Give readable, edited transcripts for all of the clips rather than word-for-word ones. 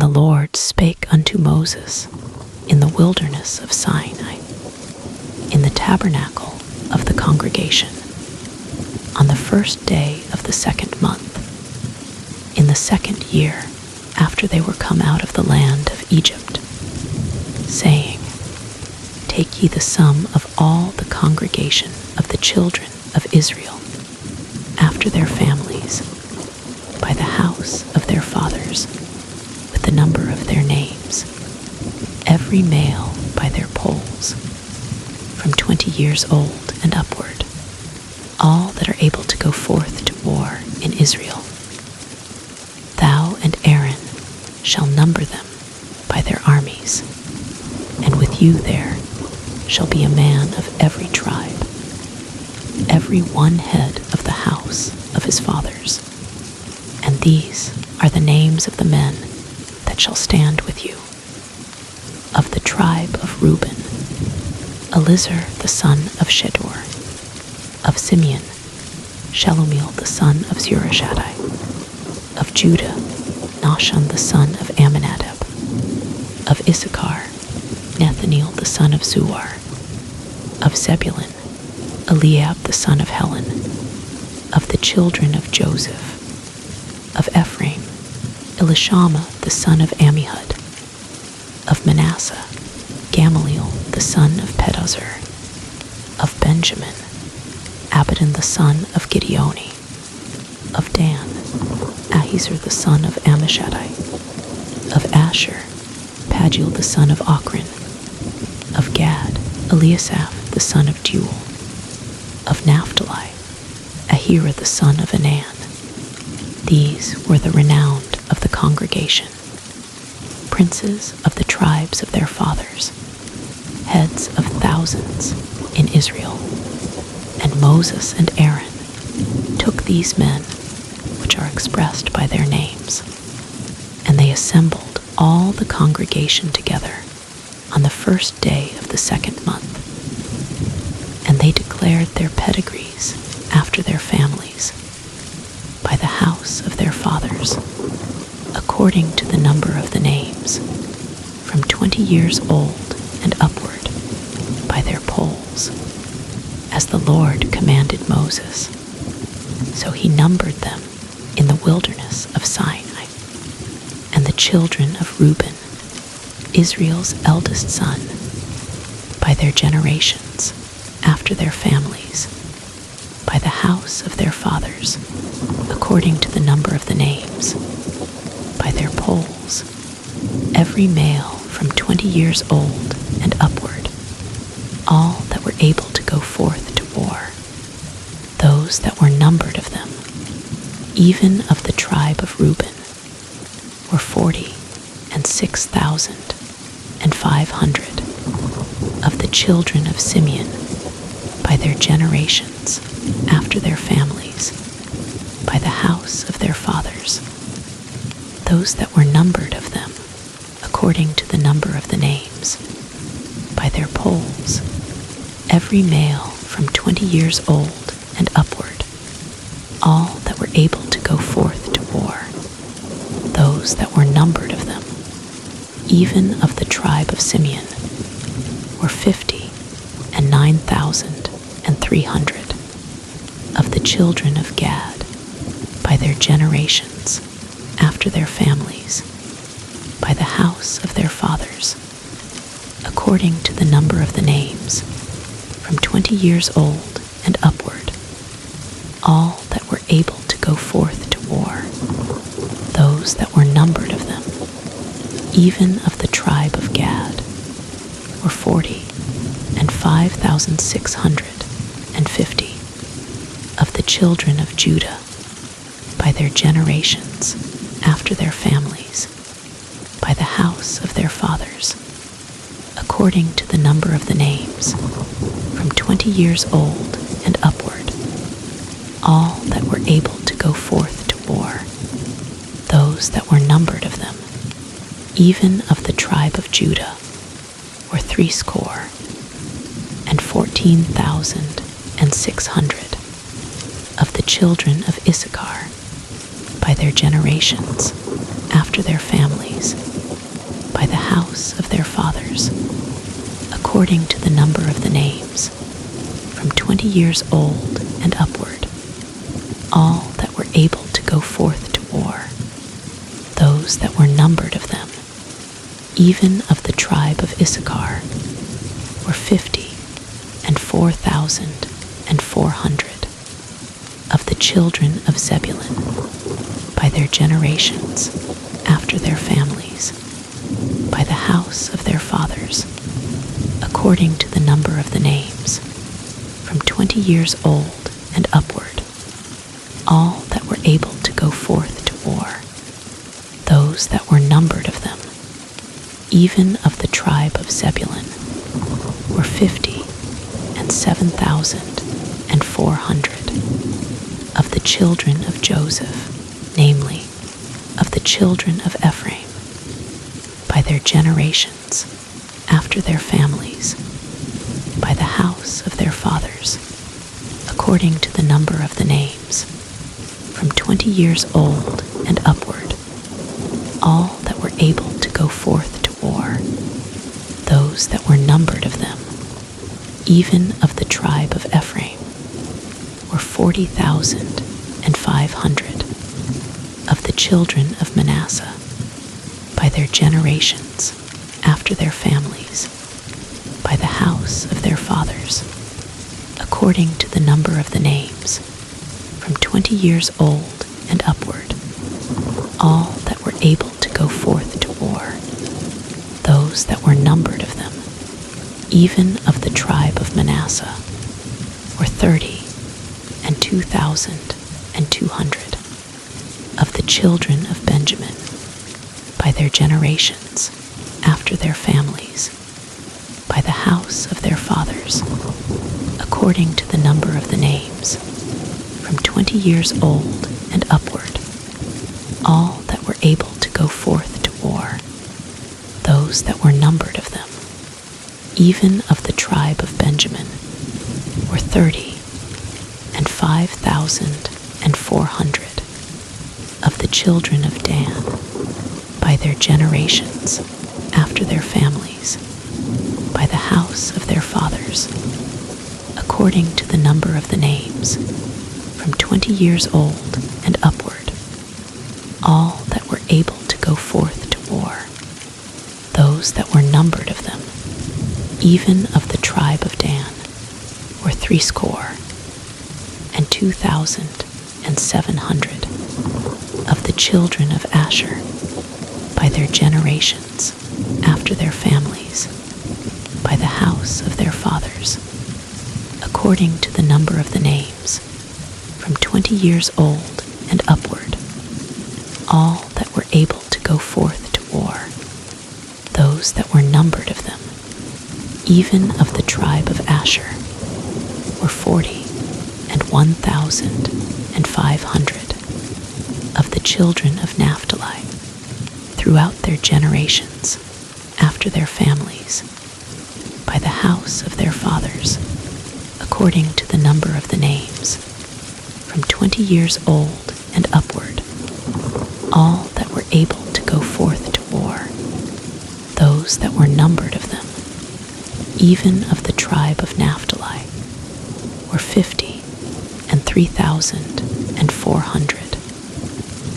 the Lord spake unto Moses in the wilderness of Sinai, in the tabernacle of the congregation, on the first day of the second month, in the second year after they were come out of the land of Egypt, saying, Take ye the sum of all the congregation of the children of Israel, after their families, by the house of their fathers, with the number of their names, every male by their polls, from 20 years old and upward, all that are able to go forth to war in Israel. Thou and Aaron shall number them by their armies, and with you there shall be a man of every tribe, every one head of the house of his fathers. And these are the names of the men that shall stand with you. Of the tribe of Reuben, Elizur the son of Shedeur. Of Simeon, Shelumiel the son of Zurishaddai. Of Judah, Nahshon the son of Amminadab. Of Issachar, Nethaneel the son of Zuar. Of Zebulun, Eliab the son of Helon. Of the children of Joseph. Of Ephraim, Elishama the son of Ammihud. Of Manasseh, Gamaliel the son of Pedahzur. Of Benjamin, Abidan the son of Gideoni. Of Dan, Ahiezer the son of Ammishaddai. Of Asher, Pagiel the son of Ochran. Of Gad, Eliasaph the son of Deuel. Of Naphtali, Ahira the son of Anan. These were the renowned of the congregation, princes of the tribes of their fathers, heads of thousands in Israel. And Moses and Aaron took these men, which are expressed by their names, and they assembled all the congregation together on the first day of the second month. And they declared their pedigrees after their families, by the house of their fathers, according to the number of the names, from 20 years old and upward, by their polls, as the Lord commanded Moses. So he numbered them in the wilderness of Sinai. And the children of Reuben, Israel's eldest son, by their generations, after their families, by the house of their fathers, according to the number of the names, by their polls, every male from 20 years old and upward, all that were able to go forth to war, those that were numbered of them, even of the tribe of Reuben, were 46,500. Of the children of Simeon, by their generations, after their families, by the house of their fathers, those that were numbered of them, according to the number of the names, by their polls, every male from 20 years old and upward, all that were able to go forth to war, those that were numbered of them, even of the tribe of Simeon, were 59,300. Of the children of Gad, by their generations, after their families, by the house of their fathers, according to the number of the names, from 20 years old and upward, all that were able to go forth to war, those that were numbered of them, even of the tribe of Gad, were 45,650. Of the children of Judah, by their generations, after their families, by the house of their fathers, according to the number of the names, from 20 years old and upward, all that were able to go forth to war, those that were numbered of them, even of the tribe of Judah, were 14,600. Of the children of Issachar, by their generations, after their families, according to the number of the names, from 20 years old and upward, all that were able to go forth to war, those that were numbered of them, even of the tribe of Issachar, were 50,004,400. Of the children of Zebulun, by their generations, after their families, by the house of their fathers, according to the number of the names, from 20 years old and upward, all that were able to go forth to war, those that were numbered of them, even of the tribe of Zebulun, were 50,007,400. Of the children of Joseph, namely, of the children of Ephraim, by their generations, after their families, by the house of their fathers, according to the number of the names, from 20 years old and upward, all that were able to go forth to war, those that were numbered of them, even of the tribe of Ephraim, were 40,500. Of the children of Manasseh, by their generations, after their families, by the house of their fathers, according to the number of the names, from 20 years old and upward, all that were able to go forth to war, those that were numbered of them, even of the tribe of Manasseh, were 30,02,200. Of the children of Benjamin, by their generations, after their families, by the house of their fathers, according to the number of the names, from 20 years old and upward, all that were able to go forth to war, those that were numbered of them, even of the tribe of Benjamin, were 30,05,400. Of the children of Dan, by their generations, after their families, by the house of their fathers, according to the number of the names, from 20 years old and upward, all that were able to go forth to war, those that were numbered of them, even of the tribe of Dan, were 62,700. Of the children of Asher, by their generations, after their families, by the house of their fathers, according to the number of the names, from 20 years old and upward, all that were able to go forth to war, those that were numbered of them, even of the tribe of Asher, were 40,001,500. Of the children of Naphtali, throughout their generations, after their families, by the house of their fathers, according to the number of the names, from 20 years old and upward, all that were able to go forth to war, those that were numbered of them, even of the tribe of Naphtali, were 50,003,400.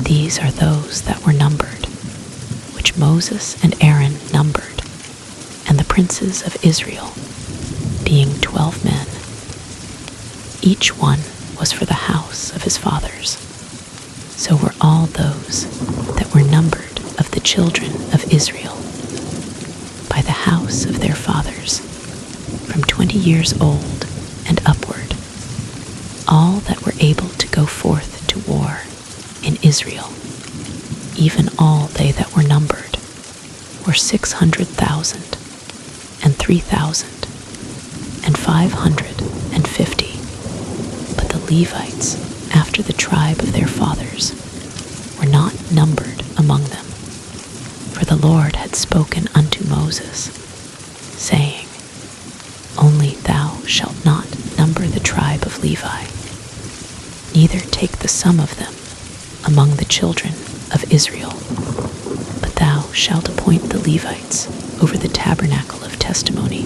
These are those that were numbered, which Moses and Aaron numbered, and the princes of Israel, being 12 men. Each one was for the house of his fathers. So were all those that were numbered of the children of Israel, by the house of their fathers, from 20 years old and upward, all that were able to go forth to war in Israel, even all they that were numbered, were 600,003,550. But the Levites, after the tribe of their fathers, were not numbered among them. For the Lord had spoken unto Moses, saying, Only thou shalt not number the tribe of Levi, neither take the sum of them among the children of Israel, but thou shalt appoint the Levites over the tabernacle of testimony,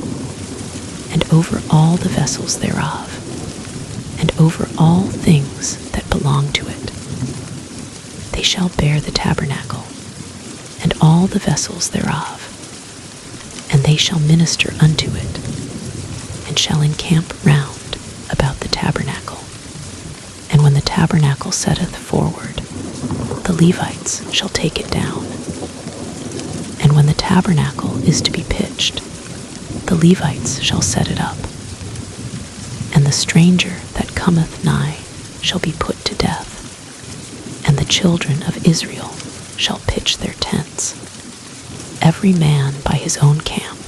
and over all the vessels thereof, and over all things that belong to it. They shall bear the tabernacle, and all the vessels thereof, and they shall minister unto it, and shall encamp round about the tabernacle. And when the tabernacle setteth forward, the Levites shall take it down. And when the tabernacle is to be pitched, the Levites shall set it up. And the stranger that cometh nigh shall be put to death. And the children of Israel shall pitch their tents, every man by his own camp,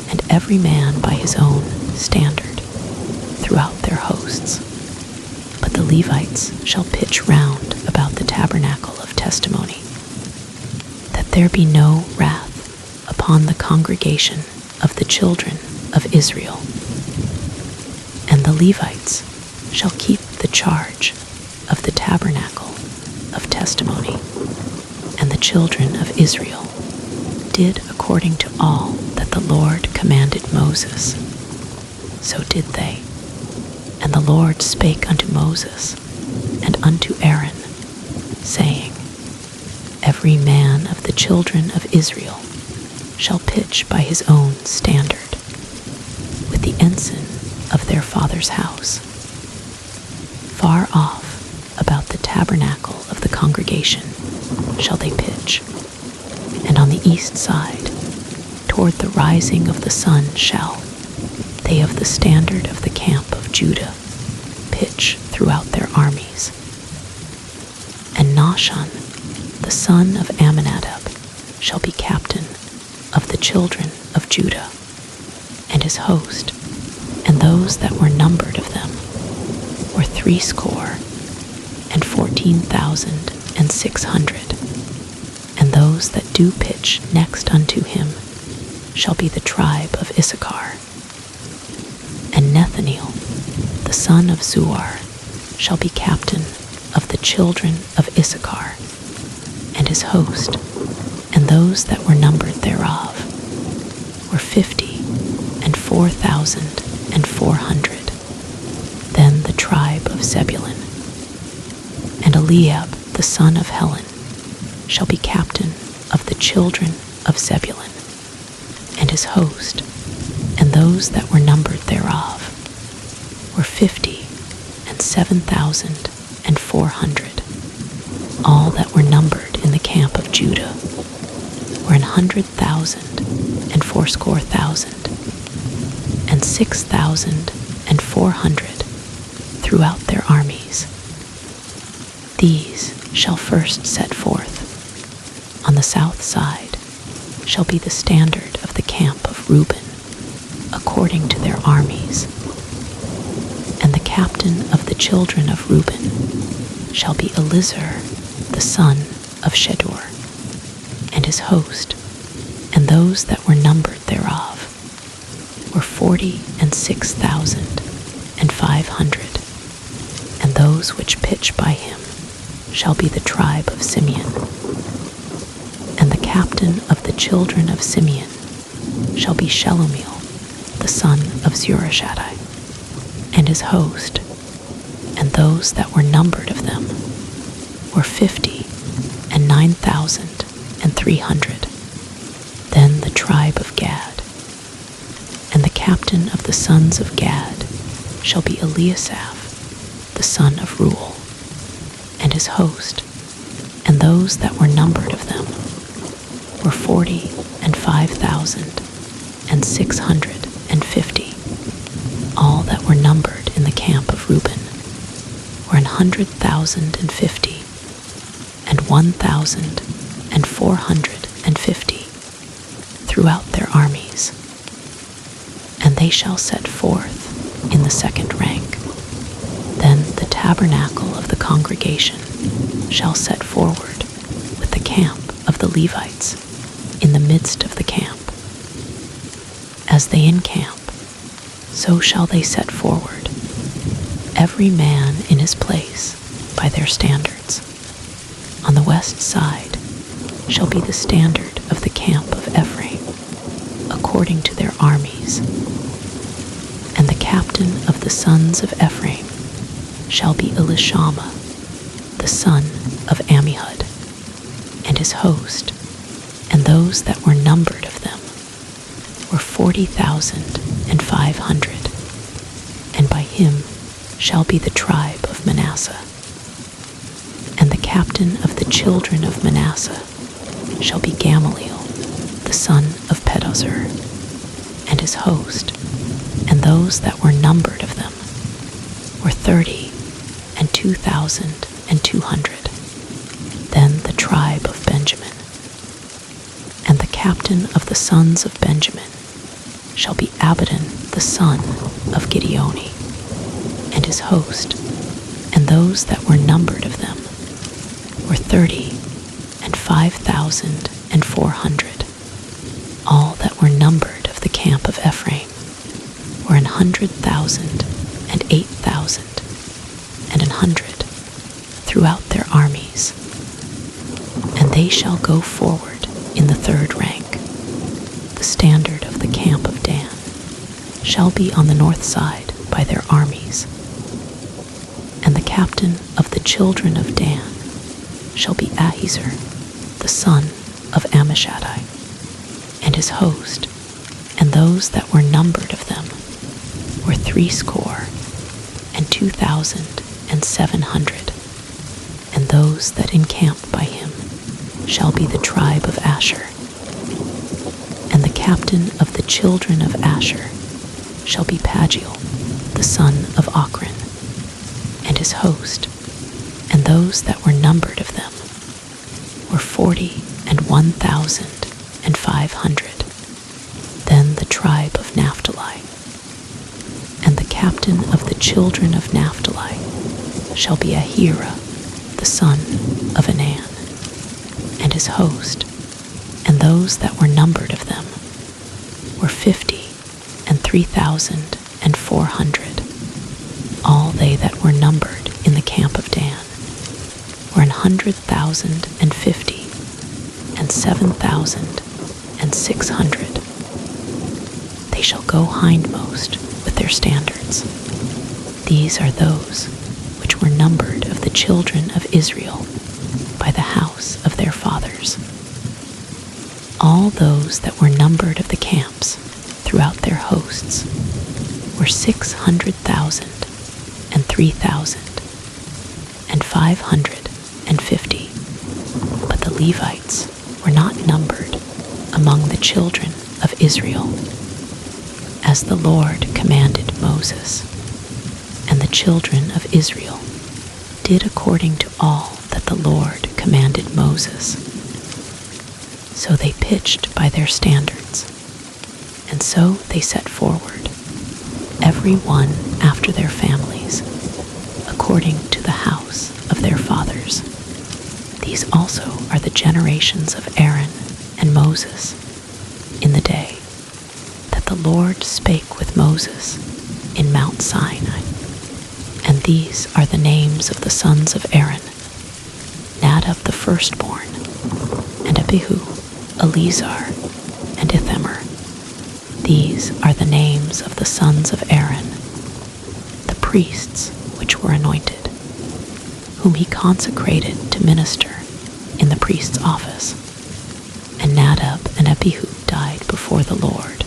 and every man by his own standard, throughout their hosts. But the Levites shall pitch round about the tabernacle of testimony, that there be no wrath upon the congregation of the children of Israel. And the Levites shall keep the charge of the tabernacle of testimony. And the children of Israel did according to all that the Lord commanded Moses. So did they. And the Lord spake unto Moses and unto Aaron, saying, Every man of the children of Israel shall pitch by his own standard, with the ensign of their father's house, far off about the tabernacle of the congregation shall they pitch, and on the east side, toward the rising of the sun, shall they of the standard of the camp of Judah pitch throughout their armies. And Nahshon, the son of Amminadab, shall be captain of the children of Judah, and his host, and those that were numbered of them were 314,600. And those that do pitch next unto him shall be the tribe of Issachar. And Nethaneel, the son of Zuar, shall be captain of the children of Issachar, and his host, and those that were numbered thereof, were 54,400. Then the tribe of Zebulun. And Eliab, the son of Helon, shall be captain of the children of Zebulun, and his host, and those that were numbered thereof, were 57,400. All that were numbered in the camp of Judah were 100,000 and 6,400 throughout their armies. These shall first set forth. On the south side shall be the standard of the camp of Reuben, according to their armies. And the captain of the children of Reuben shall be Elizur, the son of Shedeur, and his host, and those that were numbered thereof, were 46,500. And those which pitch by him shall be the tribe of Simeon. And the captain of the children of Simeon shall be Shelomiel, the son of Zurishaddai, and his host, and those that were numbered of them were 59,300. Then the tribe of Gad. And the captain of the sons of Gad shall be Eliasaph, the son of Reuel, and his host, and those that were numbered of them were 45,650. All that were numbered in the camp of Reuben were 100,050 and 1,450 throughout their armies. And they shall set forth in the second rank. Then the tabernacle of the congregation shall set forward with the camp of the Levites in the midst of the camp. As they encamp, so shall they set forward, every man in his place by their standards. On the west side shall be the standard of the camp of Ephraim, according to their armies. captain of the sons of Ephraim shall be Elishama, the son of Ammihud, and his host, and those that were numbered of them were 40,500, and by him shall be the tribe of Manasseh. And the captain of the children of Manasseh shall be Gamaliel, the son of Pedahzur, and his host, and those that were numbered of them were 32,200. Then the tribe of Benjamin. And the captain of the sons of Benjamin shall be Abidan, the son of Gideoni, and his host, and those that were numbered of them were 35,400. All that were numbered of the camp of Ephraim were 100,000 and 8,000 and 100 throughout their armies. And they shall go forward in the third rank. The standard of the camp of Dan shall be on the north side by their armies. And the captain of the children of Dan shall be Ahiezer, the son of Ammishaddai, and his host, and those that were numbered of them were 62,700. And those that encamp by him shall be the tribe of Asher. And the captain of the children of Asher shall be Pagiel, the son of Ochran, and his host, and those that were numbered of them were 41,500. Then the tribe of Naphtali. And the captain of the children of Naphtali shall be Ahira, the son of Anan, and his host, and those that were numbered of them were 53,400. All they that were numbered in the camp of Dan were 100,050 and 7,600. They shall go hindmost with their standards. These are those which were numbered of the children of Israel by the house of their fathers. All those that were numbered of the camps throughout their hosts were 600,000 and 3,550. But the Levites were not numbered among the children of Israel, as the Lord commanded Moses. And the children of Israel did according to all that the Lord commanded Moses. So they pitched by their standards, and so they set forward, every one after their families, according to the house of their fathers. These also are the generations of Aaron and Moses in the day that the Lord spake with Moses in Mount Sinai. And these are the names of the sons of Aaron: Nadab the firstborn, and Abihu, Eleazar, and Ithamar. These are the names of the sons of Aaron, the priests which were anointed, whom he consecrated to minister in the priest's office. And Nadab and Abihu died before the Lord,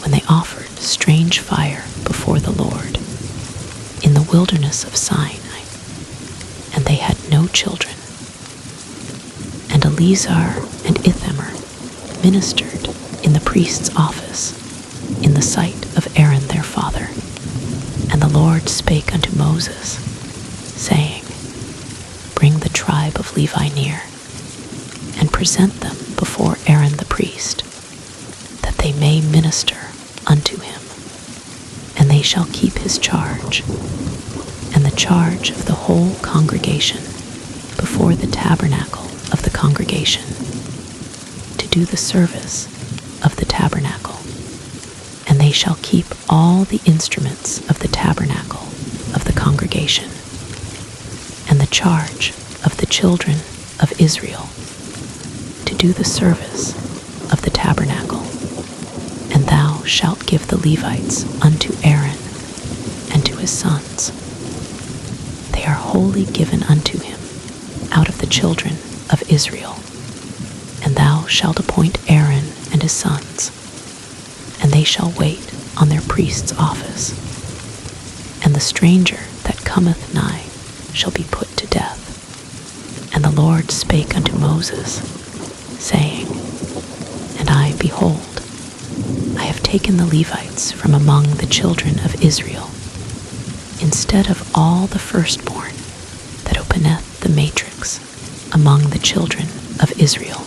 when they offered strange fire before the Lord in the wilderness of Sinai, and they had no children. And Eleazar and Ithamar ministered in the priest's office in the sight of Aaron their father. And the Lord spake unto Moses, saying, Bring the tribe of Levi near, and present them before Aaron the priest, that they may minister unto him. And they shall keep his charge, and the charge of the whole congregation before the tabernacle of the congregation, to do the service of the tabernacle. And they shall keep all the instruments of the tabernacle of the congregation, and the charge of the children of Israel, to do the service of the tabernacle. And thou shalt give the Levites unto Aaron his sons. They are wholly given unto him out of the children of Israel. And thou shalt appoint Aaron and his sons, and they shall wait on their priest's office. And the stranger that cometh nigh shall be put to death. And the Lord spake unto Moses, saying, And I, behold, I have taken the Levites from among the children of Israel, instead of all the firstborn that openeth the matrix among the children of Israel.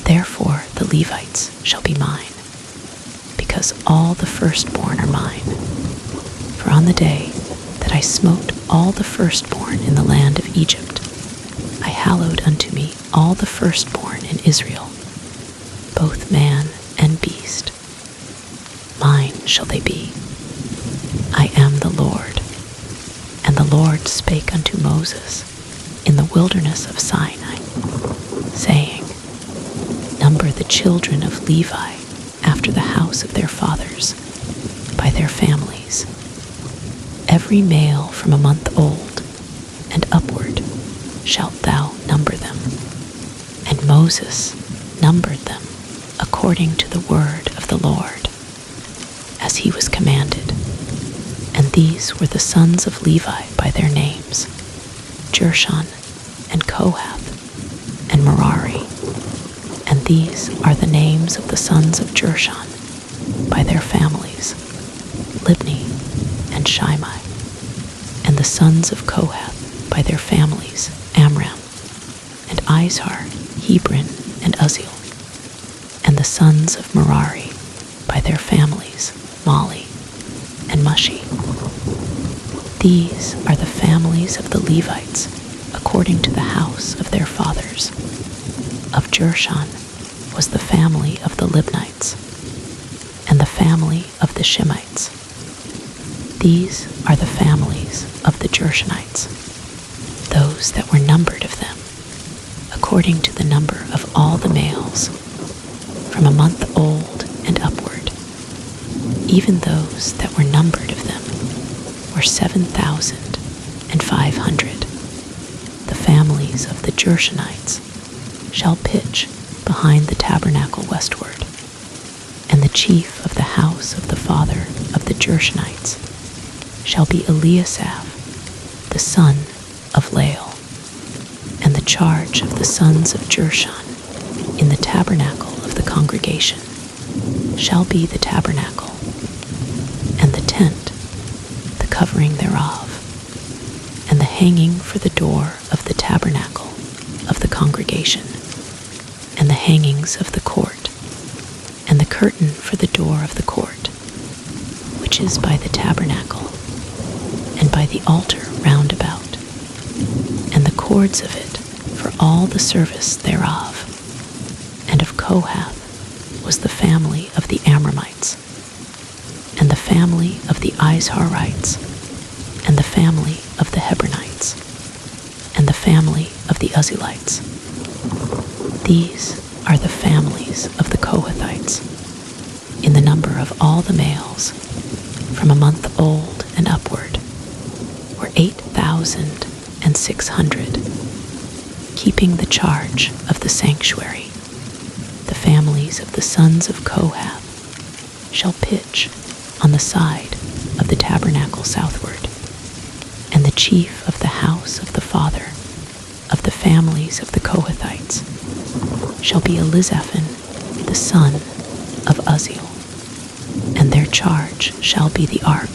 Therefore the Levites shall be mine, because all the firstborn are mine. For on the day that I smote all the firstborn in the land of Egypt, I hallowed unto me all the firstborn in Israel, both man and beast. Mine shall they be. I am the Lord. And the Lord spake unto Moses in the wilderness of Sinai, saying, Number the children of Levi after the house of their fathers, by their families, every male from a month old and upward shalt thou number them. And Moses numbered them according to the word of the Lord, as he was commanded. And these were the sons of Levi by their names, Gershon and Kohath and Merari. And these are the names of the sons of Gershon by their families, Libni and Shimei. And the sons of Kohath by their families, Amram and Izhar, Hebron and Uzziel. And the sons of Merari by their families, Mali and Mushi. These are the families of the Levites according to the house of their fathers. Of Gershon was the family of the Libnites, and the family of the Shimites. These are the families of the Gershonites, those that were numbered of them, according to the number of all the males, from a month old and upward. Even those that were numbered of them were 7,500. The families of the Gershonites shall pitch behind the tabernacle westward, and the chief of the house of the father of the Gershonites shall be Eliasaph, the son of Lael. And the charge of the sons of Gershon in the tabernacle of the congregation shall be the tabernacle, and the tent, the covering thereof, and the hanging for the door of the tabernacle of the congregation, and the hangings of the court, and the curtain for the door of the court, which is by the tabernacle, and by the altar round about, and the cords of it for all the service thereof. And of Kohath was the family of the Amramites, and the family of the Izharites, and the family of the Hebronites, and the family of the Uzzielites. These are the families of the Kohathites, in the number of all the males, from a month old and upward, were 8,600, keeping the charge of the sanctuary. The families of the sons of Kohath shall pitch on the side of the tabernacle southward, and the chief of the house of the father of the families of the Kohathites shall be Elizaphan, the son of Uzziel. And their charge shall be the ark,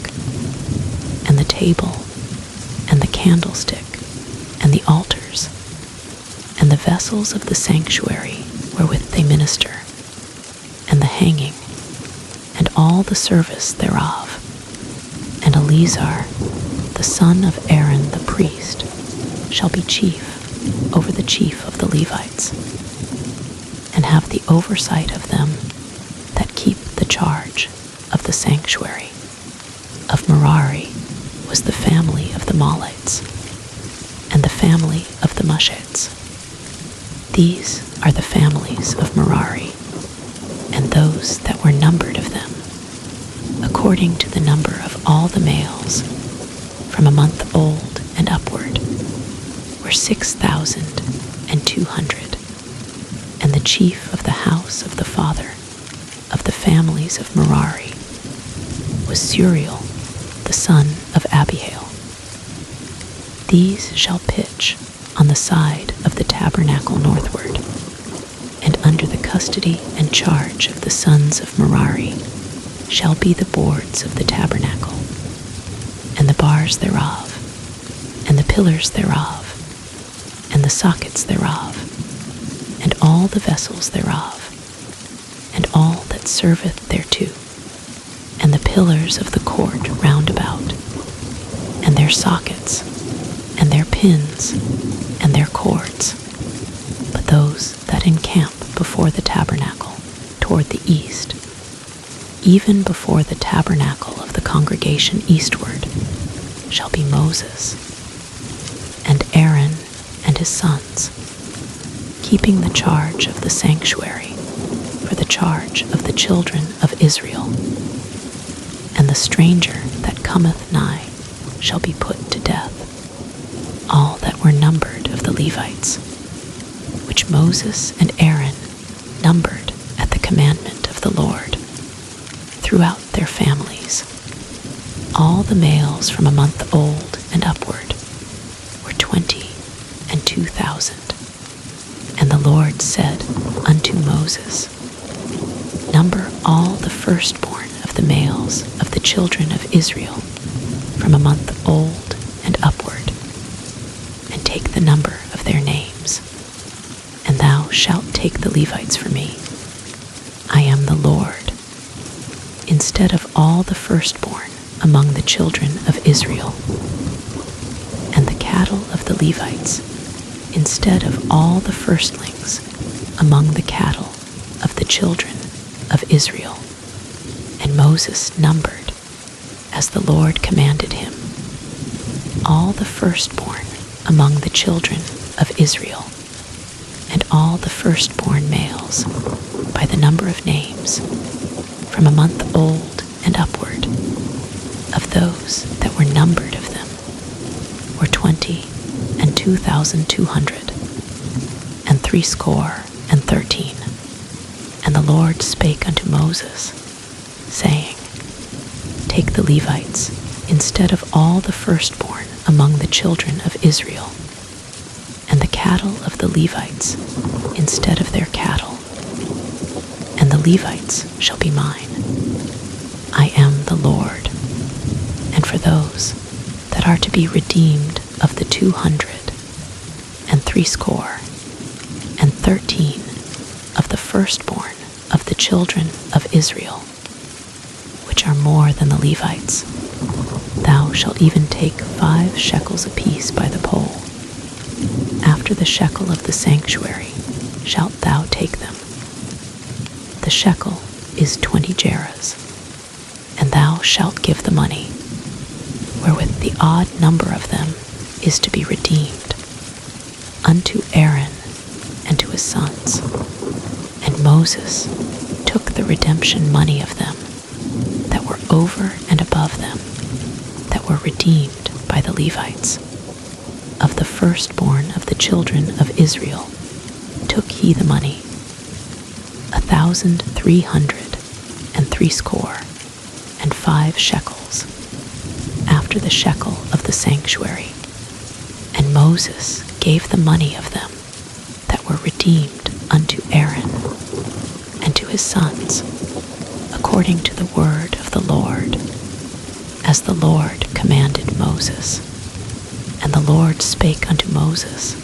and the table, and the candlestick, and the altars, and the vessels of the sanctuary wherewith they minister, and the hanging, and all the service thereof. And Eleazar, the son of Aaron the priest, shall be chief over the chief of the Levites, and have the oversight of them that keep the charge of the sanctuary. Of Merari was the family of the Malites, and the family of the Mushites. These are the families of Merari, and those that were numbered of them, according according to the number of all the males from a month old and upward, were 6,200. And the chief of the house of the father of the families of Merari was Suriel, the son of Abihail. These shall pitch on the side of the tabernacle northward, and under the custody and charge of the sons of Merari shall be the boards of the tabernacle, and the bars thereof, and the pillars thereof, and the sockets thereof, and all the vessels thereof, and all that serveth thereto, and the pillars of the court round about, and their sockets, and their pins, and their cords, but those that encamp before the tabernacle toward the east, even before the tabernacle of the congregation eastward, shall be Moses, and Aaron and his sons, keeping the charge of the sanctuary for the charge of the children of Israel. And the stranger that cometh nigh shall be put to death, all that were numbered of the Levites, which Moses and Aaron numbered at the commandment of the Lord, throughout their families. All the males from a month old and upward were 22,000. And the Lord said unto Moses, Number all the firstborn of the males of the children of Israel from a month old and upward, and take the number of their names. And thou shalt take the Levites for me. I am the Lord. Instead of all the firstborn among the children of Israel, and the cattle of the Levites, instead of all the firstlings among the cattle of the children of Israel. And Moses numbered, as the Lord commanded him, all the firstborn among the children of Israel, and all the firstborn males, by the number of names, from a month old and upward, of those that were numbered of them, were 22,200, and threescore and 13. And the Lord spake unto Moses, saying, Take the Levites instead of all the firstborn among the children of Israel, and the cattle of the Levites instead of their cattle, and the Levites shall be mine. I am the Lord. And for those that are to be redeemed of the 200 and 13 of the firstborn of the children of Israel, which are more than the Levites, thou shalt even take 5 shekels apiece by the pole. After the shekel of the sanctuary shalt thou take them. The shekel is 20 gerahs, and thou shalt give the money, wherewith the odd number of them is to be redeemed, unto Aaron and to his sons. And Moses took the redemption money of them that were over and above them, that were redeemed by the Levites. Of the firstborn of the children of Israel took he the money, 1,365 shekels, after the shekel of the sanctuary. And Moses gave the money of them that were redeemed unto Aaron and to his sons, according to the word of the Lord, as the Lord commanded Moses. And the Lord spake unto Moses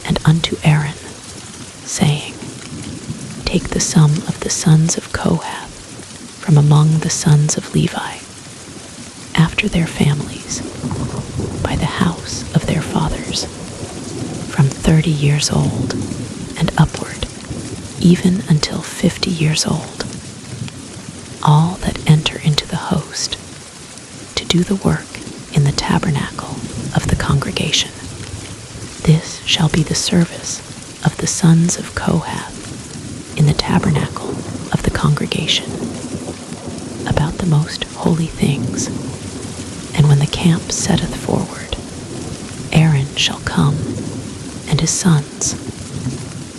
and unto Aaron, saying, Take the sum of the sons of Kohath from among the sons of Levi, after their families, by the house of their fathers, from 30 years old and upward, even until 50 years old, all that enter into the host, to do the work in the tabernacle of the congregation. This shall be the service of the sons of Kohath in the tabernacle of the congregation, about the the most holy things. And when the camp setteth forward, Aaron shall come, and his sons,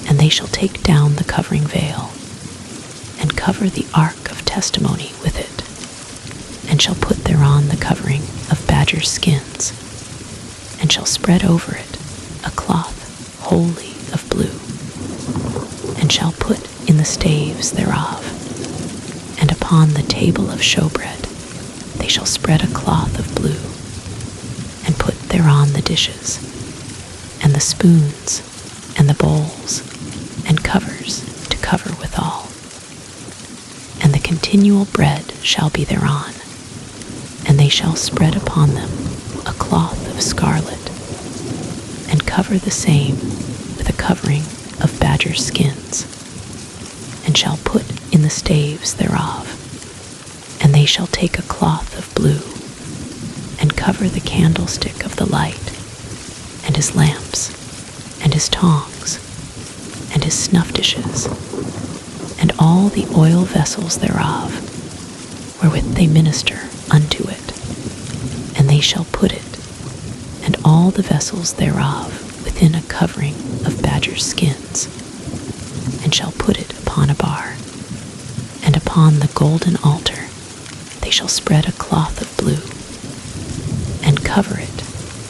and they shall take down the covering veil, and cover the ark of testimony with it, and shall put thereon the covering of badger skins, and shall spread over it a cloth wholly of blue, and shall put in the staves thereof, and upon the table of showbread they shall spread a cloth of blue, and put thereon the dishes, and the spoons, and the bowls, and covers to cover withal. And the continual bread shall be thereon, and they shall spread upon them a cloth of scarlet, and cover the same with a covering of badger skins, and shall put in the staves thereof. And they shall take a cloth of blue, and cover the candlestick of the light, and his lamps, and his tongs, and his snuff dishes, and all the oil vessels thereof, wherewith they minister unto it. And they shall put it, and all the vessels thereof, within a covering of badger skins, and shall put it upon a bar. And upon the golden altar they shall spread a cloth of blue, and cover it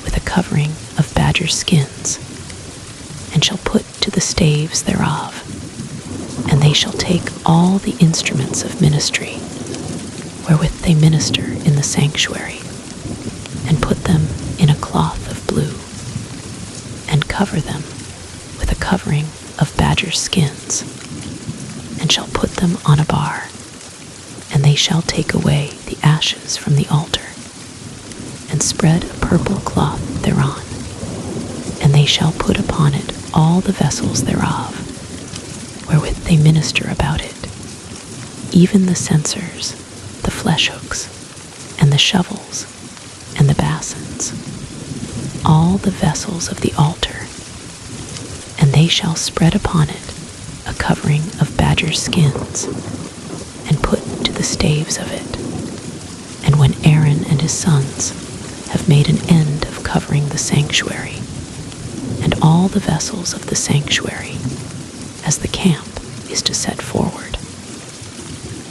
with a covering of badger skins, and shall put to the staves thereof. And they shall take all the instruments of ministry, wherewith they minister in the sanctuary, and put them in a cloth of blue, and cover them with a covering of badger skins, and shall put them on a bar. And they shall take away the ashes from the altar, and spread a purple cloth thereon. And they shall put upon it all the vessels thereof, wherewith they minister about it, even the censers, the flesh hooks, and the shovels, and the basins, all the vessels of the altar. And they shall spread upon it a covering of badger skins, and put to the staves of it. And when Aaron and his sons have made an end of covering the sanctuary, and all the vessels of the sanctuary, as the camp is to set forward,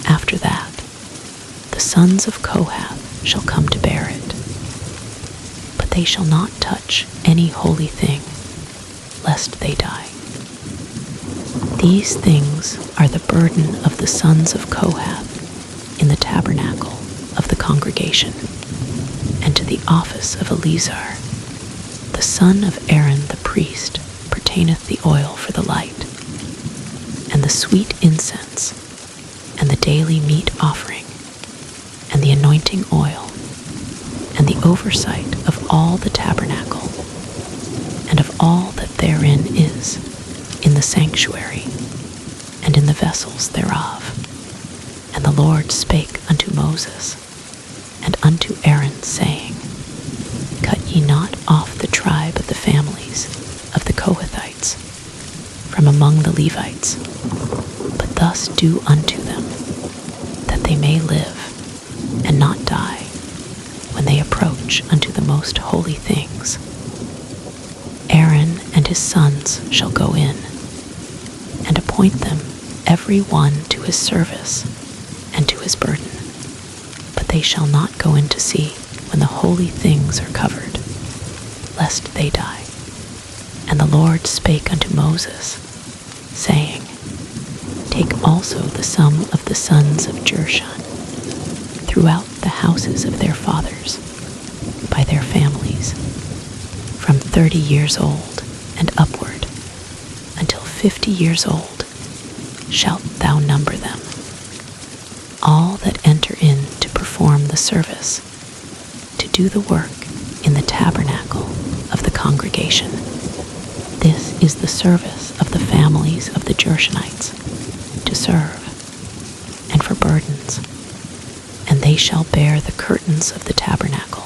after that the sons of Kohath shall come to bear it. But they shall not touch any holy thing, lest they die. These things are the burden of the sons of Kohath in the tabernacle of the congregation, and to the office of Eleazar, the son of Aaron the priest, pertaineth the oil for the light, and the sweet incense, and the daily meat offering, and the anointing oil, and the oversight of all the tabernacle, and of all that therein is, in the sanctuary, and in the vessels thereof. And the Lord spake unto Moses, and unto Aaron, saying, Cut ye not off the tribe of the families of the Kohathites from among the Levites, but thus do unto them, that they may live, and not die, when they approach unto the most holy things. Aaron and his sons shall go in, and appoint them every one to his service and to his burden. But they shall not go in to see when the holy things are covered, lest they die. And the Lord spake unto Moses, saying, Take also the sum of the sons of Gershon throughout the houses of their fathers, by their families, from 30 years old and upward, until 50 years old, shalt thou number them. All that enter in to perform the service, to do the work in the tabernacle of the congregation. This is the service of the families of the Gershonites, to serve, and for burdens. And they shall bear the curtains of the tabernacle,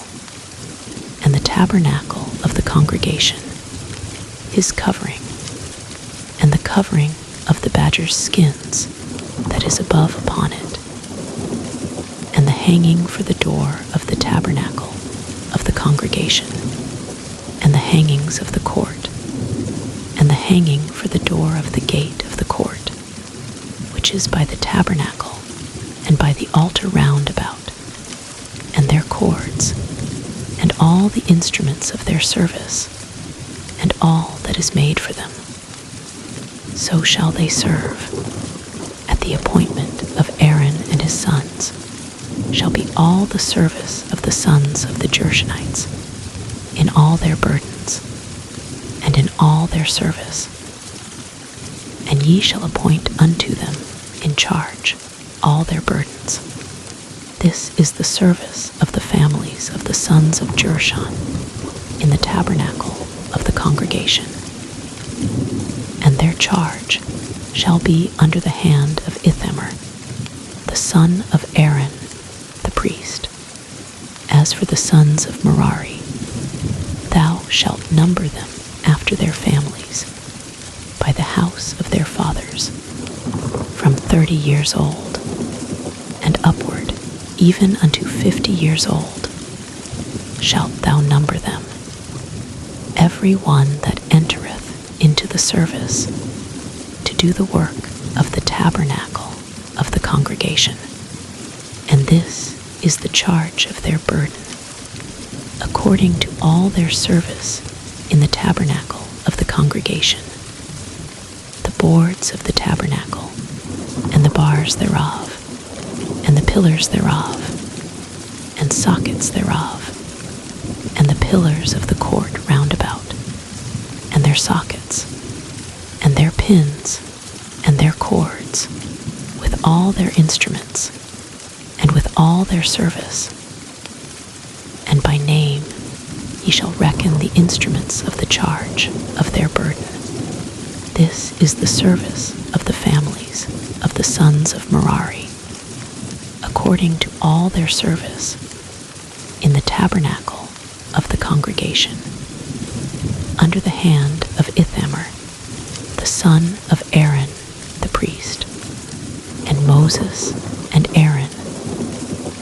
and the tabernacle of the congregation, his covering, and the covering of the badger's skins that is above upon it, and the hanging for the door of the tabernacle of the congregation, and the hangings of the court, and the hanging for the door of the gate of the court, which is by the tabernacle, and by the altar round about, and their cords, and all the instruments of their service, and all that is made for them. So shall they serve. At the appointment of Aaron and his sons shall be all the service of the sons of the Gershonites, in all their burdens, and in all their service. And ye shall appoint unto them in charge all their burdens. This is the service of the families of the sons of Gershon in the tabernacle of the congregation. And their charge shall be under the hand of Ithamar, the son of Aaron, the priest. As for the sons of Merari, thou shalt number them after their families, by the house of their fathers, from 30 years old, and upward, even unto 50 years old, shalt thou number them, every one that entereth into the service, to do the work of the tabernacle of the congregation. And this is the charge of their burden, according to all their service in the tabernacle of the congregation: the boards of the tabernacle, and the bars thereof, and the pillars thereof, and sockets thereof, and the pillars of the court round about, and their sockets, and their pins, and their cords, with all their instruments, and with all their service. And by name ye shall reckon the instruments of the charge of their burden. This is the service of the families of the sons of Merari, according to all their service in the tabernacle of the congregation, under the hand of Ithamar, the son of Aaron, the priest. And Moses and Aaron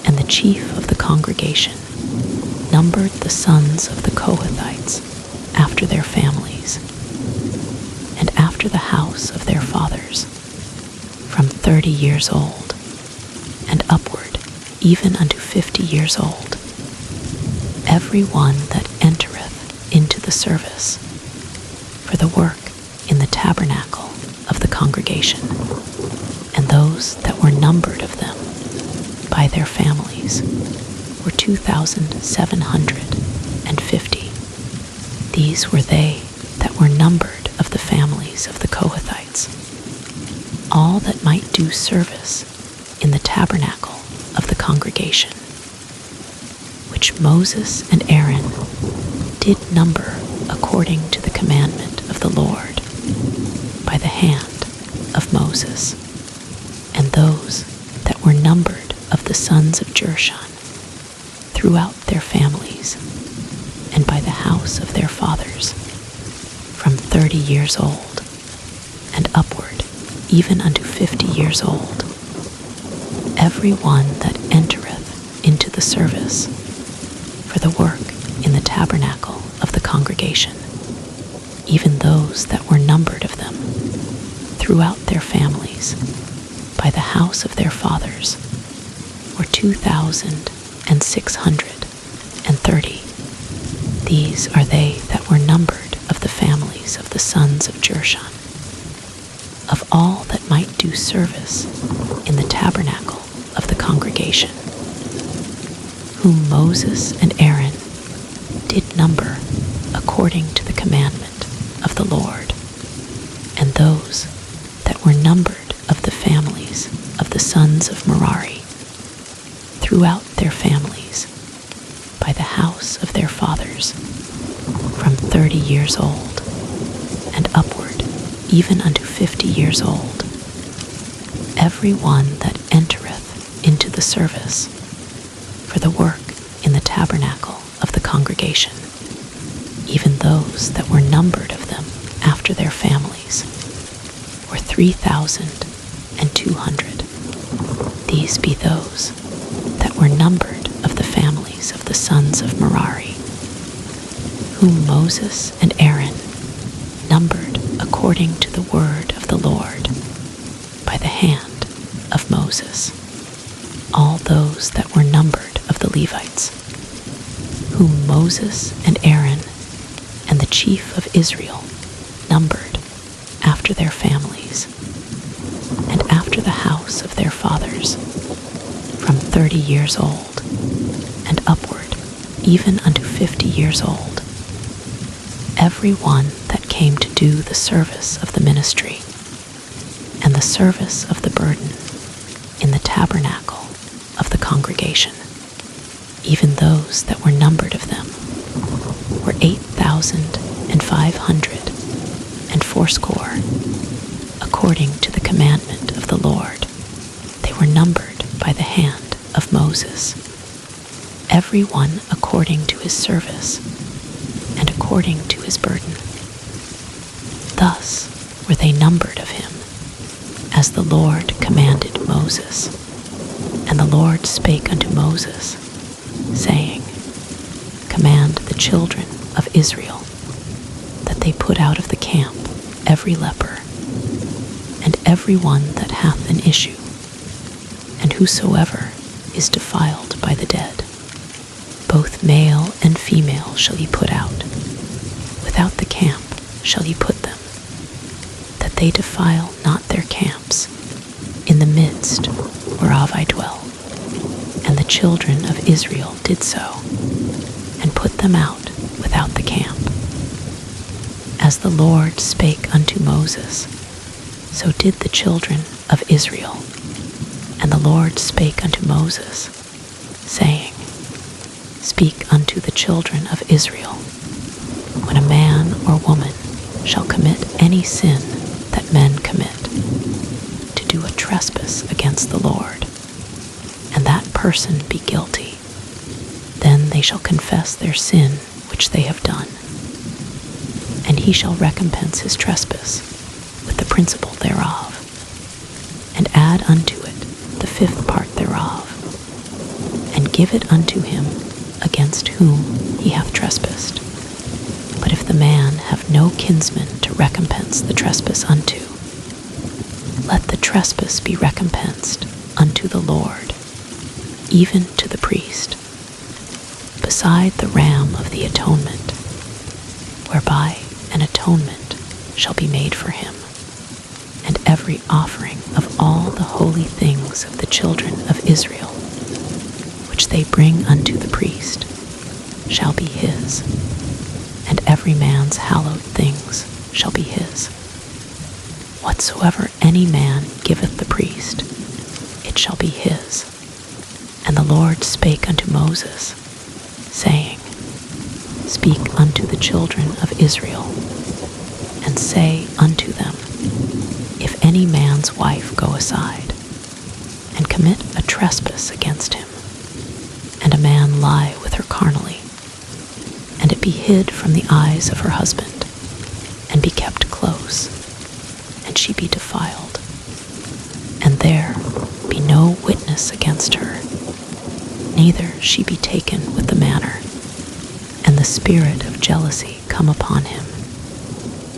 and the chief of the congregation numbered the sons of the Kohathites after their families, and after the house of their fathers, from 30 years old, and upward, even unto 50 years old, every one that entereth into the service, for the work in the tabernacle of the congregation. And those that were numbered of them by their families were 2,750. These were they that were numbered of the families of the Kohathites, all that might do service in the tabernacle of the congregation, which Moses and Aaron did number according to the commandment of the Lord by the hand of Moses. And those that were numbered of the sons of Gershon throughout their families, and by the house of their fathers, from 30 years old, and upward, even unto 50 years old, every one that entereth into the service, for the work in the tabernacle of the congregation, even those that were numbered of them throughout their families, by the house of their fathers, were 2,630. These are they that were numbered of the families of the sons of Gershon, of all that might do service in the tabernacle of the congregation, whom Moses and Aaron did number according to the commandment of the Lord. And those that were numbered of the families of the sons of Merari throughout their families, by the house of their fathers, from 30 years old, and upward, even unto 50 years old, every one that entereth into the service, for the work in the tabernacle of the congregation, even those that were numbered of them after their families, were 3,200. These be those that were numbered of the families of the sons of Merari, whom Moses and Aaron numbered according to the word of the Lord by the hand of Moses, all those that were numbered of the Levites, whom Moses and Aaron and the chief of Israel numbered after their families and after the house of their fathers, from 30 years old and upward, even unto 50 years old, every one that came to do the service of the ministry and the service of the burden in the tabernacle of the congregation, even those that were numbered of them, were 8,500 according to the commandment of the Lord. They were numbered by the hand of Moses, every one according to his service and according to his burden. Thus were they numbered of him, as the Lord commanded Moses. And the Lord spake unto Moses, saying, Command the children of Israel that they put out of the camp every leper, and every one that hath an issue, and whosoever is defiled by the dead. Both male and female shall ye put out. Without the camp shall ye put them, that they defile not their camps, in the midst whereof I dwell. And the children of Israel did so, and put them out without the camp. As the Lord spake unto Moses, so did the children of Israel. And the Lord spake unto Moses, saying, Speak unto the children of Israel, when a man or woman shall commit any sin that men commit, to do a trespass against the Lord, and that person be guilty, then they shall confess their sin which they have done, and he shall recompense his trespass with the principal thereof, and add unto it the 5th part thereof, and give it unto him against whom he hath trespassed. But if the man have no kinsman to recompense the trespass unto, let the trespass be recompensed unto the Lord, even to the priest, beside the ram of the atonement, whereby an atonement shall be made for him, and every offering of all the holy things of the children of Israel, which they bring unto the priest, shall be his, and every man's hallowed things shall be his. Whatsoever any man giveth the priest, it shall be his. And the Lord spake unto Moses, saying, Speak unto the children of Israel, and say unto them, If any man's wife go aside, and commit a trespass against him, and a man lie with her carnally, and it be hid from the eyes of her husband, and be kept close, and she be defiled, and there be no witness against her, neither she be taken with the manner, and the spirit of jealousy come upon him,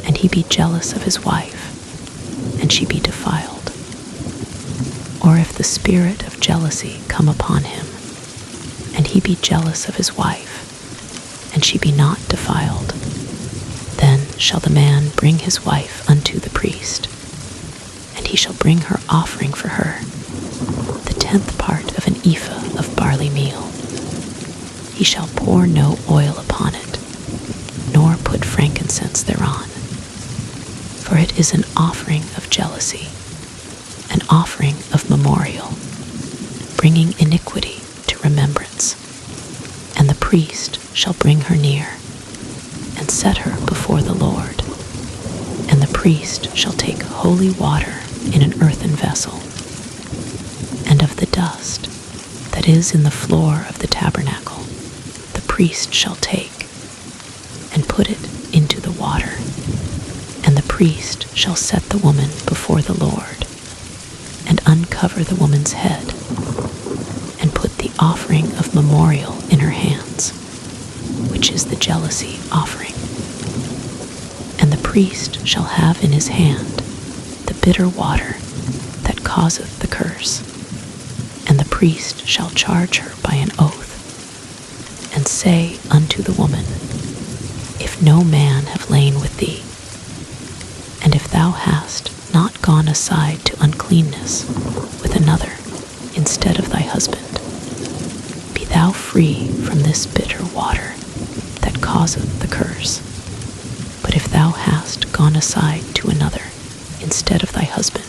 and he be jealous of his wife, and she be defiled. Or if the spirit of jealousy come upon him, and he be jealous of his wife, and she be not defiled, then shall the man bring his wife unto the priest, and he shall bring her offering for her, the 10th part of an ephah of barley meal. He shall pour no oil upon it, nor put frankincense thereon, for it is an offering of jealousy, an offering of memorial, bringing iniquity to remembrance. And the priest shall bring her near, and set her before the Lord. And the priest shall take holy water in an earthen vessel, and of the dust that is in the floor of the tabernacle the priest shall take, and put it into the water. And the priest shall set the woman before the Lord, and uncover the woman's head, and put the offering of memorial in her hands, which is the jealousy offering. And the priest shall have in his hand the bitter water that causeth the curse. And the priest shall charge her by an oath, and say unto the woman, If no man have lain with thee, and if thou hast not gone aside to uncleanness with another instead of thy husband, be thou free from this bitter water that causeth the curse. But if thou hast gone aside to another instead of thy husband,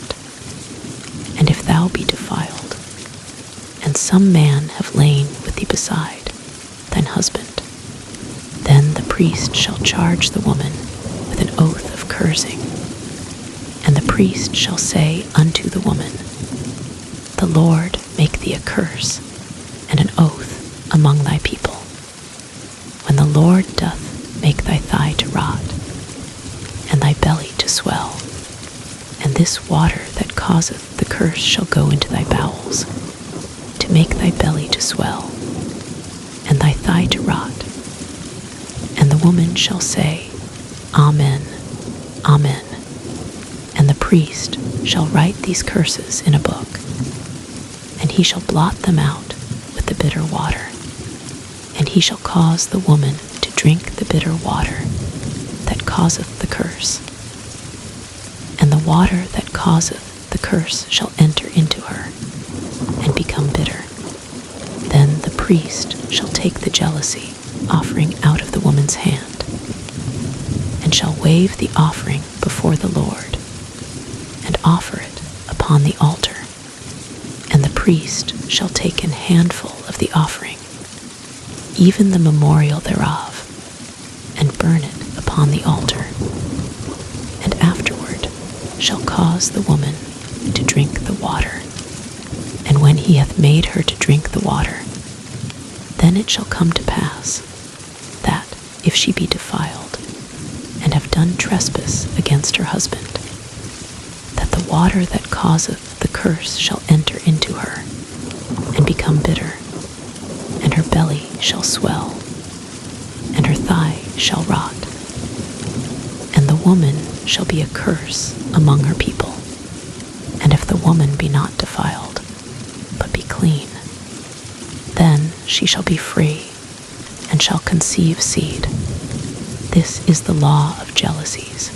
and if thou be defiled, and some man have lain with thee beside thine husband, then the priest shall charge the woman with an oath of cursing. And the priest shall say unto the woman, The Lord make thee a curse and an oath among thy people, when the Lord doth make thy thigh to rot, and thy belly to swell, and this water that causeth the curse shall go into thy bowels, to make thy belly to swell, and thy thigh to rot. And the woman shall say, Amen, Amen. And the priest shall write these curses in a book, and he shall blot them out with the bitter water, and he shall cause the woman to drink the bitter water that causeth the curse. And the water that causeth the curse shall enter into her, and become bitter. Then the priest shall take the jealousy offering out of the woman's hand, and shall wave the offering before the Lord, and offer it upon the altar. And the priest shall take an handful of the offering, even the memorial thereof, and burn it upon the altar, and afterward shall cause the woman to drink the water. And when he hath made her to drink the water, then it shall come to pass that, if she be defiled, and have done trespass against her husband, that the water that causeth the curse shall enter into her, and become bitter, and her belly shall swell, and her thigh shall rot. And the woman shall be a curse among her people. And if the woman be not defiled, but be clean, then she shall be free, and shall conceive seed. This is the law of jealousies.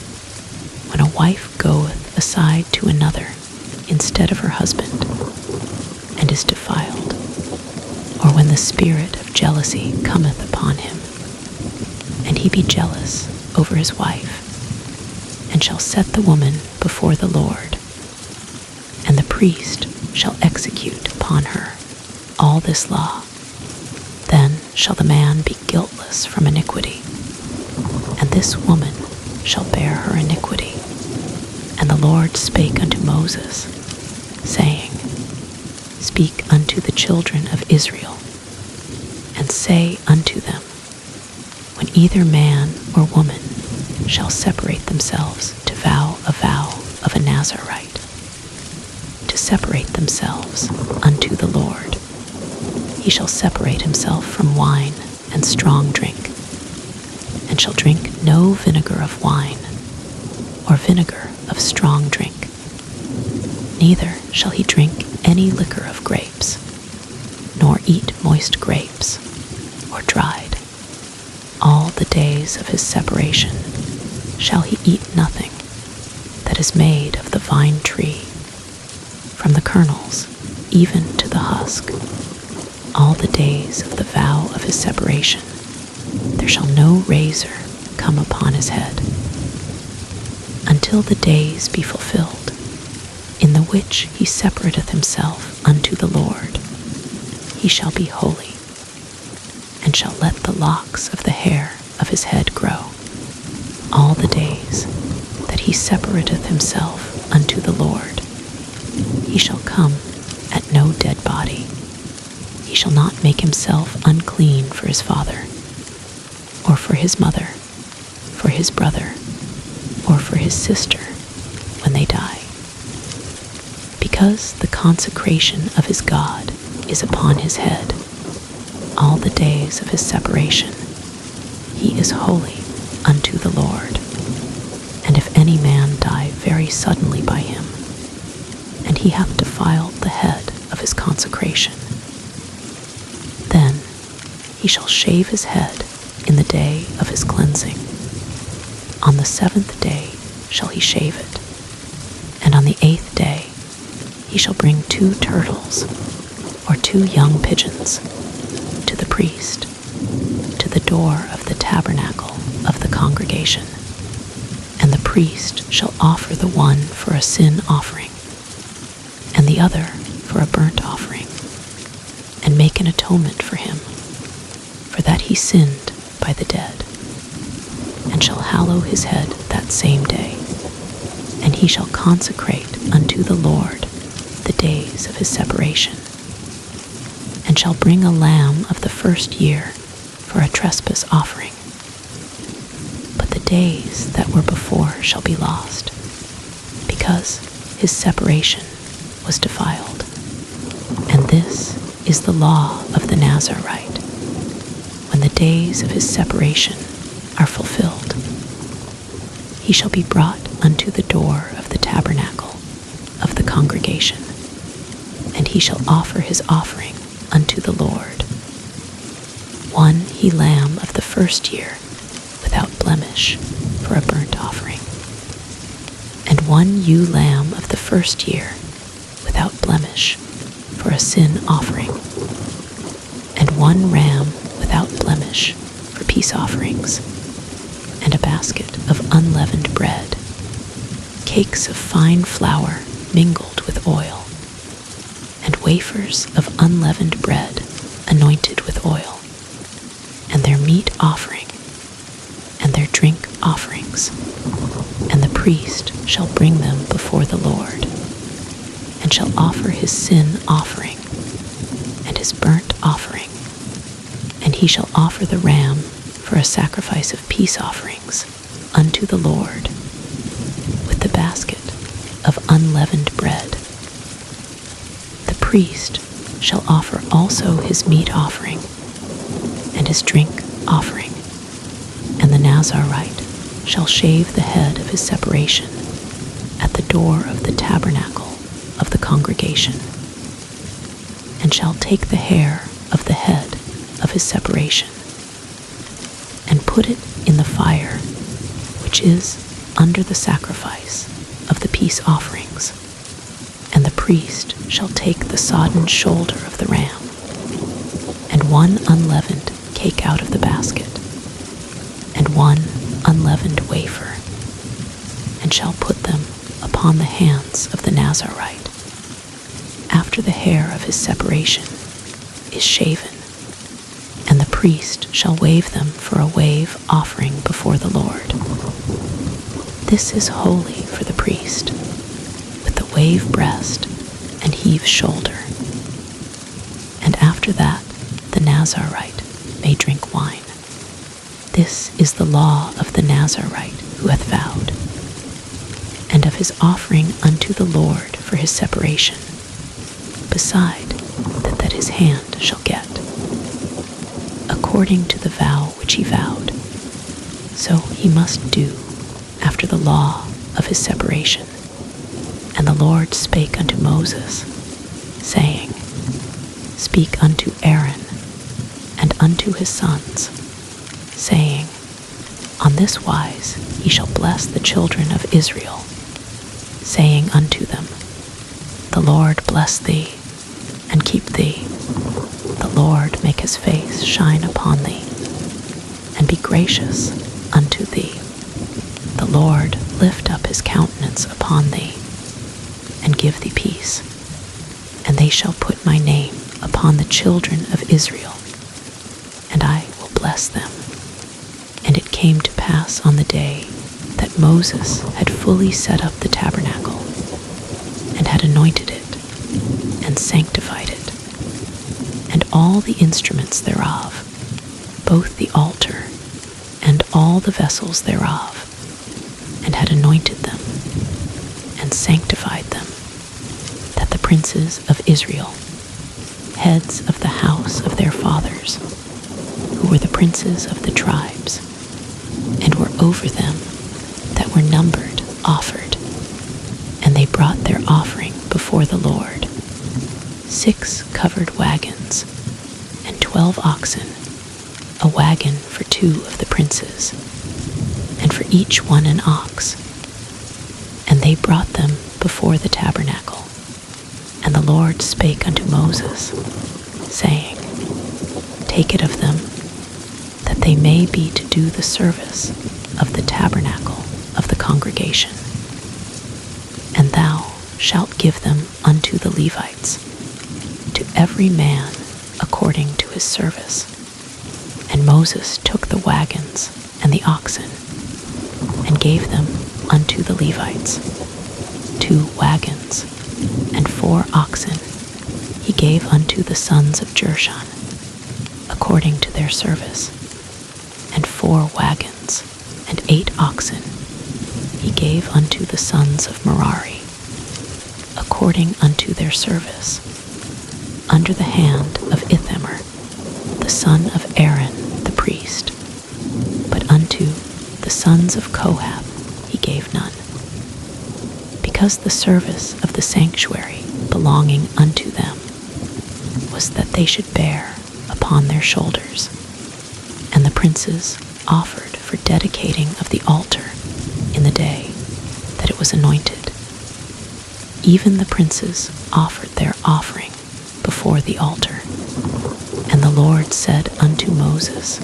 When a wife goeth aside to another instead of her husband, and is defiled, or when the spirit of jealousy cometh upon him, and he be jealous over his wife, and shall set the woman before the Lord, and the priest shall execute upon her all this law, then shall the man be guiltless from iniquity, and this woman shall bear her iniquity. And the Lord spake unto Moses, saying, Speak unto the children of Israel, and say unto them, When either man or woman shall separate themselves to vow a vow of a Nazarite, to separate themselves unto the Lord, he shall separate himself from wine and strong drink, and shall drink no vinegar of wine, or vinegar of strong drink, neither shall he drink any liquor of grapes, nor eat moist grapes, or dried. All the days of his separation shall he eat nothing that is made of the vine tree, from the kernels even to the husk. All the days of the vow of his separation there shall no razor come upon his head, until the days be fulfilled, in the which he separateth himself unto the Lord. He shall be holy, and shall let the locks of the hair of his head grow, all the days that he separateth himself unto the Lord. He shall come at no dead body. He shall not make himself unclean for his father, or for his mother, for his brother, or for his sister when they die, because the consecration of his God is upon his head. all the days of his separation. He is holy unto the Lord. And if any man die very suddenly by him, and he hath defiled the head of his consecration, then he shall shave his head in the day of his cleansing. On the 7th day shall he shave it, and on the 8th day he shall bring 2 turtles or 2 young pigeons to the priest, to the door of the tabernacle of the congregation. And the priest shall offer the one for a sin offering, and the other for a burnt offering, and make an atonement for him, for that he sinned by the dead, and shall hallow his head that same day, and he shall consecrate unto the Lord the days of his separation, and shall bring a lamb of the first year for a trespass offering. But the days that were before shall be lost, because his separation was defiled. And this is the law of the Nazarite, when the days of his separation are fulfilled. He shall be brought unto the door of the tabernacle of the congregation, and he shall offer his offering unto the Lord. 1 he-lamb of the first year without blemish for a burnt offering, and 1 ewe-lamb of the first year without blemish for a sin offering, and 1 ram without blemish for peace offerings, and a basket of unleavened bread, cakes of fine flour mingled with oil, and wafers of unleavened bread anointed with oil, and their meat offering, and their drink offerings. And the priest shall bring them before the Lord, and shall offer his sin offering, and his burnt offering, and he shall offer the ram for a sacrifice of peace offerings unto the Lord, with the basket of unleavened bread. The priest shall offer also his meat offering, and his drink offering, and the Nazarite shall shave the head of his separation at the door of the tabernacle of the congregation, and shall take the hair of the head of his separation, and put it in the fire which is under the sacrifice of the peace offerings. And the priest shall take the sodden shoulder of the ram, and 1 unleavened cake out of the basket, and 1 unleavened wafer, and shall put them upon the hands of the Nazarite, after the hair of his separation is shaven, and the priest shall wave them for a wave offering before the Lord. This is holy for the priest, with the wave breast and heave shoulder. And after that the Nazarite may drink wine. This is the law of the Nazarite who hath vowed, and of his offering unto the Lord for his separation, beside that his hand shall get, according to the vow which he vowed. So he must do after the law of his separation. And the Lord spake unto Moses, saying, Speak unto Aaron and unto his sons, saying, On this wise ye shall bless the children of Israel, saying unto them, The Lord bless thee, and keep thee. The Lord make his face shine upon thee, and be gracious unto thee. The Lord lift up his countenance upon thee, and give thee peace. And they shall put my name upon the children of Israel, and I will bless them. And it came to pass on the day that Moses had fully set up the tabernacle, and had anointed it, and sanctified it, and all the instruments thereof, both the altar and all the vessels thereof, and had anointed them, and sanctified them, that the princes of Israel heads of the house of their fathers, who were the princes of the tribes, and were over them that were numbered offered, and they brought their offering before the Lord, 6 covered wagons, and 12 oxen, a wagon for 2 of the princes, and for each one an ox. And they brought them before the tabernacle. And the Lord spake unto Moses, saying, Take it of them, that they may be to do the service of the tabernacle of the congregation. And thou shalt give them unto the Levites, to every man according to his service. And Moses took the wagons and the oxen, and gave them unto the Levites. 2 wagons and 4 oxen he gave unto the sons of Gershon, according to their service, and 4 wagons and 8 oxen he gave unto the sons of Merari, according unto their service, under the hand of Ithamar, the son of Aaron the priest. But unto the sons of Kohath he gave none, because the service of the sanctuary belonging unto them was that they should bear upon their shoulders. And the princes offered for dedicating of the altar in the day that it was anointed. Even the princes offered their offering before the altar. And the Lord said unto Moses,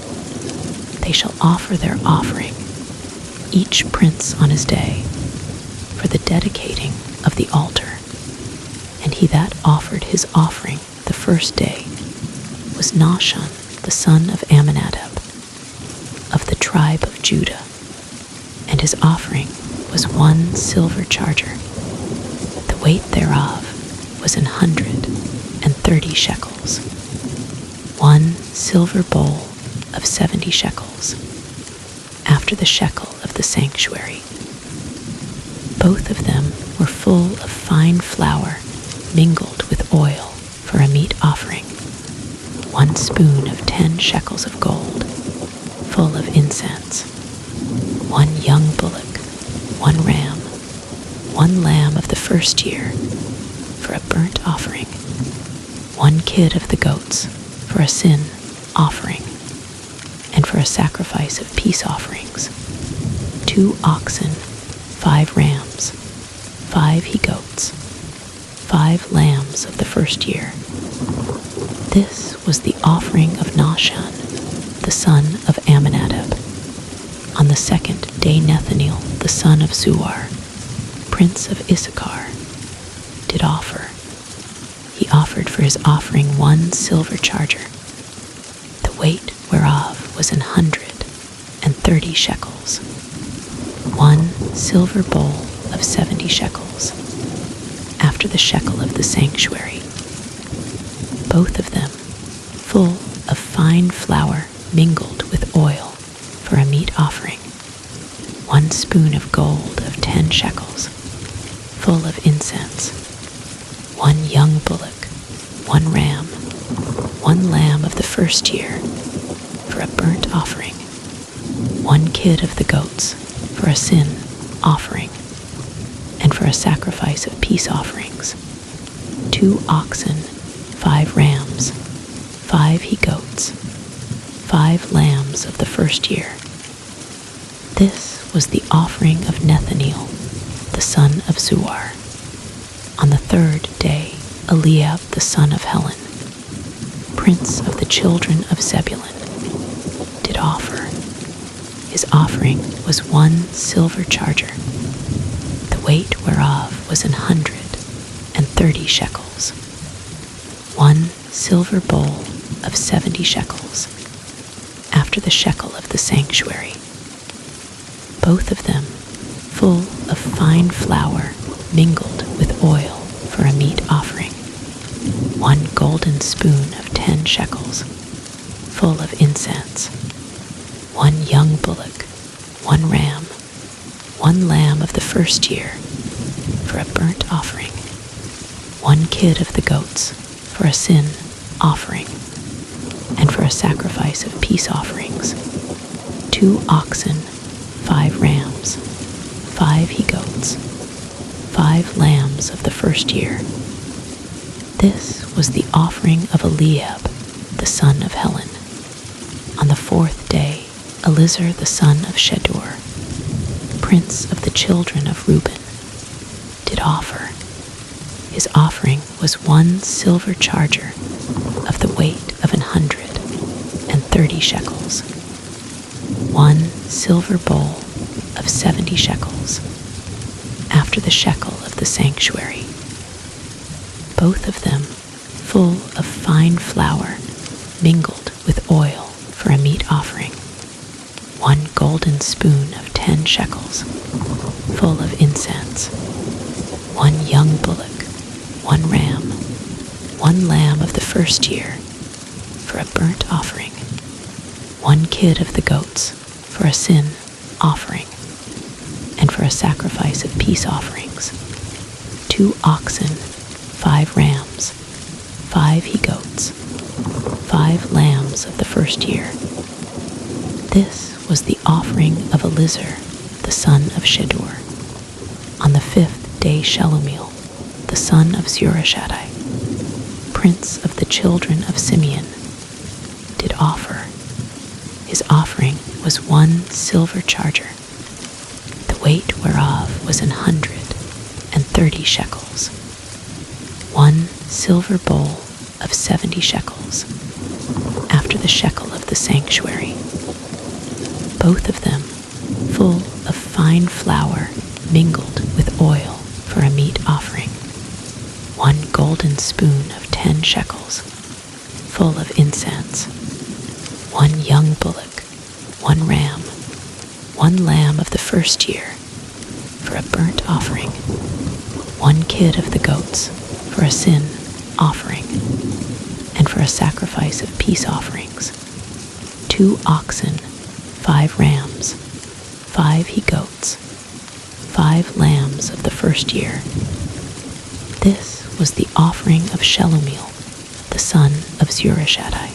They shall offer their offering, each prince on his day, for the dedicating of the altar. And he that offered his offering the first day was Nahshon the son of Amminadab, of the tribe of Judah, and his offering was 1 silver charger. The weight thereof was 130 shekels. 1 silver bowl of 70 shekels, after the shekel of the sanctuary. Both of them were full of fine flour mingled with oil for a meat offering, 1 spoon of 10 shekels of gold, full of incense, 1 young bullock, 1 ram, 1 lamb of the first year, for a burnt offering, 1 kid of the goats, for a sin offering, and for a sacrifice of peace offerings, 2 oxen, 5 rams, 5 he-goats, 5 lambs of the first year. This was the offering of Nahshon, the son of Amminadab. On the 2nd day Nethanel, the son of Zuar, prince of Issachar, did offer. He offered for his offering 1 silver charger, the weight whereof was 130 shekels, 1 silver bowl of 70 shekels, after the shekel of the sanctuary. Both of them full of fine flour mingled with oil for a meat offering, 1 spoon of gold of 10 shekels, full of incense, 1 young bullock, 1 ram, 1 lamb of the first year, for a burnt offering, 1 kid of the goats, for a sin offering, and for a sacrifice of peace offerings, 2 oxen, 5 rams, 5 he-goats, 5 lambs of the first year. This was the offering of Nethanel, the son of Zuar. On the 3rd day, Eliab the son of Helon, prince of the children of Zebulun, did offer. His offering was 1 silver charger, the weight whereof was 130 shekels, 1 silver bowl of 70 shekels, after the shekel of the sanctuary. Both of them full of fine flour mingled with oil for a meat offering, 1 golden spoon of 10 shekels, full of incense, 1 young bullock, 1 ram, 1 lamb of the first year, for a burnt offering, 1 kid of the goats, for a sin offering, and for a sacrifice of peace offerings, 2 oxen, 5 rams, 5 he-goats, 5 lambs of the first year. This was the offering of Eliab, the son of Helon. On the 4th day, Elizur the son of Shedeur, prince of the children of Reuben, did offer. His offering was 1 silver charger of the weight of 130 shekels, 1 silver bowl of 70 shekels, after the shekel of the sanctuary, both of them full of fine flour mingled with oil for a meat offering, 1 golden spoon of 10 shekels, full of incense, 1 young bullock, 1 ram, 1 lamb of the first year for a burnt offering, 1 kid of the goats for a sin offering, and for a sacrifice of peace offerings, 2 oxen, 5 rams, 5 he-goats, 5 lambs of the first year. This was the offering of Elizur, the son of Shedeur. On the 5th day Shelumiel, the son of Zurishaddai, prince of the children of Simeon, did offer. His offering was 1 silver charger, the weight whereof was 130 shekels, 1 silver bowl of 70 shekels, after the shekel of the sanctuary, both of them full of fine flour mingled with oil for a meat offering, 1 golden spoon of 10 shekels, full of incense, 1 young bullock, 1 ram, 1 lamb of the first year for a burnt offering, 1 kid of the goats for a sin offering, and for a sacrifice of peace offerings, 2 oxen, 5 rams, 5 he-goats, 5 lambs of the first year. This was the offering of Shelumiel, the son of Zurishaddai.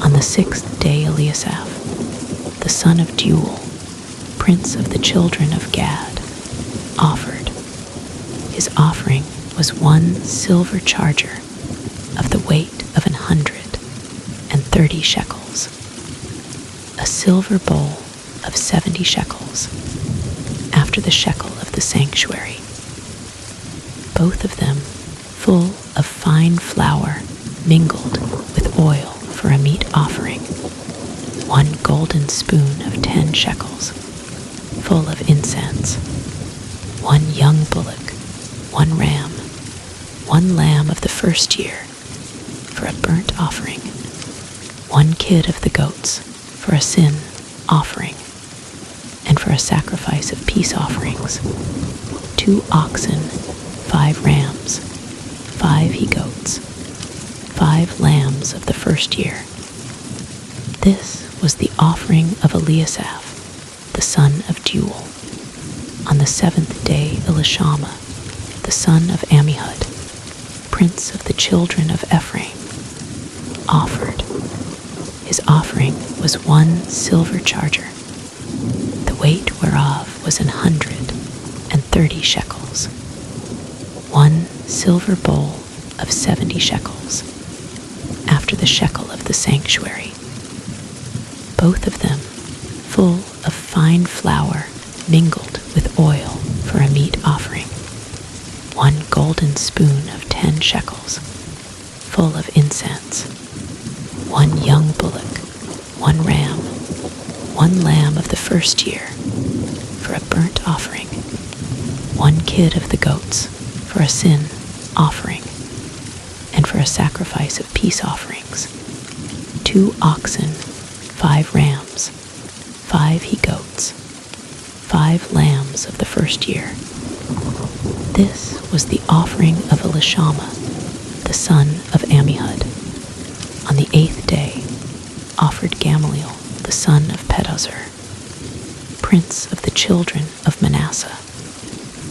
On the 6th day Eliasaph, the son of Deuel, prince of the children of Gad, offered. His offering was 1 silver charger of the weight of 130 shekels, a silver bowl of 70 shekels, after the shekel of the sanctuary, both of them full of fine flour mingled with oil for a meat offering, 1 golden spoon of 10 shekels, full of incense, 1 young bullock, 1 ram, 1 lamb of the first year for a burnt offering, 1 kid of the goats for a sin offering, and for a sacrifice of peace offerings, 2 oxen, 5 rams, 5 he-goats, 5 lambs of the first year. This was the offering of Eliasaph, the son of Deuel. On the 7th day Elishama, the son of Ammihud, prince of the children of Ephraim, offered. His offering was 1 silver charger, the weight whereof was 130 shekels, 1 silver bowl of 70 shekels, after the shekel of the sanctuary, both of them full of fine flour mingled with oil for a meat offering, 1 golden spoon of 10 shekels, full of incense, 1 young bullock, 1 ram, 1 lamb of the first year for a burnt offering, 1 kid of the goats for a sin offering, and for a sacrifice of peace offerings, 2 oxen, 5 rams, 5 he-goats, 5 lambs of the first year. This was the offering of Elishama, the son of Ammihud. On the 8th day offered Gamaliel, the son of Pedahzur, prince of the children of Manasseh.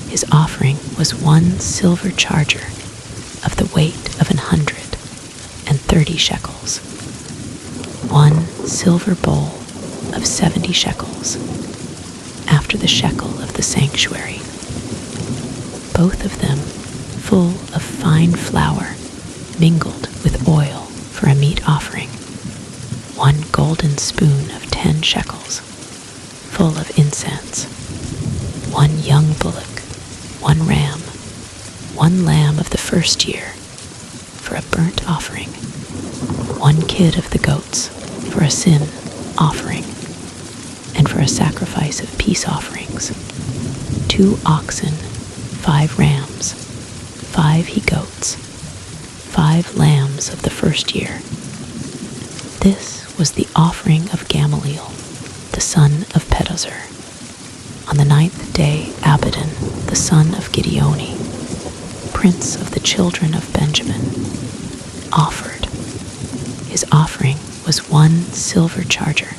His offering was 1 silver charger of the weight of 130 30 shekels, 1 silver bowl of 70 shekels, after the shekel of the sanctuary, both of them full of fine flour mingled with oil for a meat offering, 1 golden spoon of 10 shekels, full of incense, 1 young bullock, 1 ram, 1 lamb of the first year for a burnt offering, 1 kid of the goats for a sin offering, and for a sacrifice of peace offerings, 2 oxen, 5 rams, 5 he-goats, 5 lambs of the first year. This was the offering of Gamaliel, the son of Pedazur. On the 9th day, Abidan, the son of Gideoni, prince of the children of Benjamin, offered. His offering was 1 silver charger,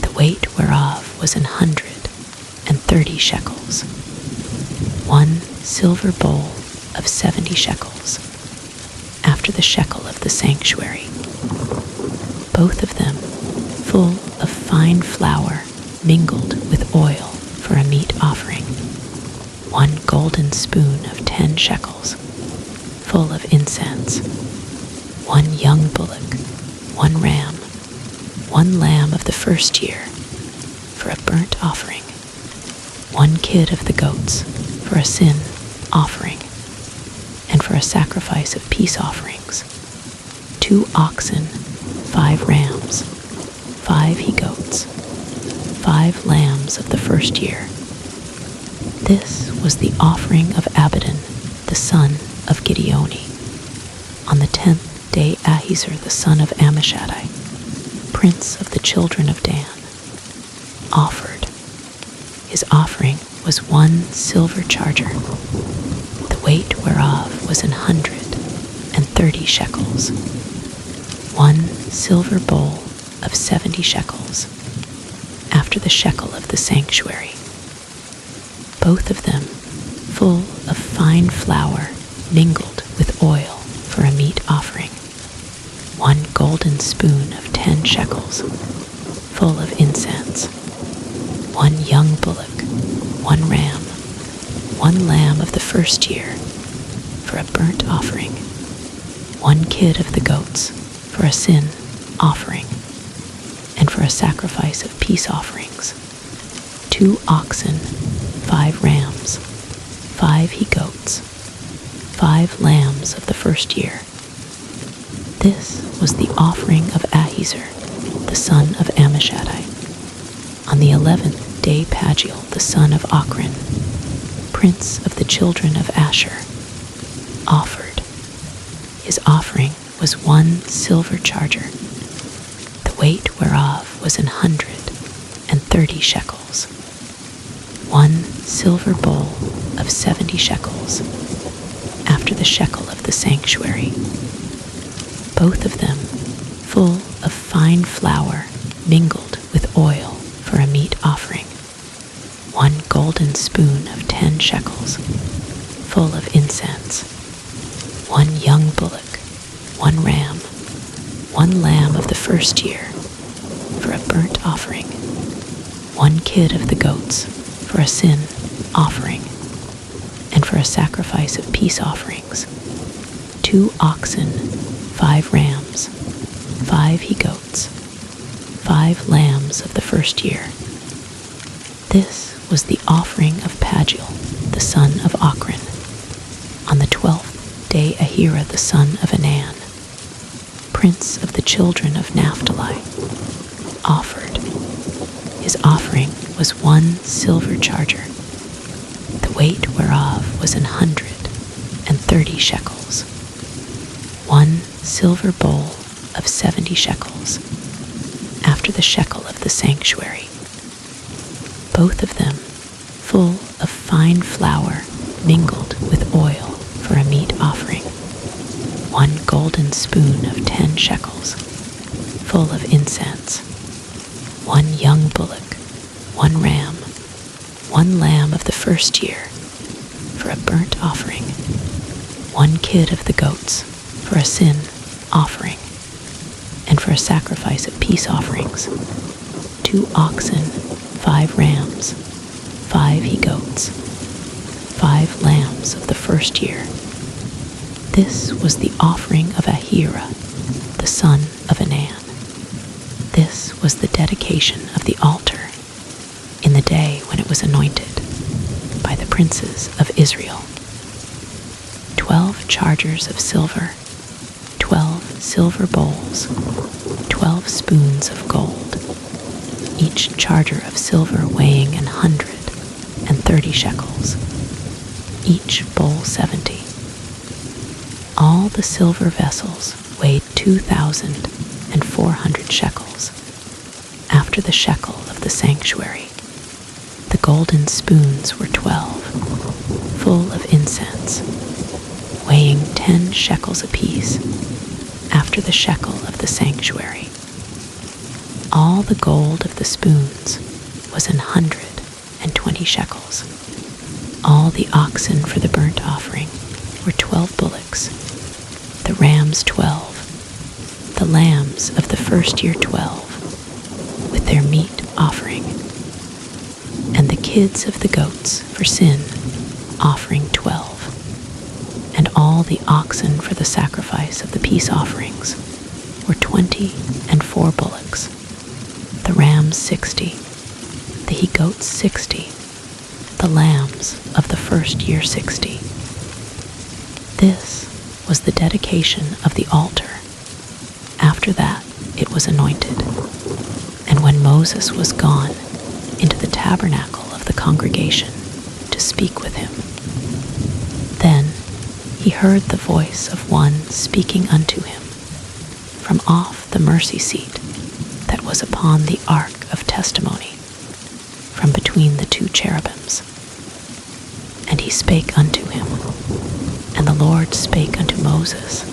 the weight whereof was 130 shekels, 1 silver bowl of 70 shekels, after the shekel of the sanctuary, both of them full of fine flour mingled with oil for a meat offering, 1 golden spoon of 10 shekels, full of incense, 1 young bullock, 1 ram, 1 lamb of the first year for a burnt offering, 1 kid of the goats for a sin offering, and for a sacrifice of peace offerings, 2 oxen, 5 rams, 5 he-goats, 5 lambs of the first year. This was the offering of Abidan, the son of Gideoni. On the 10th day, Ahiezer, the son of Ammishaddai, prince of the children of Dan, offered. His offering was 1 silver charger, the weight whereof was 130 shekels, 1 silver bowl of 70 shekels, after the shekel of the sanctuary, both of them full of fine flour mingled with oil for a meat offering, 1 golden spoon of 10 shekels, full of incense, 1 young bullock, 1 ram, 1 lamb of the first year for a burnt offering, 1 kid of the goats for a sin offering, and for a sacrifice of peace offerings, 2 oxen, 5 rams, 5 he-goats, 5 lambs of the first year. This was the offering of Ahiezer, the son of Ammishaddai. On the 11th day, Pagiel, the son of Ochran, prince of the children of Asher, offered. His offering was 1 silver charger, the weight whereof was 130 shekels, 1 silver bowl of 70 shekels, after the shekel of the sanctuary, both of them full of fine flour mingled with oil for a meat offering, 1 golden spoon of 10 shekels, full of incense, 1 young bullock, 1 ram, 1 lamb of the first year for a burnt offering, 1 kid of the goats for a sin offering, and for a sacrifice of peace offerings, 2 oxen, 5 rams, 5 he-goats, 5 lambs of the first year. This was the offering of Pagiel, the son of Ochran. On the 12th day, Ahira, the son of Anan, prince of the children of Naphtali, offered. His offering was 1 silver charger, the weight whereof was 130 shekels, 1 silver bowl of 70 shekels, after the shekel of the sanctuary, both of them full of fine flour mingled with oil for a meat offering, 1 golden spoon of 10 shekels, full of incense, 1 young bullock, 1 ram, 1 lamb of the first year for a burnt offering, 1 kid of the goats for a sin offering, and for a sacrifice of peace offerings, 2 oxen, 5 rams, 5 he-goats, 5 lambs of the first year. This was the offering of Ahira, the son of Anan. This was the dedication of the altar in the day when it was anointed by the princes of Israel. 12 chargers of silver, 12 silver bowls, 12 spoons of gold, each charger of silver weighing 130 shekels, each bowl 70. All the silver vessels weighed 2,400 shekels, after the shekel of the sanctuary. The golden spoons were 12, full of incense, weighing 10 shekels apiece, after the shekel of the sanctuary. All the gold of the spoons was 120 shekels. All the oxen for the burnt offering were 12 bullocks, the rams 12, the lambs of the first year 12, with their meat offering, and the kids of the goats for sin offering 12, and all the oxen for the sacrifice of the peace offerings were 24 bullocks, the rams 60, the he-goats 60, the lambs of the first year 60. This was the dedication of the altar. After that it was anointed. And when Moses was gone into the tabernacle of the congregation to speak with him, then he heard the voice of one speaking unto him from off the mercy seat that was upon the ark of testimony, from between the 2 cherubims. And he spake unto him, and the Lord spake unto Moses,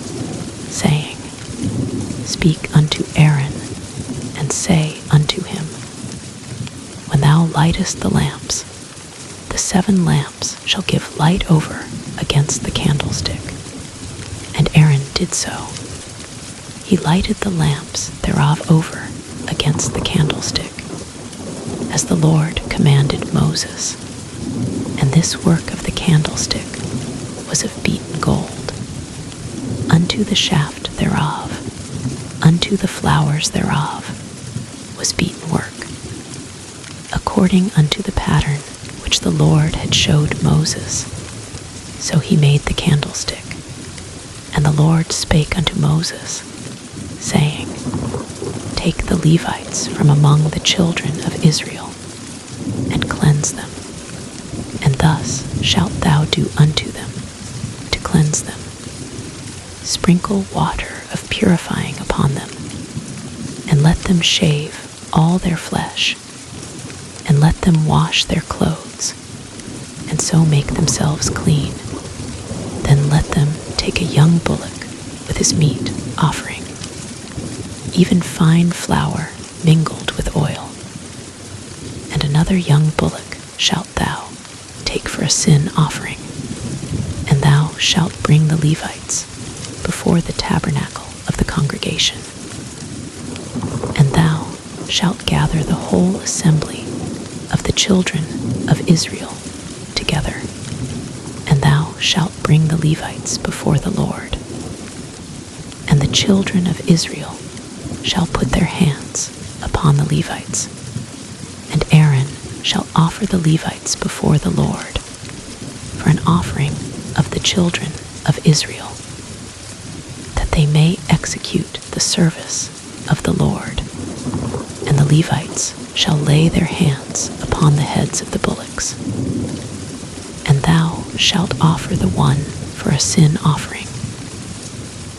saying, Speak unto Aaron, and say unto him, When thou lightest the lamps, the 7 lamps shall give light over against the candlestick. And Aaron did so. He lighted the lamps thereof over against the candlestick, as the Lord commanded Moses. And this work of the candlestick was of beaten gold. Unto the shaft thereof, unto the flowers thereof, was beaten work, according unto the pattern which the Lord had showed Moses. So he made the candlestick. And the Lord spake unto Moses, saying, Take the Levites from among the children of Israel, and cleanse them. And thus shalt thou do unto them, to cleanse them. Sprinkle water of purifying upon them, and let them shave all their flesh, and let them wash their clothes, and so make themselves clean. Then let them take a young bullock with his meat offering, even fine flour mingled with oil. And another young bullock shalt thou take for a sin offering, and thou shalt bring the Levites before the tabernacle of the congregation. And thou shalt gather the whole assembly of the children of Israel together, and thou shalt bring the Levites before the Lord. And the children of Israel shall put their hands upon the Levites, and Aaron shall offer the Levites before the Lord for an offering of the children of Israel, that they may execute the service of the Lord. And the Levites shall lay their hands upon the heads of the bullocks. And thou shalt offer the one for a sin offering,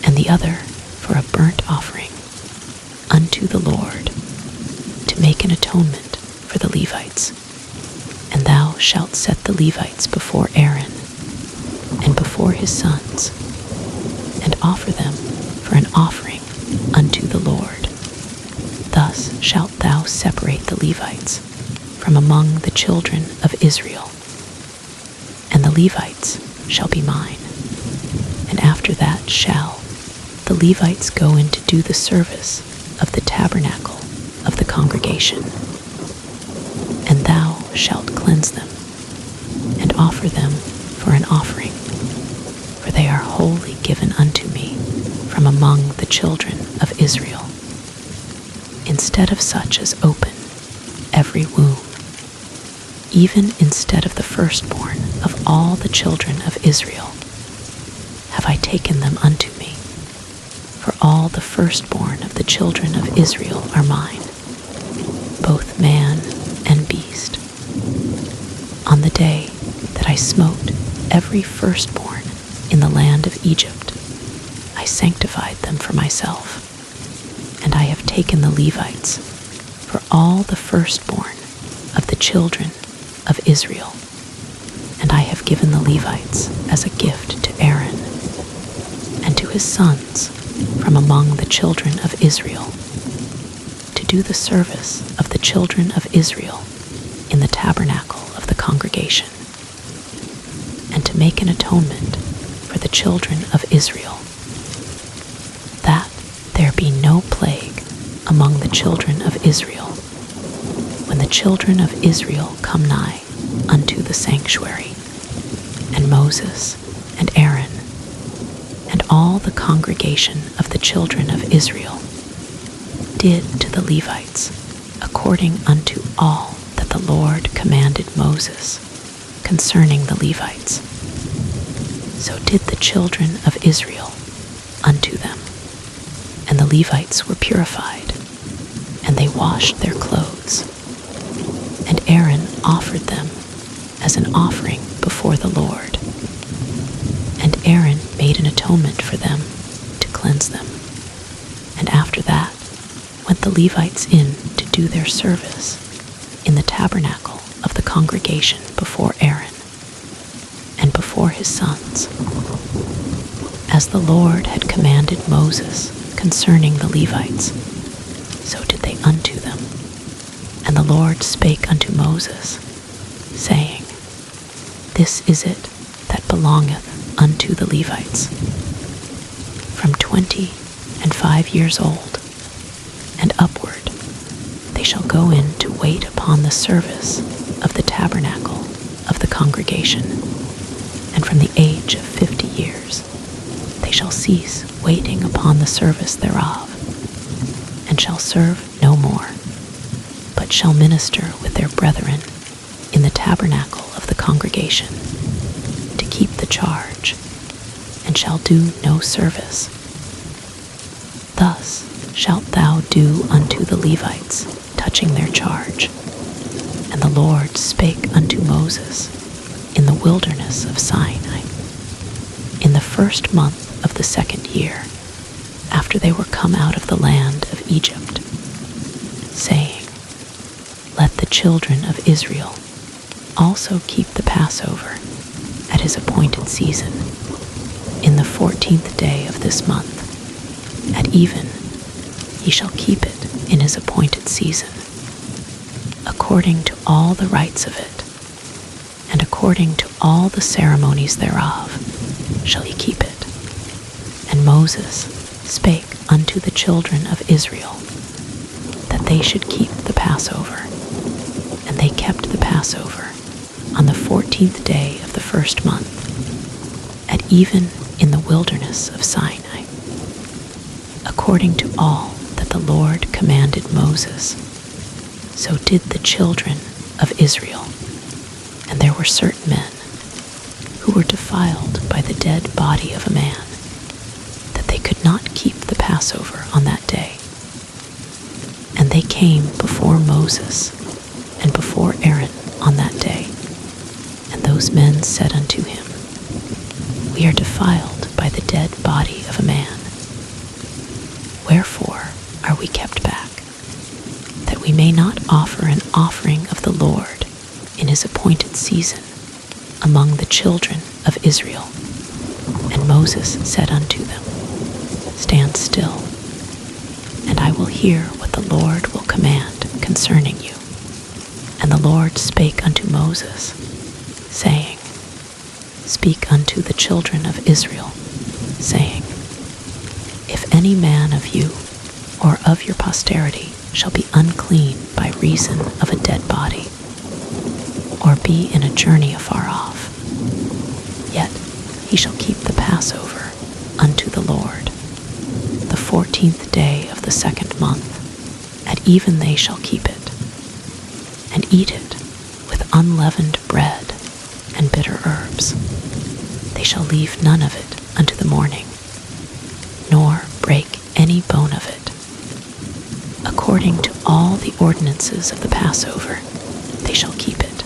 and the other for a burnt offering unto the Lord, to make an atonement for the Levites. And thou shalt set the Levites before Aaron and before his sons, and offer them for an offering unto the Lord. Thus shalt thou separate the Levites from among the children of Israel. And the Levites shall be mine, and after that shall the Levites go in to do the service of the tabernacle of the congregation. And thou shalt cleanse them, and offer them for an offering, for they are wholly given unto me from among the children of Israel, instead of such as open every womb, even instead of the firstborn of all the children of Israel, have I taken them unto me. For all the firstborn of the children of Israel are mine, both man and beast. On the day that I smote every firstborn in the land of Egypt, I sanctified them for myself, and I have taken the Levites for all the firstborn of the children of Israel, and I have given the Levites as a gift to Aaron and to his sons from among the children of Israel, to do the service of the children of Israel in the tabernacle of the congregation, and to make an atonement for the children of Israel, that there be no plague among the children of Israel when the children of Israel come nigh unto the sanctuary. And Moses and Aaron and all the congregation of the children of Israel did to the Levites according unto all that the Lord commanded Moses concerning the Levites. So did the children of Israel unto them. And the Levites were purified, and they washed their clothes. And Aaron offered them as an offering before the Lord. And Aaron made an atonement for them to cleanse them. And after that went the Levites in to do their service in the tabernacle of the congregation before Aaron and before his sons, as the Lord had commanded Moses concerning the Levites, so did they unto them. And the Lord spake unto Moses, saying, This is it that belongeth unto the Levites, from 25 years old and upward they shall go in to wait upon the service of the tabernacle of the congregation, and from the age of 50 years they shall cease waiting upon the service thereof, and shall serve no more, but shall minister with their brethren in the tabernacle of the congregation, to keep the charge, and shall do no service. Thus shalt thou do unto the Levites touching their charge. And the Lord spake unto Moses in the wilderness of Sinai, in the first month of the second year, after they were come out of the land of Egypt, saying, Let the children of Israel also keep the Passover at his appointed season, in the 14th day of this month. At even he shall keep it in his appointed season, according to all the rites of it, and according to all the ceremonies thereof shall he keep it. And Moses spake unto the children of Israel that they should keep the Passover. And they kept the Passover on the 14th day of the first month, at even in the wilderness of Sinai, according to all that the Lord commanded Moses. So did the children of Israel. And there were certain men who were defiled by the dead body of a man, that they could not keep the Passover on that day. And they came before Moses and before Aaron on that day. And those men said unto him, We are defiled by the dead body of a man. Wherefore are we kept back, that we may not offer an offering of the Lord in his appointed season among the children of Israel? And Moses said unto them, Stand still, and I will hear what the Lord will command concerning you. And the Lord spake unto Moses, saying, Speak unto the children of Israel, saying, If any man of you or of your posterity shall be unclean by reason of a dead body, or be in a journey afar off, yet he shall keep the Passover unto the Lord. The 14th day of the second month, at even they shall keep it, and eat it with unleavened bread and bitter herbs. They shall leave none of it unto the morning, nor break any bone of it. According to all the ordinances of the Passover, they shall keep it.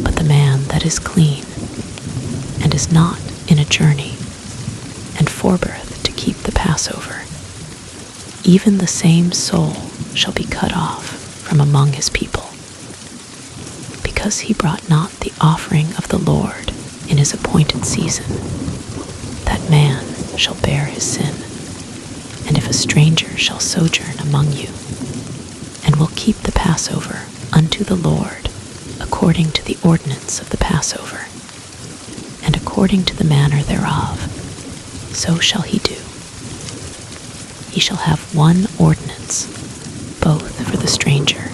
But the man that is clean, and is not in a journey, and forbeareth to keep the Passover, even the same soul shall be cut off from among his people, because he brought not the offering of the Lord in his appointed season. That man shall bear his sin. And if a stranger shall sojourn among you, and will keep the Passover unto the Lord according to the ordinance of the Passover, and according to the manner thereof, so shall he do. He shall have one ordinance, both for the stranger,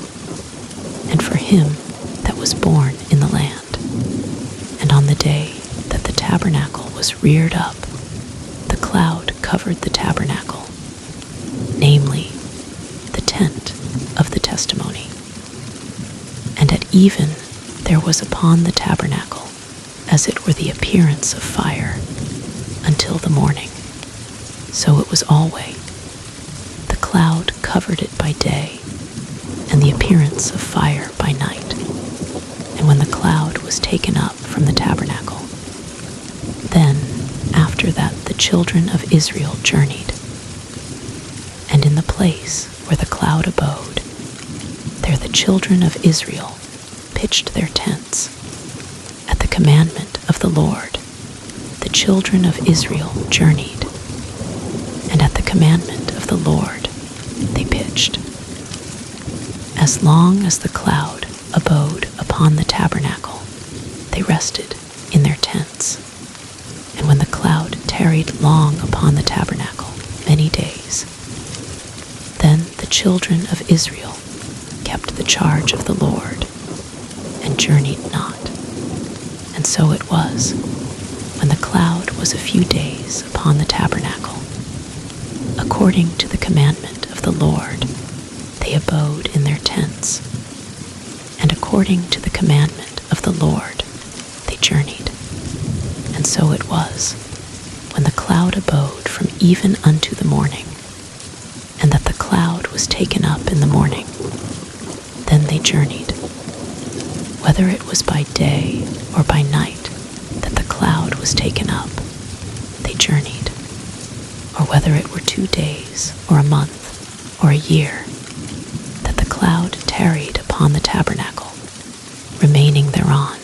and for him that was born in the land. And on the day that the tabernacle was reared up, the cloud covered the tabernacle, namely, the tent of the testimony. And at even there was upon the tabernacle as it were the appearance of fire until the morning. So it was always. The cloud covered it by day, and the appearance of fire by night. And when the cloud was taken up from the tabernacle, then after that the children of Israel journeyed. And in the place where the cloud abode, there the children of Israel pitched their tents. At the commandment of the Lord, the children of Israel journeyed, and at the commandment of the Lord they pitched. As long as the cloud abode upon the tabernacle, they rested in their tents. And when the cloud tarried long upon the tabernacle, many days, then the children of Israel kept the charge of the Lord, and journeyed not. And so it was, when the cloud was a few days upon the tabernacle, according to the commandment of the Lord, they abode in their tents, and according to the commandment of the Lord, they journeyed. And so it was, when the cloud abode from even unto the morning, and that the cloud was taken up in the morning, then they journeyed. Whether it was by day or by night that the cloud was taken up, they journeyed. Or whether it were 2 days or a month or a year that the cloud tarried upon the tabernacle, remaining thereon,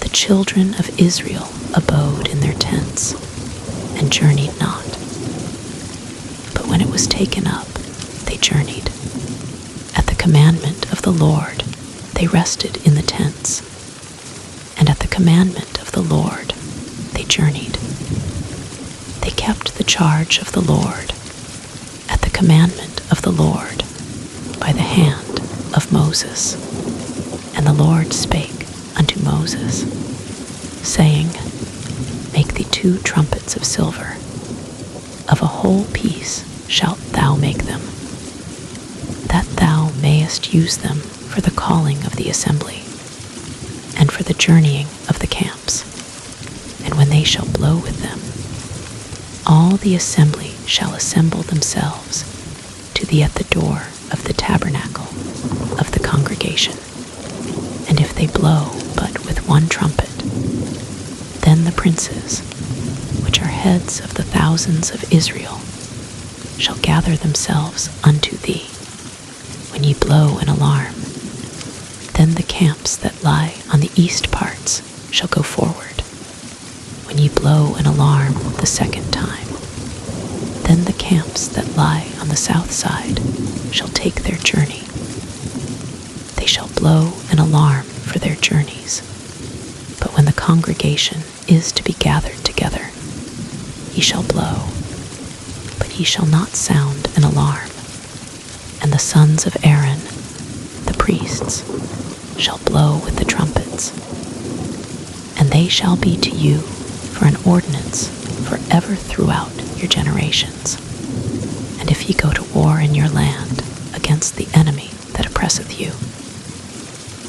the children of Israel abode in their tents and journeyed not. But when it was taken up, they journeyed. At the commandment of the Lord, they rested in the tents, and at the commandment of the Lord, they journeyed. They kept the charge of the Lord, at the commandment of the Lord, by the hand of Moses. And the Lord spake unto Moses, saying, Make thee 2 trumpets of silver. Of a whole piece shalt thou make them, that thou mayest use them for the calling of the assembly, and for the journeying of the camps. And when they shall blow with them, all the assembly shall assemble themselves to thee at the door of the tabernacle of the congregation. And if they blow but with 1 trumpet, then the princes, which are heads of the thousands of Israel, shall gather themselves unto thee. When ye blow an alarm, then the camps that lie on the east parts shall go forward. When ye blow an alarm the 2nd time, then the camps that lie on the south side shall take their journey. They shall blow an alarm for their journeys. But when the congregation is to be gathered together, ye shall blow. he shall not sound an alarm. And the sons of Aaron, the priests, shall blow with the trumpets. And they shall be to you for an ordinance forever throughout your generations. And if ye go to war in your land against the enemy that oppresseth you,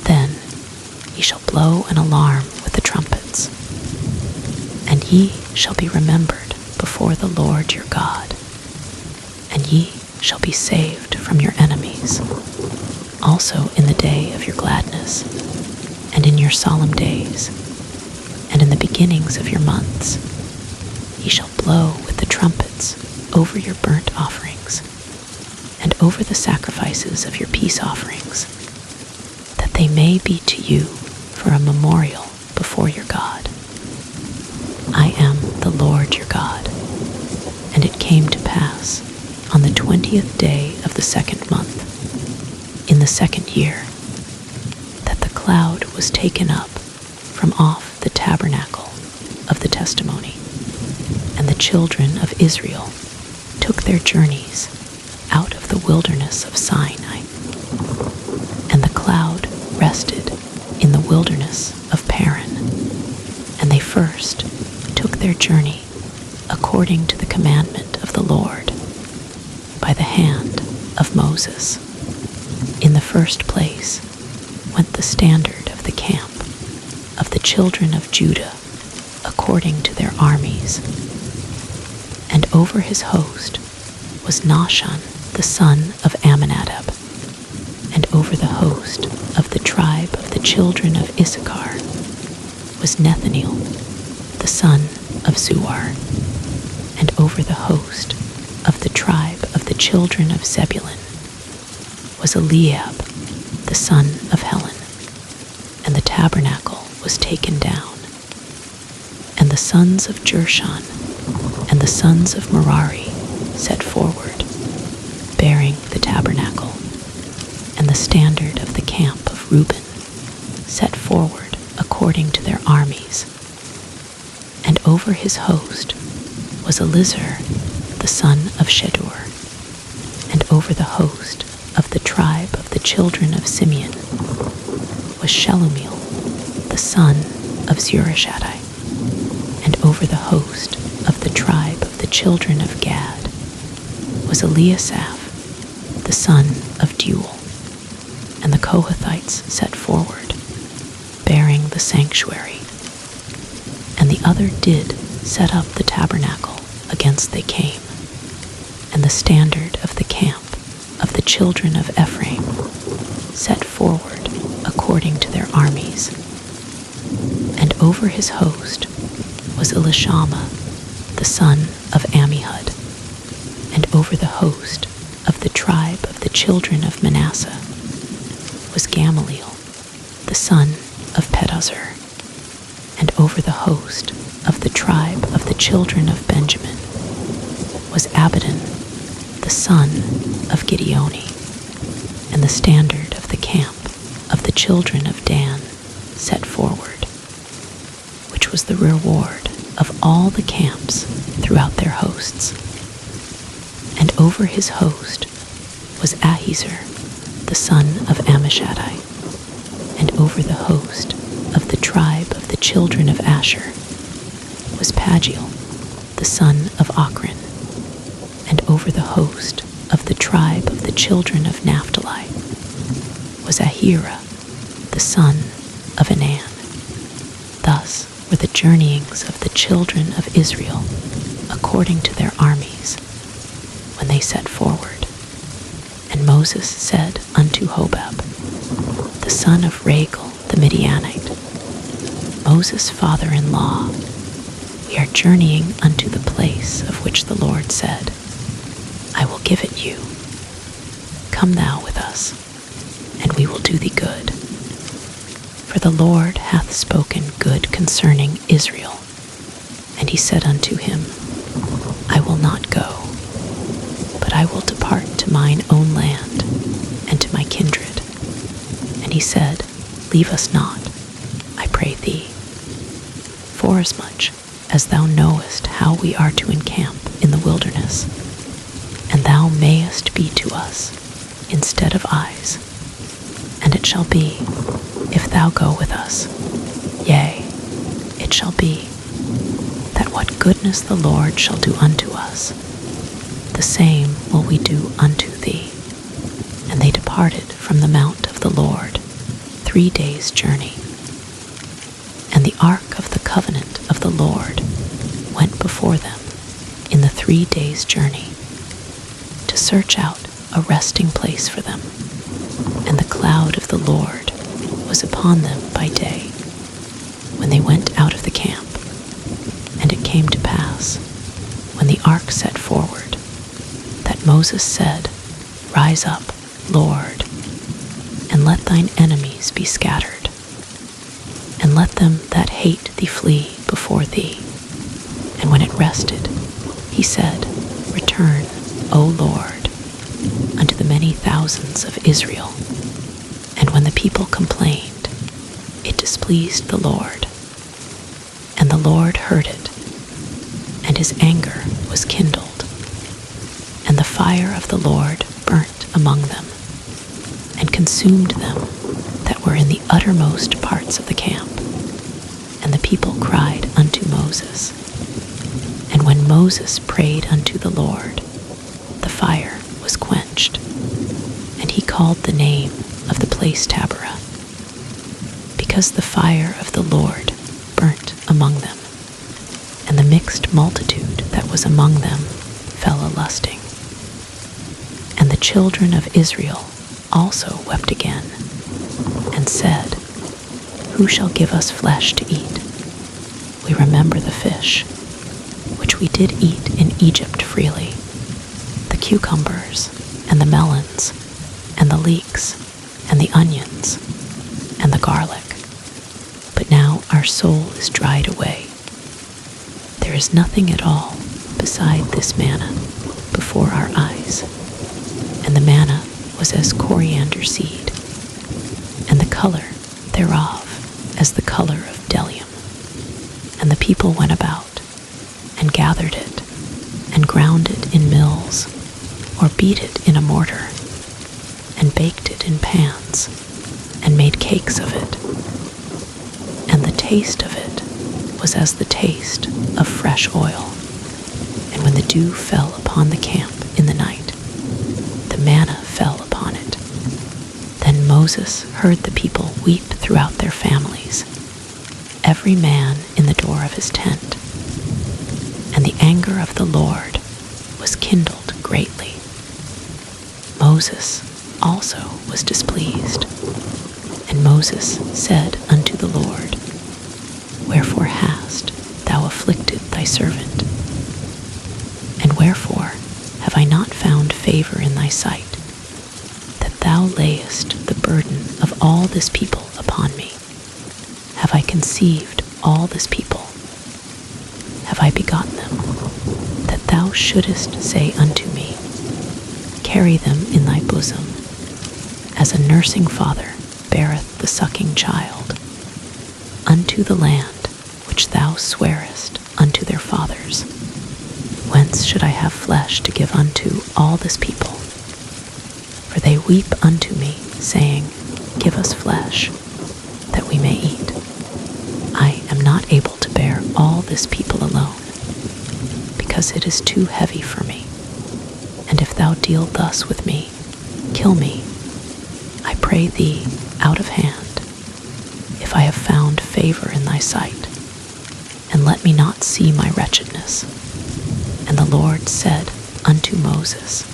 then ye shall blow an alarm with the trumpets. And ye shall be remembered before the Lord your God, and ye shall be saved from your enemies. Also in the day of your gladness, and in your solemn days, and in the beginnings of your months, ye shall blow with the trumpets over your burnt offerings, and over the sacrifices of your peace offerings, that they may be to you for a memorial before your God. I am the Lord your God. And it came to pass on the 20th day of the second month, in the second year, that the cloud was taken up from off the tabernacle of the testimony, and the children of Israel took their journeys out of the wilderness of Sinai. And the cloud rested in the wilderness of Paran, and they first took their journey according to the commandment of the Lord by the hand of Moses. In the first place went the standard of the camp of the children of Judah according to their armies. And over his host was Nahshon the son of Amminadab, and over the host of the tribe of the children of Issachar was Nethanel the son of Zuar, and over the host of the tribe of the children of Zebulun was Eliab the son of Helon. And the tabernacle was taken down. And the sons of Jershon and the sons of Merari set forward, bearing the tabernacle, and the standard of the camp of Reuben set forward according to their armies. And over his host was Elizur the son of Shedeur, and over the host of the tribe of the children of Simeon was Shelumiel the son of Zurishaddai, and over the host of the tribe of the children of Gad was Eliasaph the son of Deuel. And the Kohathites set forward, bearing the sanctuary. And the other did set up the tabernacle against they came, and the standard of the camp of the children of Ephraim set forward according to their armies. And over his host was Elishama the son of Ammihud, and over the host of the tribe of the children of Manasseh was Gamaliel the son of Pedahzur, and over the host of the tribe of the children of Benjamin was Abidan the son of Gideoni. And the standard of the camp of the children of Dan set forward, which was the reward of all the camps throughout their hosts. And over his host was Ahiezer the son of Ammishaddai, and over the host of the tribe of the children of Asher was Pagiel the son of Ochran, and over the host of the tribe of the children of Naphtali was Ahira the son of Enan. Thus were the journeyings of the children of Israel according to their armies when they set forward. And Moses said unto Hobab the son of Rachel the Midianite, Moses' father-in-law, we are journeying unto the place of which the Lord said, I will give it you. Come thou with us, and we will do thee good. For the Lord hath spoken good concerning Israel. And he said unto him, I will not go, but I will depart to mine own land and to my kindred. And he said, Leave us not, I pray thee, forasmuch as thou knowest how we are to encamp in the wilderness. thou mayest be to us instead of eyes. And it shall be, if thou go with us, yea, it shall be, that what goodness the Lord shall do unto us, the same will we do unto thee. And they departed from the mount of the Lord 3 days' journey. And the ark of the covenant of the Lord went before them in the 3 days' journey, to search out a resting place for them. And the cloud of the Lord was upon them by day, when they went out of the camp. And it came to pass, when the ark set forward, that Moses said, Rise up, Lord, and let thine enemies be scattered, and let them that hate thee flee before thee. And when it rested, he said, Return, O Lord, unto the many thousands of Israel. And when the people complained, it displeased the Lord. And the Lord heard it, and his anger was kindled. And the fire of the Lord burnt among them, and consumed them that were in the uttermost parts of the camp. And the people cried unto Moses. And when Moses prayed unto the Lord, the fire was quenched. And he called the name of the place Taberah, because the fire of the Lord burnt among them, and the mixed multitude that was among them fell a-lusting. And the children of Israel also wept again, and said, Who shall give us flesh to eat? We remember the fish, which we did eat in Egypt freely, the cucumbers, and the melons, and the leeks, and the onions, and the garlic. But now our soul is dried away. There is nothing at all beside this manna before our eyes. And the manna was as coriander seed, and the color thereof as the color of bdellium. And the people went about, and gathered it, and ground it in mills, or beat it in a mortar, and baked it in pans, and made cakes of it. And the taste of it was as the taste of fresh oil. And when the dew fell upon the camp in the night, the manna fell upon it. Then Moses heard the people weep throughout their families, every man in the door of his tent. And the anger of the Lord was kindled greatly. Moses also was displeased. And Moses said unto the Lord, Wherefore hast thou afflicted thy servant? And wherefore have I not found favor in thy sight, that thou layest the burden of all this people upon me? Have I conceived all this people? Have I begotten them, that thou shouldest say unto me, Carry them in thy bosom, as a nursing father beareth the sucking child, unto the land which thou swarest unto their fathers? Whence should I have flesh to give unto all this people? For they weep unto me, saying, Give us flesh, that we may eat. I am not able to bear all this people alone, because it is too heavy for me. And if thou deal thus with me, kill me, I pray thee, out of hand, if I have found favor in thy sight, and let me not see my wretchedness. And the Lord said unto Moses,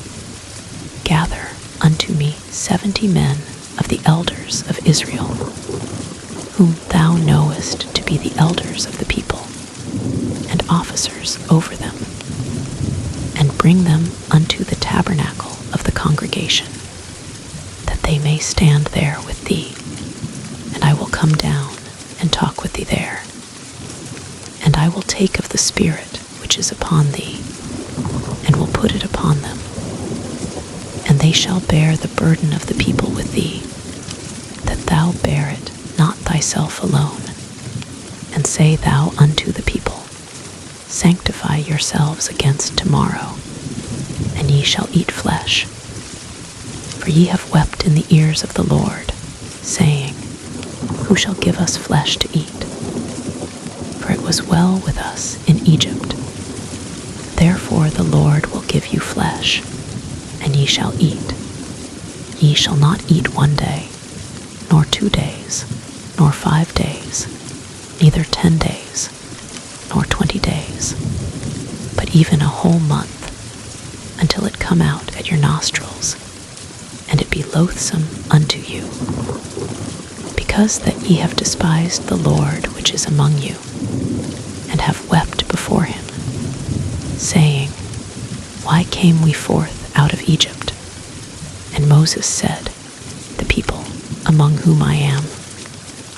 Gather unto me 70 men of the elders of Israel, whom thou knowest to be the elders of the people, and officers over them, and bring them unto the tabernacle of the congregation, that they may stand there with thee, and I will come down and talk with thee there. And I will take of the Spirit which is upon thee, and will put it upon them, and they shall bear the burden of the people with thee, that thou bear it not thyself alone. And say thou unto the people, Sanctify yourselves against tomorrow, and ye shall eat flesh. For ye have wept in the ears of the Lord, saying, Who shall give us flesh to eat? For it was well with us in Egypt. Therefore the Lord will give you flesh, and ye shall eat. Ye shall not eat 1 day, nor 2 days, nor 5 days, neither 10 days, nor 20 days, but even a whole month, until it come out at your nostrils, and it be loathsome unto you. Because that ye have despised the Lord which is among you, and have wept before him, saying, Why came we forth out of Egypt? And Moses said, The people, among whom I am,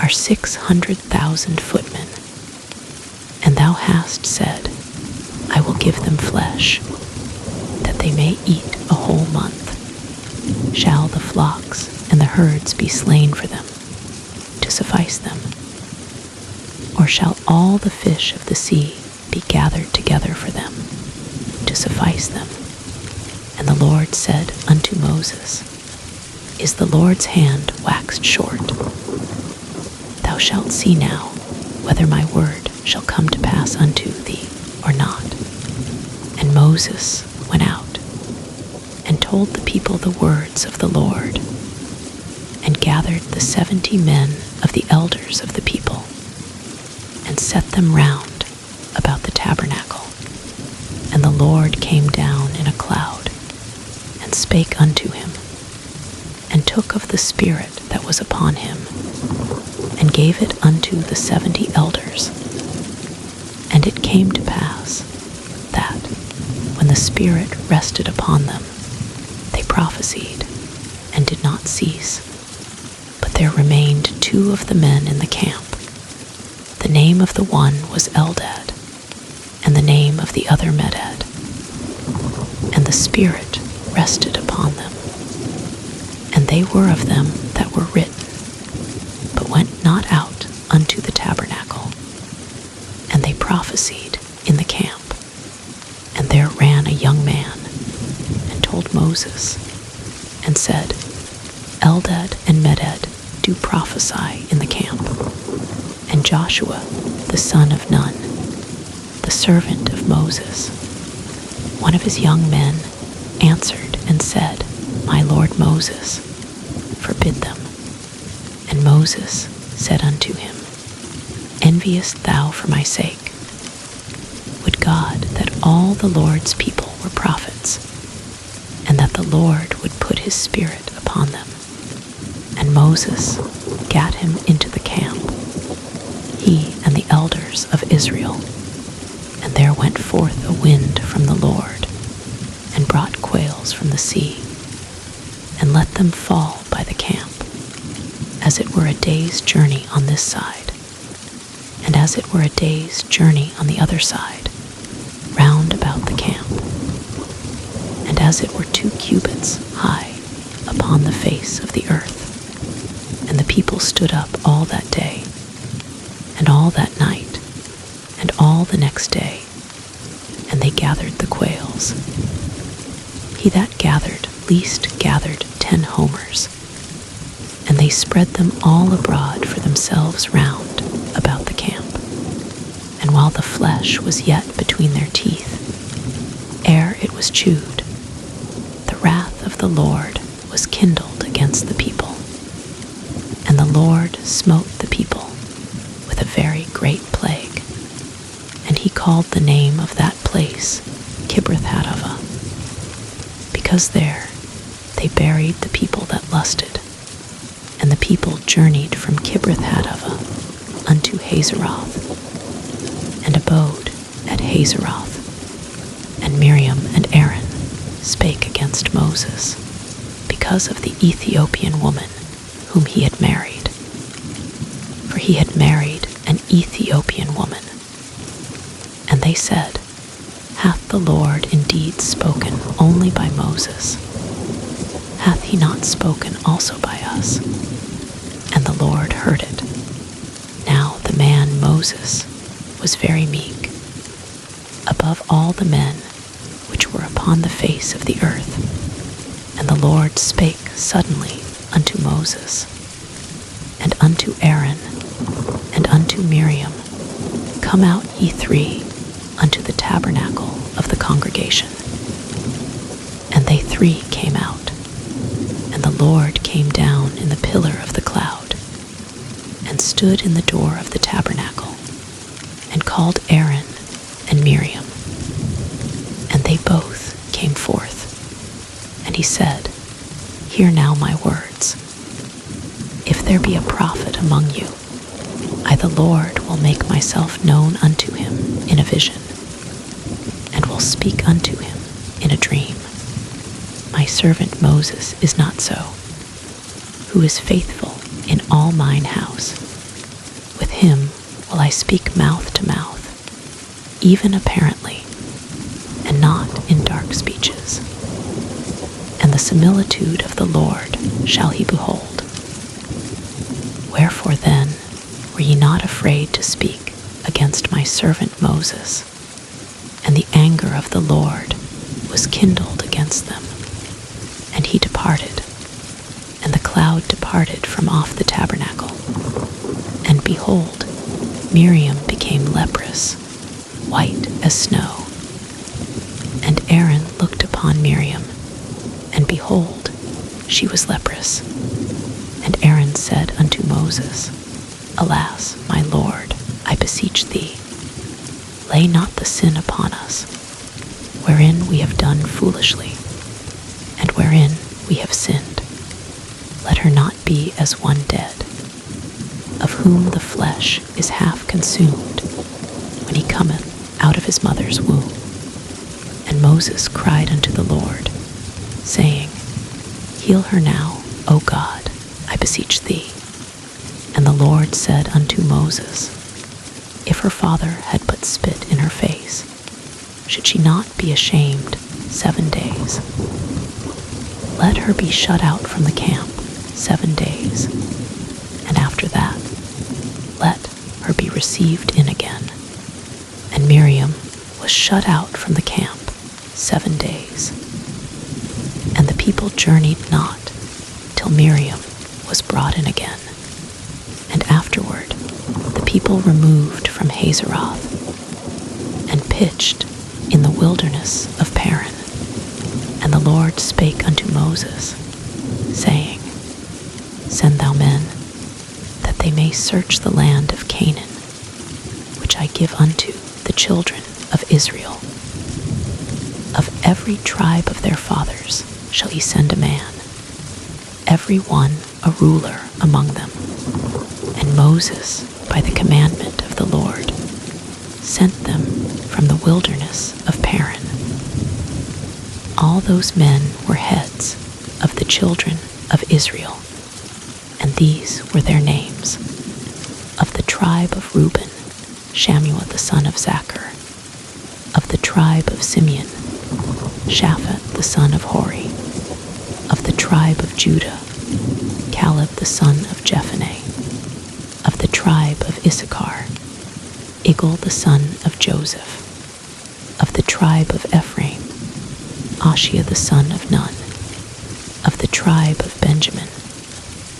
are 600,000 footmen. And thou hast said, I will give them flesh, that they may eat a whole month. Shall the flocks and the herds be slain for them, to suffice them? Or shall all the fish of the sea be gathered together for them, to suffice them? And the Lord said unto Moses, Is the Lord's hand waxed short? Thou shalt see now whether my word shall come to pass unto thee or not. And Moses went out and told the people the words of the Lord, and gathered the 70 men of the elders of the people, and set them round about the tabernacle. And the Lord came down in a cloud, and spake unto him, and took of the Spirit that was upon him, and gave it unto the 70 elders. And it came to pass that, when the Spirit rested upon them, they prophesied, and did not cease. But there remained 2 of the men in the camp. The name of the one was Eldad, and the name of the other Medad. And the Spirit rested upon them. And they were of them that were written, but went not out unto the tabernacle. And they prophesied in the camp. And there ran a young man, and told Moses, and said, Eldad and Medad do prophesy in the camp. And Joshua, the son of Nun, the servant of Moses, one of his young men, answered and said, My lord Moses, forbid them. And Moses said unto him, Enviest thou for my sake? Would God that all the Lord's people were prophets, and that the Lord would put his Spirit upon them. And Moses gat him into the camp, he and the elders of Israel. And there went forth a wind from the Lord, and brought quails from the sea, and let them fall by the camp, as it were a day's journey on this side, and as it were a day's journey on the other side, round about the camp, and as it were 2 cubits high upon the face of the earth. And the people stood up all that day, and all that night, and all the next day, and they gathered the quails. He that gathered least gathered 10 homers, and they spread them all abroad for themselves round about the camp. And while the flesh was yet between their teeth, ere it was chewed, the wrath of the Lord was kindled against the people. And the Lord smote the people with a very great plague. And he called the name of that place Kibroth-hattaavah, because there they buried the people that lusted. And the people journeyed from Kibroth-hattaavah unto Hazeroth, and abode at Hazeroth. And Miriam and Aaron spake against Moses, because of the Ethiopian woman whom he had married. For he had married an Ethiopian woman. And they said, Hath the Lord indeed spoken only by Moses? Hath he not spoken also by us? And the Lord heard it. Now the man Moses was very meek, above all the men which were were upon the face of the earth. And the Lord spake suddenly unto Moses, and unto Aaron, and unto Miriam, Come out, ye three, unto the tabernacle of the congregation. And they three came out, and the Lord came down in the pillar of the cloud, and stood in the door of the tabernacle, and called Aaron and Miriam. And they both came forth. And he said, Hear now my words. If there be a prophet among you, I the Lord will make myself known unto him in a vision, and will speak unto him in a dream. My servant Moses is not so, who is faithful in all mine house. With him will I speak mouth to mouth, even apparently, and not in dark speeches. And the similitude of the Lord shall he behold. Wherefore then were ye not afraid to speak against my servant Moses? And the anger of the Lord was kindled against them. And he departed, and the cloud departed from off the tabernacle. And behold, Miriam became leprous, white as snow. And Aaron looked upon Miriam, and behold, she was leprous. And Aaron said unto Moses, Alas, my Lord, I beseech thee, lay not the sin upon us, wherein we have done foolishly, and wherein we have sinned. Let her not be as one dead, of whom the flesh is half consumed, when he cometh out of his mother's womb. And Moses cried unto the Lord, saying, Heal her now, O God, I beseech thee. And the Lord said unto Moses, If her father had but spit in her face, should she not be ashamed 7 days? Let her be shut out from the camp 7 days, and after that let her be received in again. And Miriam was shut out from the camp 7 days. And the people journeyed not till Miriam was brought in again. And afterward the people removed from Hazeroth, and pitched in the wilderness of Paran. And the Lord spake unto Moses, saying, Send thou men, that they may search the land of Canaan, which I give unto the children of Israel. Of every tribe of their fathers shall ye send a man, every one a ruler among them. And Moses, by the commandment of the Lord, sent them from the wilderness of Paran. All those men were heads of the children of Israel, and these were their names. Of the tribe of Reuben, Shammua the son of Zachar. Of the tribe of Simeon, Shaphat the son of Hori. Of the tribe of Judah, Caleb the son of Jephunneh. Of the tribe of Issachar, Igal the son of Joseph. Of the tribe of Ephraim, Ashiah the son of Nun. Of the tribe of Benjamin,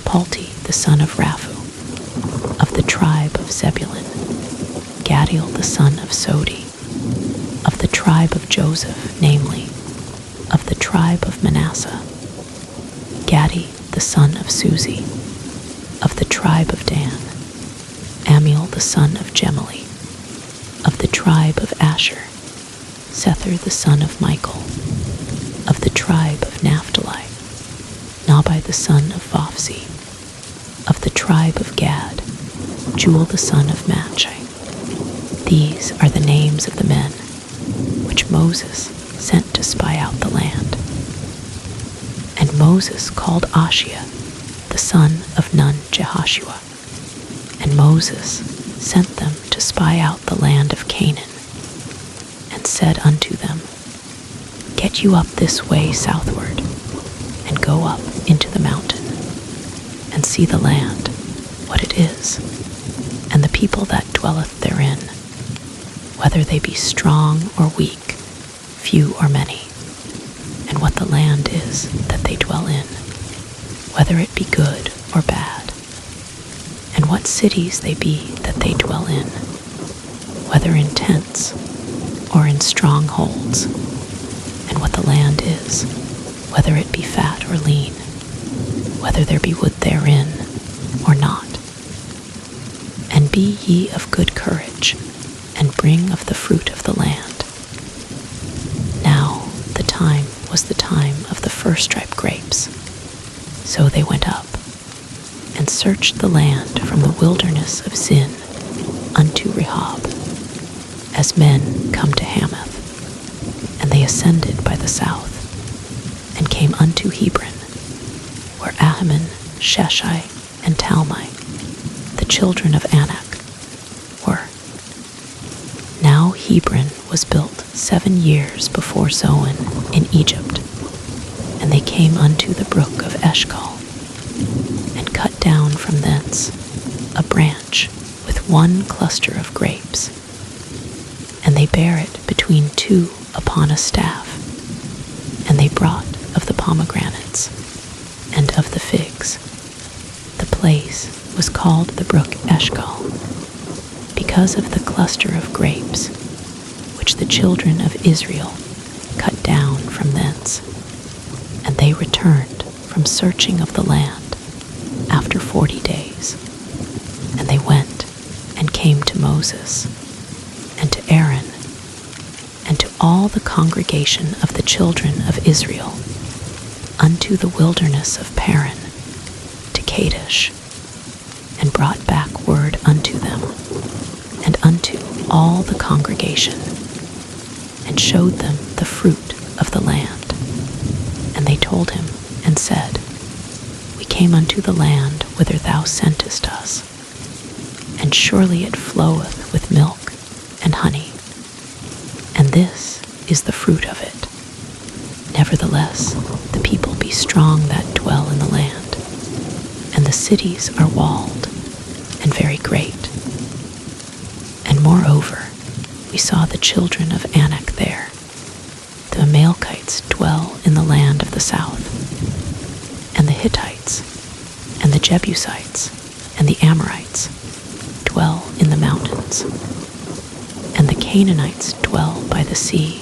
Palti the son of Raphu. Of the tribe of Zebulun, Gadiel the son of Sodi. Of the tribe of Joseph, namely, of the tribe of Manasseh, Gadi the son of Suzi. Of the tribe of Dan, Amiel the son of Gemali. Of the tribe of Asher, Sethur the son of Michael. Of the tribe of Naphtali, Nabai the son of Vophsi. Of the tribe of Gad, Jewel the son of Machi. These are the names of the men which Moses sent to spy out the land. And Moses called Ashiah the son of Nun Jehoshua. And Moses sent them to spy out the land of Canaan, and said unto them, Get you up this way southward, and go up into the mountain, and see the land, what it is, and the people that dwelleth therein, whether they be strong or weak, few or many, and what the land is that they dwell in, whether it be good or bad, and what cities they be that they dwell in, whether in tents or in strongholds, and what the land is, whether it be fat or lean, whether there be wood therein or not. And be ye of good courage, and bring of the fruit of the land. Now the time was the time of the first-ripe grapes. So they went up, and searched the land from the wilderness of Zin unto Rehob, as men come to Hamath. And they ascended by the south, and came unto Hebron, where Ahiman, Sheshai, and Talmai, the children of Anak, were. Now Hebron was built 7 years before Zoan in Egypt, and they came unto the brook of Eshcol, and cut down from thence a branch with 1 cluster of grapes, and they bare it between 2 upon a staff, and they brought of the pomegranates and of the figs. The place was called the brook Eshcol, because of the cluster of grapes, which the children of Israel cut down from thence. And they returned from searching of the land after 40 days. And they went and came to Moses, and to Aaron, and to all the congregation of the children of Israel, unto the wilderness of Paran, to Kadesh, and brought back word unto them, and unto all the congregation, and showed them the fruit of the land. And they told him, and said, We came unto the land whither thou sentest us, and surely it floweth with milk and honey, and this is the fruit of it. Nevertheless, the people be strong that dwell in the land, and the cities are walled and very great. And moreover, we saw the children of Anak there. The Amalekites dwell in the land of the south, and the Hittites, and the Jebusites, and the Amorites dwell in the mountains, and the Canaanites dwell by the sea,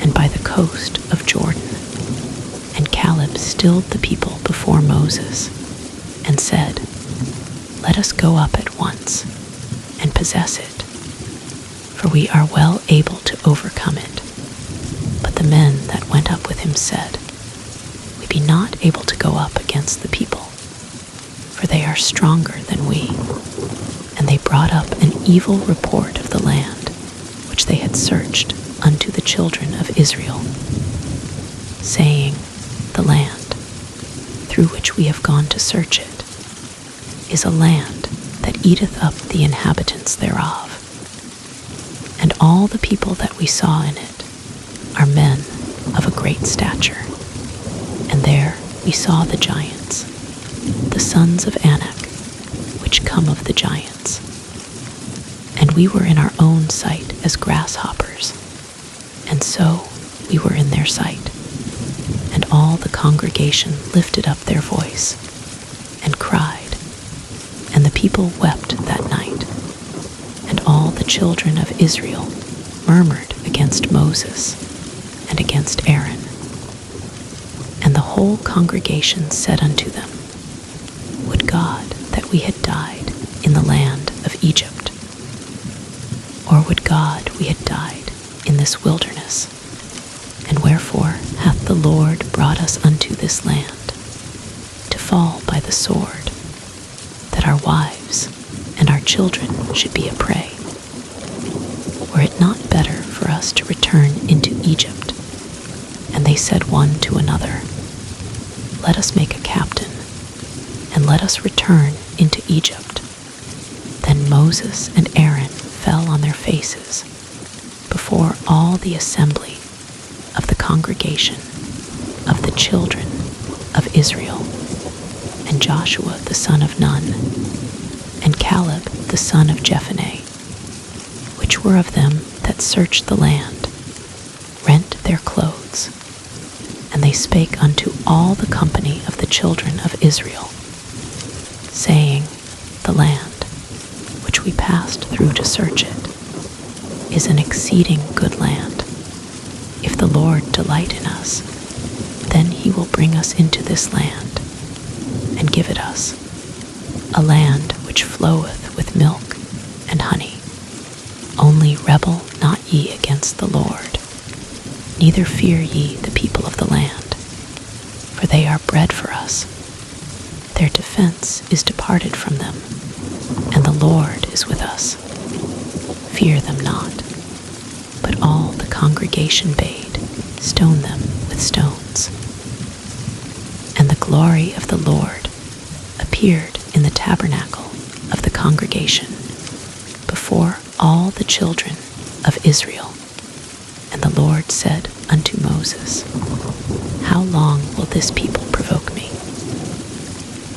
and by the coast of Jordan. And Caleb stilled the people before Moses, and said, Let us go up at once, and possess it, for we are well able to overcome it. But the men that went up with him said, We be not able to go up against the people, for they are stronger than we. And they brought up an evil report of the land, which they had searched unto the children of Israel, saying, The land, through which we have gone to search it, is a land that eateth up the inhabitants thereof. And all the people that we saw in it are men of a great stature. And there we saw the giants, the sons of Anak, which come of the giants. And we were in our own sight as grasshoppers, and so we were in their sight. And all the congregation lifted up their voice, and cried, and the people wept that night. And all the children of Israel murmured against Moses and against Aaron. And the whole congregation said unto them, Would God that we had died in the land of Egypt, or would God we had died in this wilderness? And wherefore hath the Lord brought us unto this land, to fall by the sword, that our wives and our children should be a prey? Were it not better for us to return into Egypt? And they said one to another, Let us make a captain, and let us return into Egypt. Then Moses and Aaron fell on their faces before all the assembly of the congregation of the children of Israel, and Joshua the son of Nun, and Caleb the son of Jephunneh, which were of them that searched the land, rent of their clothes. And they spake unto all the company of the children of Israel, saying, The land, which we passed through to search it, is an exceeding good land. If the Lord delight in us, then he will bring us into this land, and give it us, a land which floweth with milk and honey. Only rebel not ye against the Lord, neither fear ye the people of the land, for they are bread for us. Their defense is departed from them, and the Lord is with us. Fear them not. But all the congregation bade stone them with stones. And the glory of the Lord appeared in the tabernacle of the congregation before all the children of Israel. And the Lord said unto Moses, How long will this people provoke me?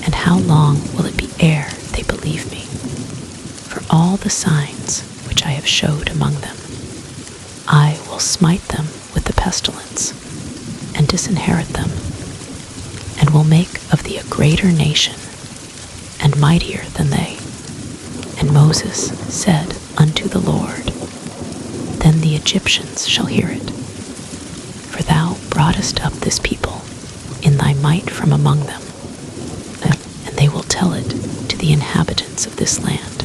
And how long will it be ere they believe me? For all the signs which I have showed among them, I will smite them with the pestilence, and disinherit them, and will make of thee a greater nation, and mightier than they. And Moses said unto the Lord, Then the Egyptians shall hear it. For thou broughtest up this people in thy might from among them, and they will tell it to the inhabitants of this land.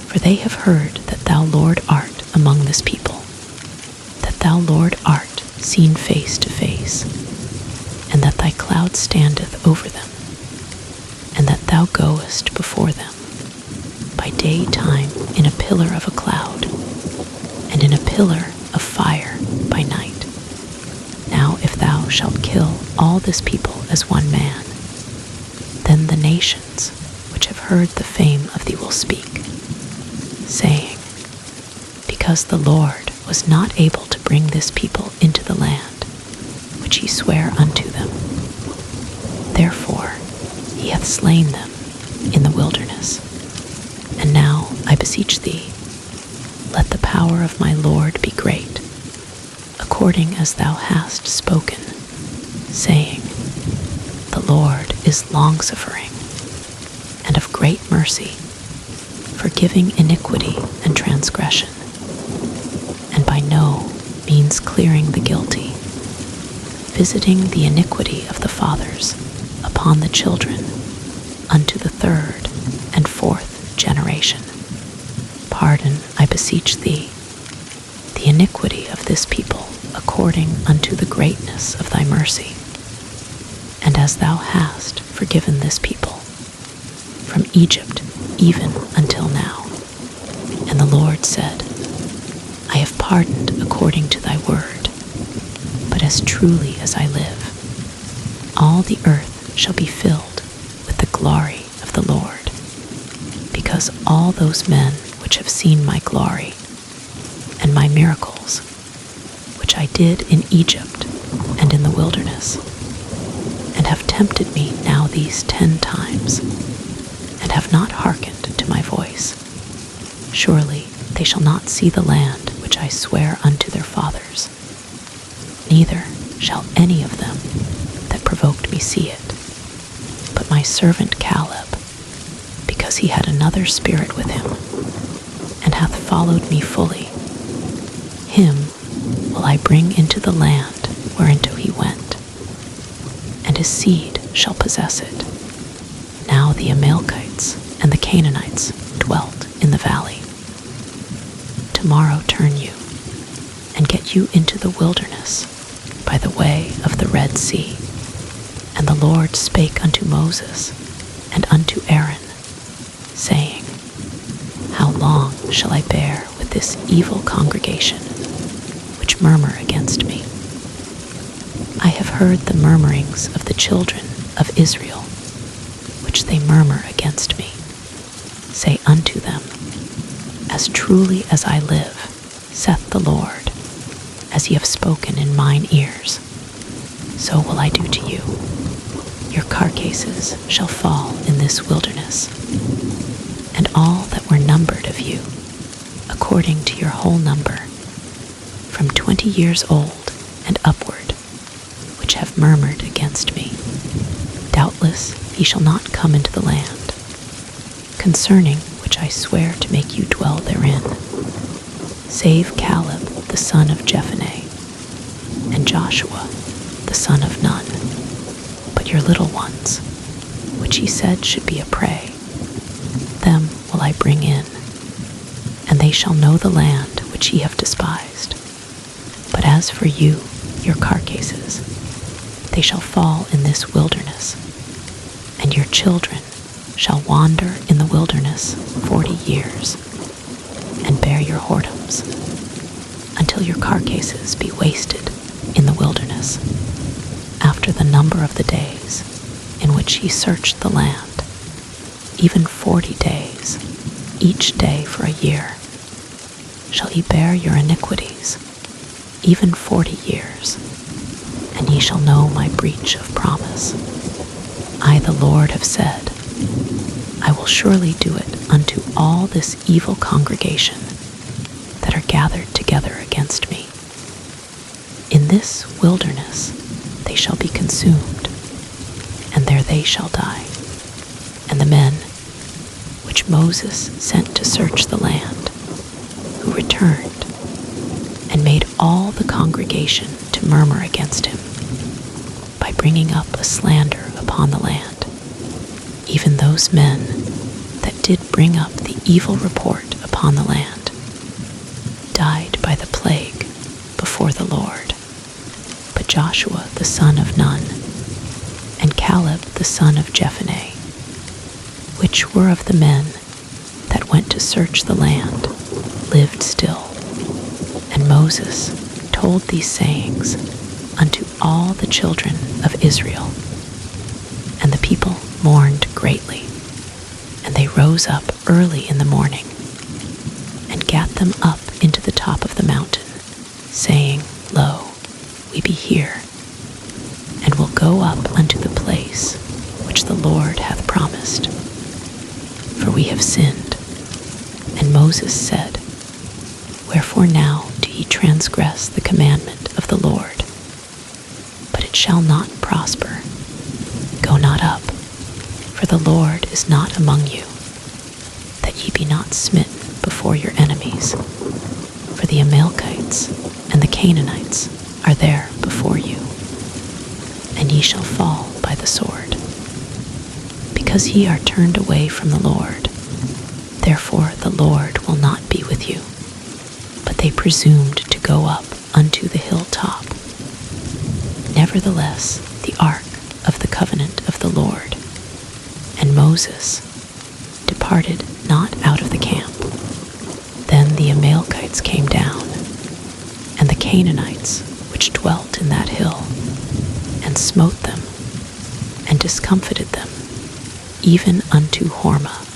For they have heard that thou, Lord, art among this people, that thou, Lord, art seen face to face, and that thy cloud standeth over them, and that thou goest before them by daytime in a pillar of a cloud, and in a pillar of fire by night. Now if thou shalt kill all this people as one man, then the nations which have heard the fame of thee will speak, saying, Because the Lord was not able to bring this people into the land which he sware unto them, therefore he hath slain them in the wilderness. And now I beseech thee, let the power of my Lord be great, according as thou hast spoken, saying, The Lord is longsuffering, and of great mercy, forgiving iniquity and transgression, and by no means clearing the guilty, visiting the iniquity of the fathers upon the children unto the third and fourth generation. Pardon, I beseech thee, the iniquity of this people according unto the greatness of thy mercy, and as thou hast forgiven this people from Egypt even until now. And the Lord said, I have pardoned according to thy word, but as truly as I live, all the earth shall be filled with the glory of the Lord, because all those men which have seen my glory and my miracles, which I did in Egypt and in the wilderness, and have tempted me now these 10 times, and have not hearkened to my voice, surely they shall not see the land which I swear unto their fathers, neither shall any of them that provoked me see it, but my servant Caleb, because he had another spirit with him, and hath followed me fully, him will I bring into the land whereinto he went, and his seed shall possess it. Now the Amalekites and the Canaanites dwelt in the valley. Tomorrow turn you, and get you into the wilderness by the way of the Red Sea. And the Lord spake unto Moses and unto Aaron, saying, How long shall I bear with this evil congregation, which murmur against me? I have heard the murmurings of the children of Israel, which they murmur against me. Say unto them, As truly as I live, saith the Lord, as ye have spoken in mine ears, so will I do to you. Your carcasses shall fall in this wilderness, and all that were numbered of you, according to your whole number, from 20 years old and upward, which have murmured against me. Doubtless ye shall not come into the land, concerning which I swear to make you dwell therein, save Caleb the son of Jephunneh, and Joshua the son of Nun. But your little ones, which he said should be a prey, them will I bring in, and they shall know the land which ye have despised. But as for you, your carcasses, they shall fall in this wilderness, and your children shall wander in the wilderness 40 years, and bear your whoredoms, until your carcasses be wasted in the wilderness, after the number of the days in which ye searched the land, even 40 days, each day for a year, shall ye bear your iniquities, even 40 years, and ye shall know my breach of promise. I, the Lord, have said, I will surely do it unto all this evil congregation that are gathered together against me. In this wilderness they shall be consumed, and there they shall die. And the men which Moses sent to search the land, who returned and made all the congregation to murmur against him, by bringing up a slander upon the land, even those men that did bring up the evil report upon the land, died by the plague before the Lord. But Joshua the son of Nun, and Caleb the son of Jephunneh, which were of the men that went to search the land, lived still. And Moses told these sayings unto all the children of Israel. And the people mourned greatly, and they rose up early in the morning, and gat them up into the top of the mountain, saying, Lo, we be here, and will go up unto the place which the Lord hath promised. For we have sinned. And Moses said, Wherefore now do ye transgress the commandment of the Lord? But it shall not prosper. Go not up, for the Lord is not among you, that ye be not smitten before your enemies. For the Amalekites and the Canaanites are there before you, and ye shall fall by the sword. Because ye are turned away from the Lord, therefore the Lord will not be with you. But they presumed to go up unto the hilltop. Nevertheless, the ark of the covenant of the Lord, and Moses, departed not out of the camp. Then the Amalekites came down, and the Canaanites which dwelt in that hill, and smote them, and discomfited them, even unto Hormah.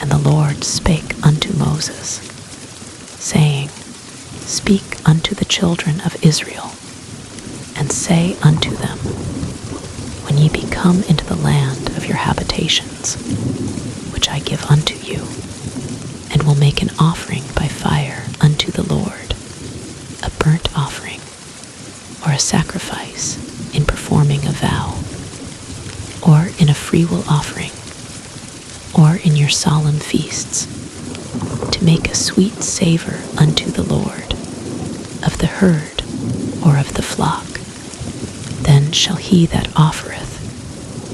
And the Lord spake unto Moses, saying, Speak unto the children of Israel, and say unto them, When ye be come into the land of your habitations, which I give unto you, and will make an offering by fire unto the Lord, a burnt offering, or a sacrifice in performing a vow, or in a freewill offering, or in your solemn feasts, to make a sweet savor unto the Lord, of the herd or of the flock, then shall he that offereth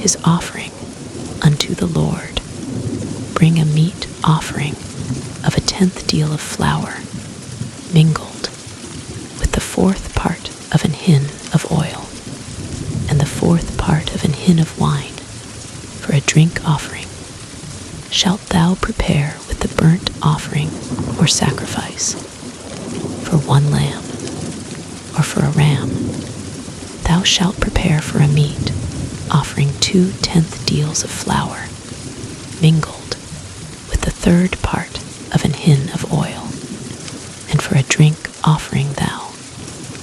his offering unto the Lord bring a meat offering of a 10th deal of flour, mingled with the 4th part of an hin of oil, and the 4th part of an hin of wine, for a drink offering. Shalt thou prepare with the burnt offering or sacrifice, for one lamb, or for a ram? Thou shalt prepare for a meat offering 2 10th deals of flour, mingled with the 3rd part of an hin of oil. And for a drink offering thou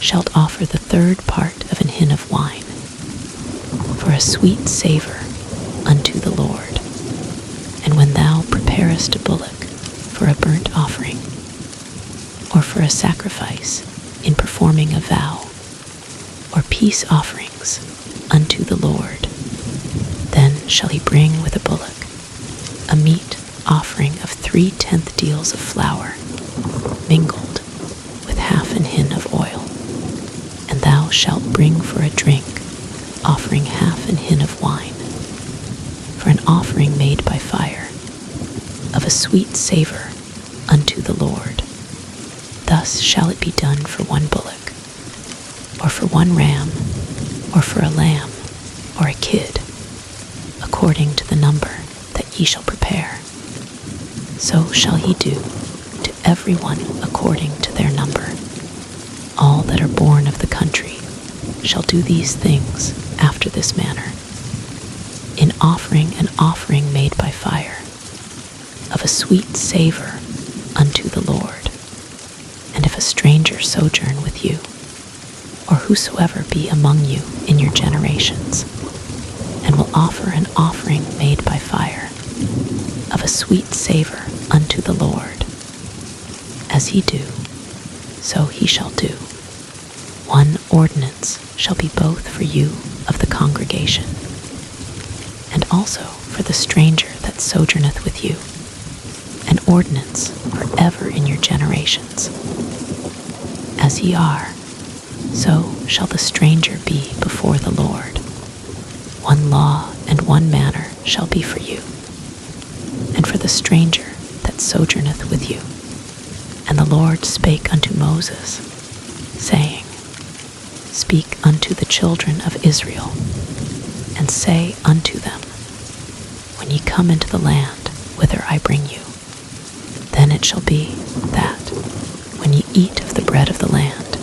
shalt offer the 3rd part of an hin of wine, for a sweet savor unto the Lord. And when thou preparest a bullock for a burnt offering, or for a sacrifice in performing a vow, or peace offerings unto the Lord, then shall he bring with a bullock a meat offering of 3/10 deals of flour, mingled with half an hin of oil. And thou shalt bring for a drink offering half an hin of wine, for an offering made by fire, of a sweet savor unto the Lord. Thus shall it be done for one bullock, or for one ram, or for a lamb, or a kid, according to the number that ye shall prepare. So shall ye do to every one according to their number. All that are born of the country shall do these things after this manner, in offering an offering made by fire, of a sweet savor unto the Lord. And if a stranger sojourn with you, or whosoever be among you in your generations, and will offer an offering made by fire, of a sweet savor unto the Lord, as ye do, so he shall do. One ordinance shall be both for you of the congregation, and also for the stranger that sojourneth with you, an ordinance for ever in your generations. As ye are, so shall the stranger be before the Lord. One law and one manner shall be for you, and for the stranger that sojourneth with you. And the Lord spake unto Moses, saying, Speak unto the children of Israel, and say unto them, When ye come into the land whither I bring you, then it shall be that, when ye eat of the bread of the land,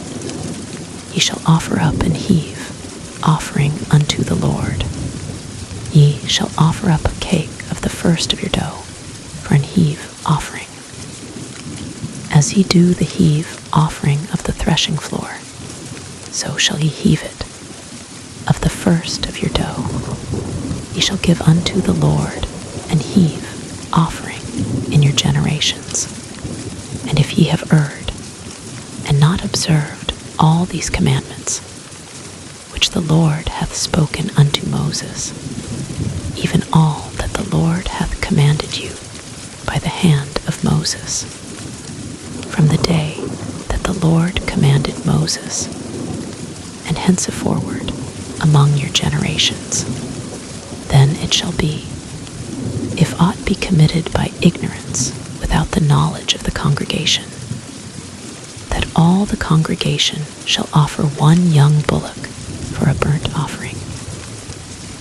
ye shall offer up and heave offering unto the Lord. Ye shall offer up a cake of the first of your dough for an heave offering. As ye do the heave offering of the threshing floor, so shall ye heave it. Of the first of your dough ye shall give unto the Lord an heave offering in your generations. And if ye have erred, and not observed all these commandments, which the Lord hath spoken unto Moses, even all that the Lord hath commanded you by the hand of Moses, from the day that the Lord commanded Moses, and henceforward among your generations, then it shall be, if aught be committed by ignorance without the knowledge of the congregation, that all the congregation shall offer one young bullock for a burnt offering,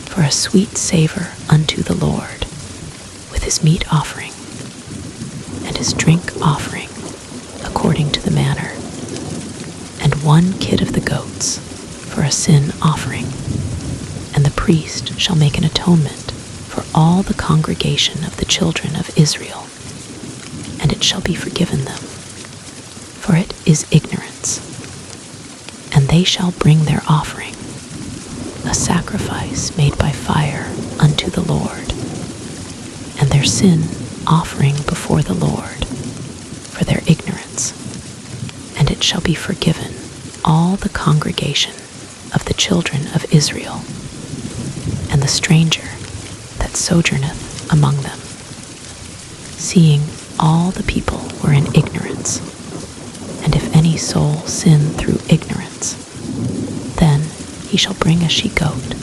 for a sweet savor unto the Lord, with his meat offering, and his drink offering, according to the manner, and one kid of the goats for a sin offering. And the priest shall make an atonement for all the congregation of the children of Israel, and it shall be forgiven them, for it is ignorance. And they shall bring their offering, a sacrifice made by fire unto the Lord, and their sin offering before the Lord, for their ignorance. And it shall be forgiven all the congregation of the children of Israel, and the stranger that sojourneth among them, seeing all the people were in ignorance. And if any soul sin through ignorance, then he shall bring a she-goat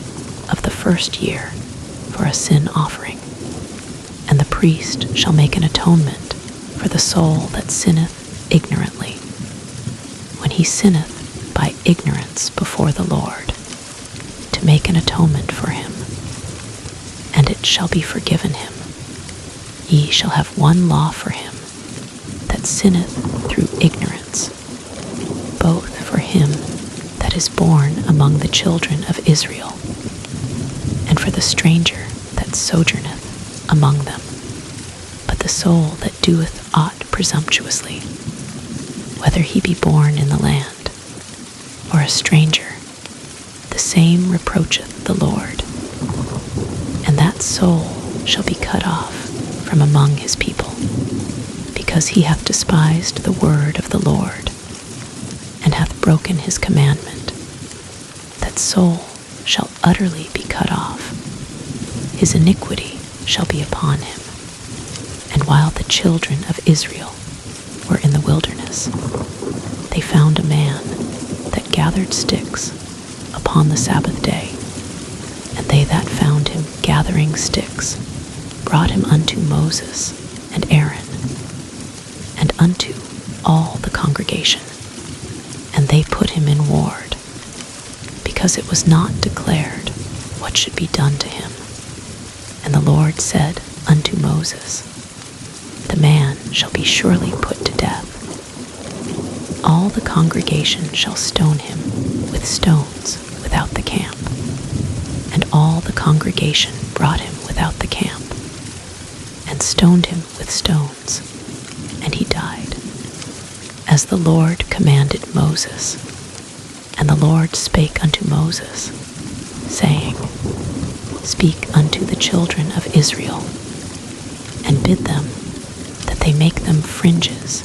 of the first year for a sin offering, and the priest shall make an atonement for the soul that sinneth ignorantly, when he sinneth by ignorance before the Lord, to make an atonement for him, and it shall be forgiven him. Ye shall have one law for him that sinneth through ignorance, both for him that is born among the children of Israel, and for the stranger that sojourneth among them. But the soul that doeth aught presumptuously, whether he be born in the land, or a stranger, the same reproacheth the Lord, and that soul shall be cut off from among his people, because he hath despised the word of the Lord, and hath broken his commandment, that soul shall utterly be cut off. His iniquity shall be upon him. And while the children of Israel were in the wilderness, they found a man that gathered sticks upon the Sabbath day. And they that found him gathering sticks brought him unto Moses and Aaron, and unto all the congregation. And they put him in ward, because it was not declared what should be done to him. And the Lord said unto Moses, The man shall be surely put to death. All the congregation shall stone him with stones without the camp. And all the congregation brought him without the camp, and stoned him with stones, and he died, as the Lord commanded Moses. And the Lord spake unto Moses, saying, Speak unto the children of Israel, and bid them that they make them fringes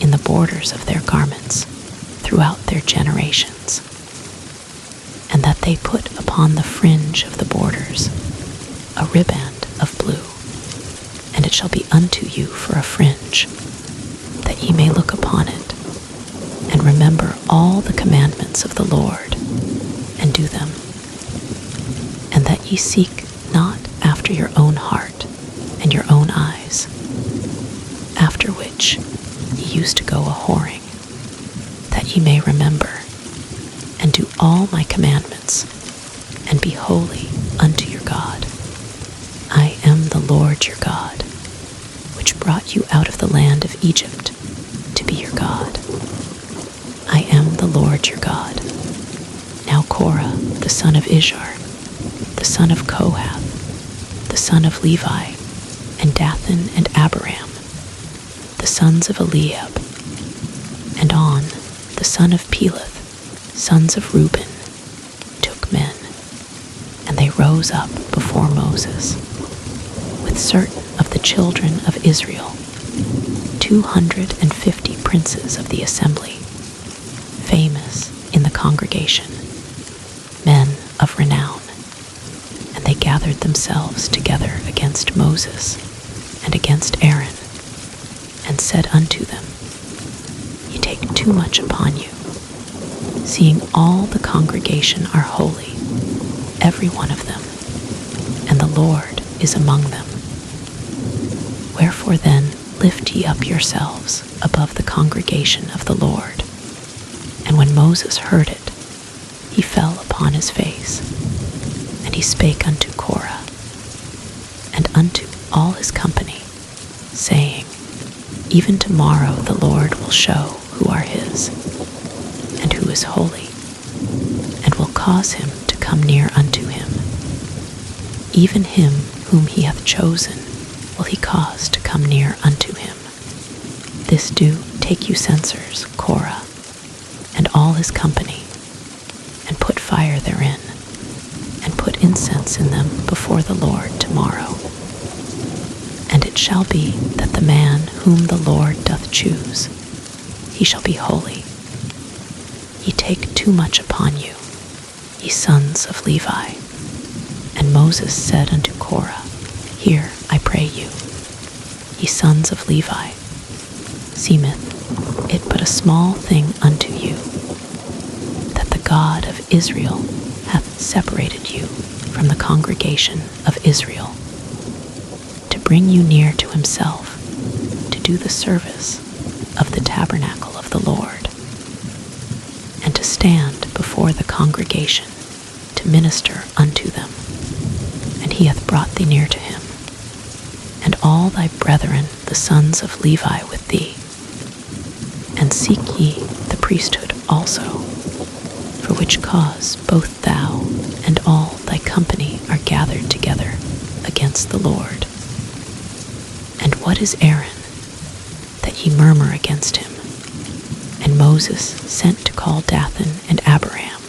in the borders of their garments throughout their generations, and that they put upon the fringe of the borders a riband of blue, and it shall be unto you for a fringe, that ye may look upon it, and remember all the commandments of the Lord, and do them, and that ye seek not after your own heart and your own eyes, after which ye used to go a-whoring, that ye may remember, and do all my commandments, and be holy unto your God. I am the Lord your God, which brought you out of the land of Egypt to be your God. I am the Lord your God. Now Korah, the son of Izhar, the son of Kohath, the son of Levi, and Dathan and Abiram, the sons of Eliab, and On, the son of Peleth, sons of Reuben, took men, and they rose up before Moses, with certain of the children of Israel, 250 princes of the assembly, famous in the congregation, men of renown. And they gathered themselves together against Moses and against Aaron, and said unto them, Ye take too much upon you, seeing all the congregation are holy, every one of them, and the Lord is among them. Wherefore then lift ye up yourselves above the congregation of the Lord. And when Moses heard it, he fell upon his face, and he spake unto Korah, and unto all his company, saying, Even tomorrow the Lord will show who are his, and who is holy, and will cause him to come near unto him. Even him whom he hath chosen will he cause to come near unto him. This do take you censers, Korah, and all his company, and put fire therein, and put incense in them before the Lord tomorrow. And it shall be that the man whom the Lord doth choose, he shall be holy. Ye take too much upon you, ye sons of Levi. And Moses said unto Korah, Hear, I pray you, ye sons of Levi, seemeth it but a small thing unto you, that the God of Israel hath separated you from the congregation of Israel, to bring you near to himself, to do the service of the tabernacle of the Lord, and to stand before the congregation to minister unto them. And he hath brought thee near to him, and all thy brethren the sons of Levi with thee. And seek ye the priesthood also, for which cause both thou and all thy company are gathered together against the Lord. And what is Aaron, that ye murmur against him? And Moses sent to call Dathan and Abiram,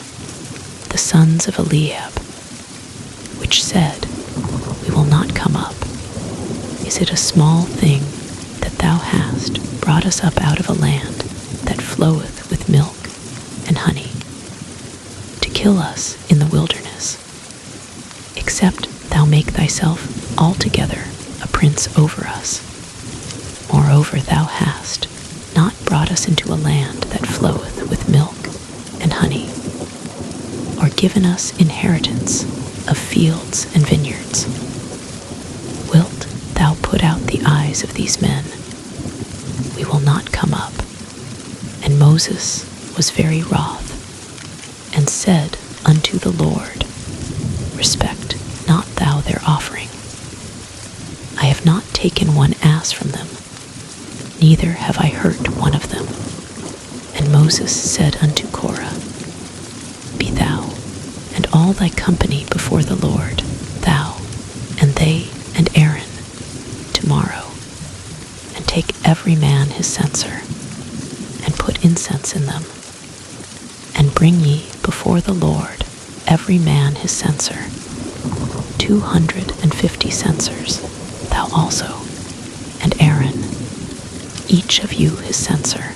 the sons of Eliab, which said, We will not come up. Is it a small thing that thou hast brought us up out of a land that floweth with milk and honey, to kill us in the wilderness, except thou make thyself altogether a prince over us. Moreover, thou hast not brought us into a land that floweth with milk and honey, or given us inheritance of fields and vineyards. Wilt thou put out the eyes of these men? We will not come up. And Moses was very wroth, and said unto the Lord, Respect not thou their offering. I have not taken one ass from them, neither have I hurt one of them. And Moses said unto Korah, Be thou and all thy company before the Lord, thou and they and Aaron, tomorrow, and take every man his censer, and put incense in them, and bring ye before the Lord every man his censer, 250 censers, thou also, and Aaron, each of you his censer.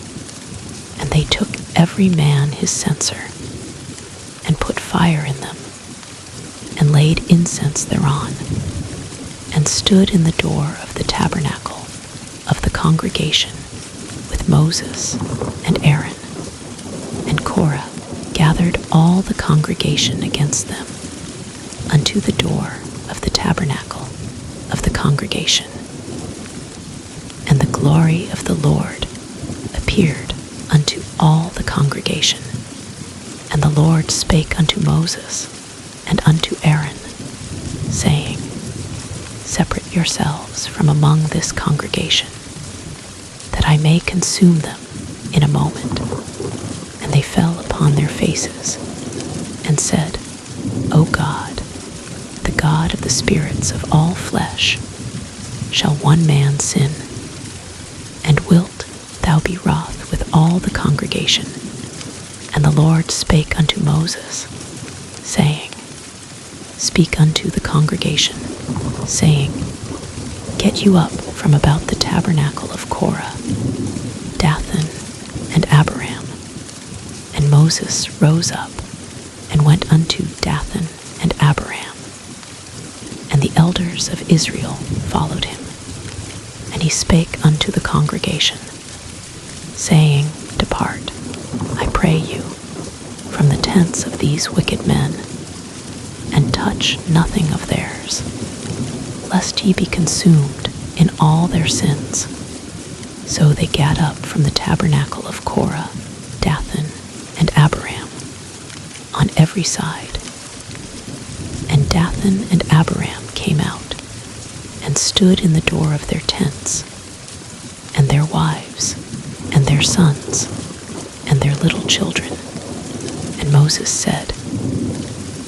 And they took every man his censer, and put fire in them, and laid incense thereon, and stood in the door of the tabernacle of the congregation with Moses and Aaron. And Korah gathered all the congregation against them unto the door of the tabernacle of the congregation. And the glory of the Lord appeared unto all the congregation. And the Lord spake unto Moses and unto Aaron, saying, Separate yourselves from among this congregation, that I may consume them in a moment. And they fell upon their faces, and said, O God, the God of the spirits of all flesh, shall one man sin? And wilt thou be wroth with all the congregation? And the Lord spake unto Moses, saying, Speak unto the congregation, saying, Get you up from about the tabernacle of Korah, Dathan, and Abiram. And Moses rose up, and went unto Dathan and Abiram. And the elders of Israel followed him. And he spake unto the congregation, saying, Depart, I pray you, from the tents of these wicked men, and touch nothing of theirs, lest ye be consumed in all their sins. So they gat up from the tabernacle of Korah, Dathan, and Abiram, on every side. And Dathan and Abiram came out, and stood in the door of their tents, and their wives, and their sons, and their little children. And Moses said,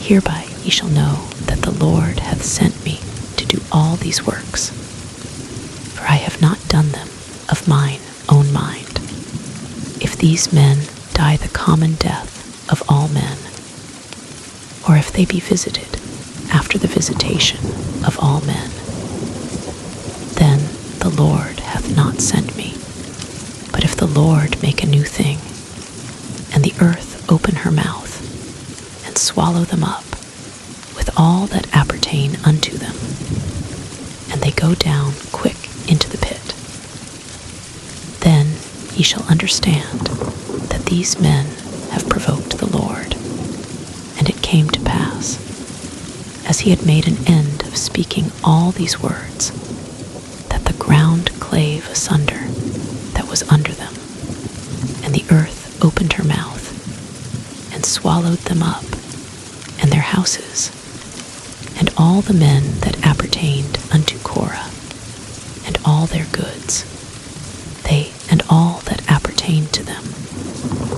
Hereby ye shall know that the Lord hath sent me to do all these works. For I have not done them of mine own mind. If these men die the common death of all men, or if they be visited after the visitation of all men, then the Lord hath not sent me. But if the Lord make a new thing, and the earth open her mouth, and swallow them up, with all that appertain unto them, and they go down quick into the pit, then ye shall understand that these men have provoked the Lord. And it came to pass, as he had made an end of speaking all these words, that the ground clave asunder that was under them, and the earth opened her mouth, and swallowed them up, and their houses, and all the men that appertained unto Korah, and all their goods. They and all that appertained to them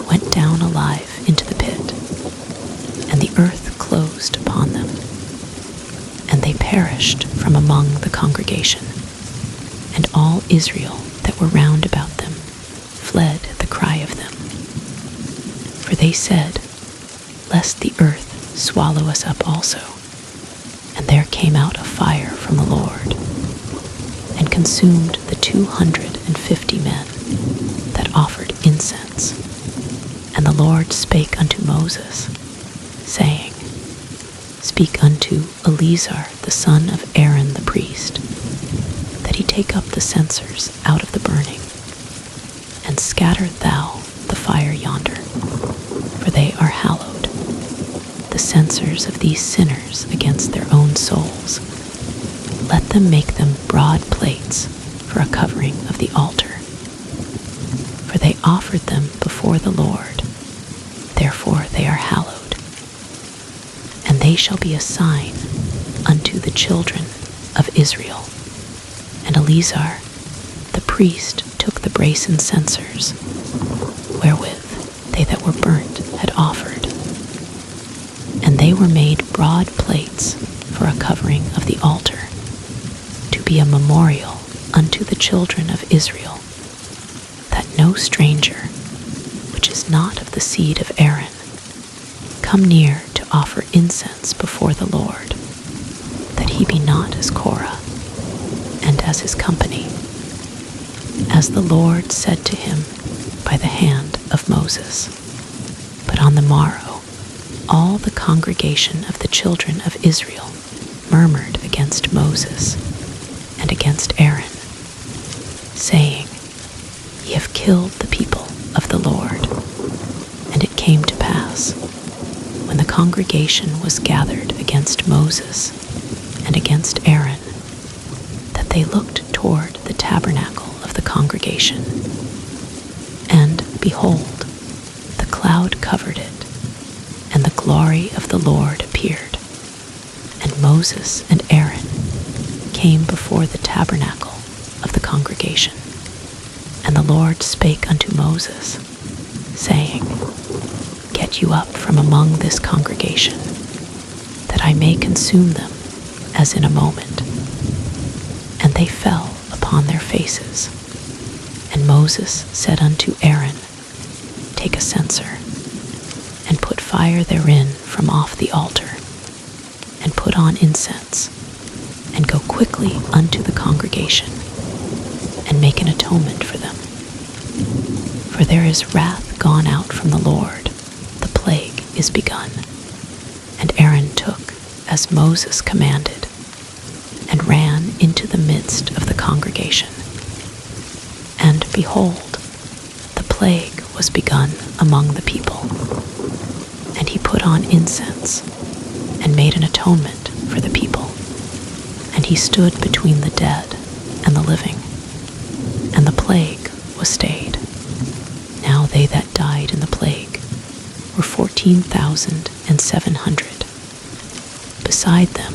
went down alive into the pit, and the earth closed upon them, and they perished from among the congregation, and all Israel that were round about them fled at the cry of them. For they said, Lest the earth swallow us up also. And there came out a fire from the Lord, and consumed the 250 men that offered incense, And the Lord spake unto Moses, saying, Speak unto Eleazar the son of Aaron the priest, that he take up the censers out of the burning, and scatter thou the fire yonder, for they are hallowed, the censers of these sinners against their own souls. Let them make them broad plates for a covering of the altar. For they offered them before the Lord, therefore they are hallowed. And they shall be a sign unto the children of Israel. And Eleazar the priest took the brasen censers, wherewith they that were burnt had offered, and they were made broad plates for a covering of the altar, to be a memorial unto the children of Israel, that no stranger, which is not of the seed of Aaron, come near to offer incense before the Lord, that he be not as Korah, and as his company, as the Lord said to him by the hand of Moses. But on the morrow, all the congregation of the children of Israel murmured against Moses and against Aaron, saying, Ye have killed the people of the Lord. And it came to pass, when the congregation was gathered against Moses and against Aaron, that they looked toward the tabernacle of the congregation, and behold, the cloud covered it, and the glory of the Lord appeared. And Moses and Aaron came before the tabernacle of the congregation. And the Lord spake unto Moses, saying, Get you up from among this congregation, that I may consume them as in a moment. And they fell upon their faces. And Moses said unto Aaron, Take a censer, and put fire therein from off the altar, and put on incense, and go quickly unto the congregation, and make an atonement for them. For there is wrath gone out from the Lord, the plague is begun. And Aaron took as Moses commanded, and ran into the midst of the congregation. And behold, the plague was begun among the people. And he put on incense, and made an atonement for the people. And he stood between the dead and the living, and the plague was stayed. Now they that died in the plague were 14,700, beside them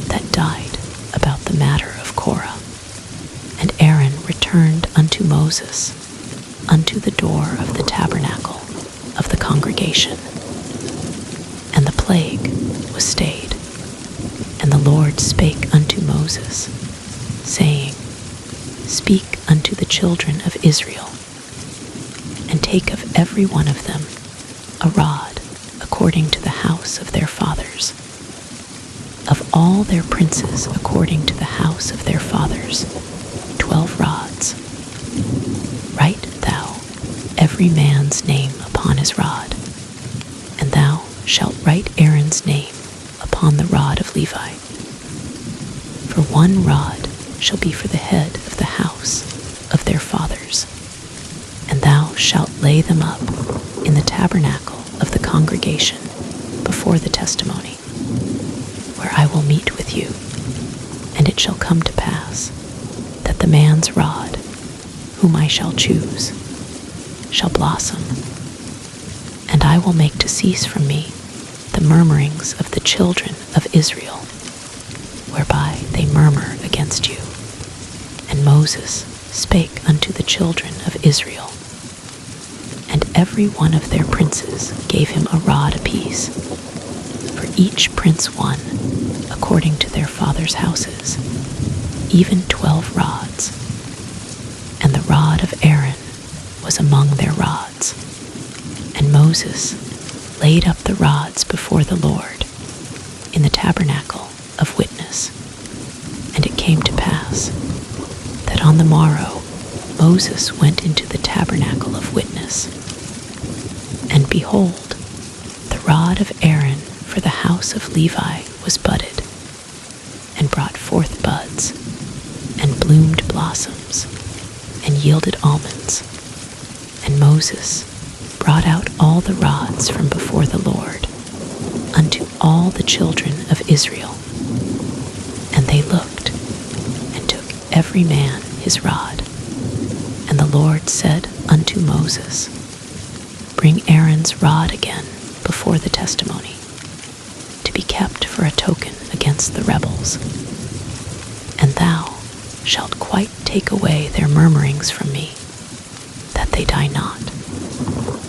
that died about the matter of Korah. And Aaron returned unto Moses unto the door of the tabernacle of the congregation, and the plague was stayed. And the Lord spake unto Moses, saying, Speak unto the children of Israel, and take of every one of them a rod according to the house of their fathers, of all their princes according to the house of their fathers, 12 rods. Write thou every man's name upon his rod, and thou shalt write Aaron's name upon the rod of Levi. For 1 rod shall be for the head of the house of their fathers, and thou shalt lay them up in the tabernacle of the congregation before the testimony, where I will meet with you. And it shall come to pass that the man's rod, whom I shall choose, shall blossom, and I will make to cease from me the murmurings of the children of Israel, whereby they murmur against you. And Moses spake unto the children of Israel, and every one of their princes gave him a rod apiece, for each prince one, according to their fathers' houses, even 12 rods. And the rod of Aaron was among their rods. And Moses laid up the rods before the Lord in the tabernacle of witness. And it came to pass that on the morrow Moses went into the tabernacle of witness, behold, the rod of Aaron for the house of Levi was budded, and brought forth buds, and bloomed blossoms, and yielded almonds. And Moses brought out all the rods from before the Lord unto all the children of Israel. And they looked, and took every man his rod. And the Lord said unto Moses, Bring Aaron's rod again before the testimony, to be kept for a token against the rebels. And thou shalt quite take away their murmurings from me, that they die not.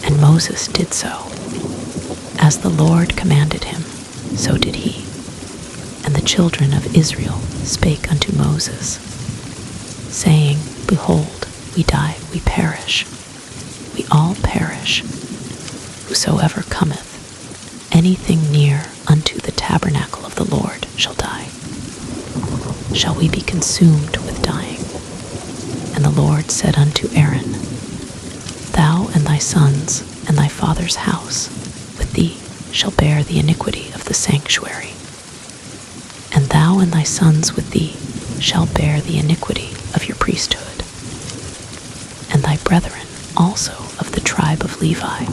And Moses did so. As the Lord commanded him, so did he. And the children of Israel spake unto Moses, saying, Behold, we die, we perish. We all perish. Whosoever cometh anything near unto the tabernacle of the Lord shall die. Shall we be consumed with dying? And the Lord said unto Aaron, Thou and thy sons and thy father's house with thee shall bear the iniquity of the sanctuary. And thou and thy sons with thee shall bear the iniquity of your priesthood. And thy brethren also of the tribe of Levi,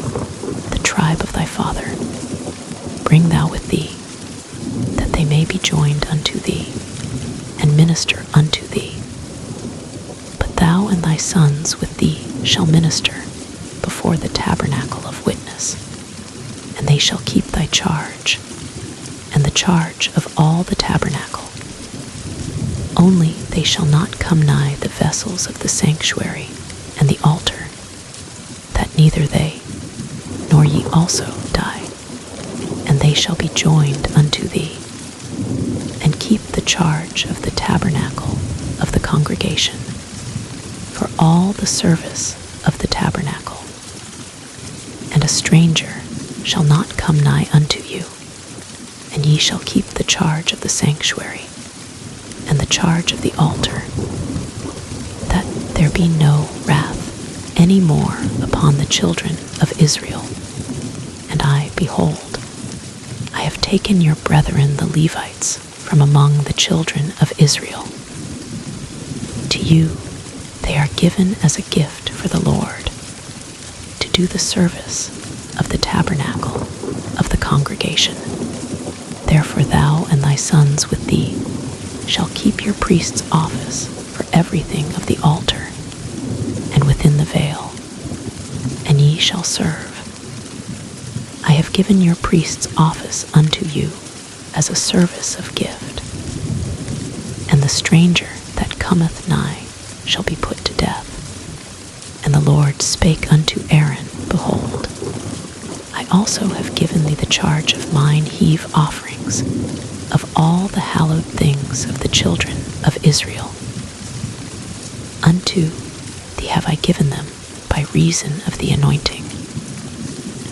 the tribe of thy father, bring thou with thee, that they may be joined unto thee, and minister unto thee. But thou and thy sons with thee shall minister before the tabernacle of witness, and they shall keep thy charge, and the charge of all the tabernacle. Only they shall not come nigh the vessels of the sanctuary and the altar, that neither they nor ye also die. And they shall be joined unto thee, and keep the charge of the tabernacle of the congregation, for all the service of the tabernacle. And a stranger shall not come nigh unto you, and ye shall keep the charge of the sanctuary, and the charge of the altar, that there be no wrath any more upon the children of Israel. And I, behold, I have taken your brethren the Levites from among the children of Israel. To you they are given as a gift for the Lord, to do the service of the tabernacle of the congregation. Therefore thou and thy sons with thee shall keep your priest's office for everything of the altar, and within the veil, and ye shall serve. I have given your priest's office unto you as a service of gift. And the stranger that cometh nigh shall be put to death. And the Lord spake unto Aaron, Behold, I also have given thee the charge of mine heave offerings, of all the hallowed things of the children of Israel. Unto thee have I given them by reason of the anointing,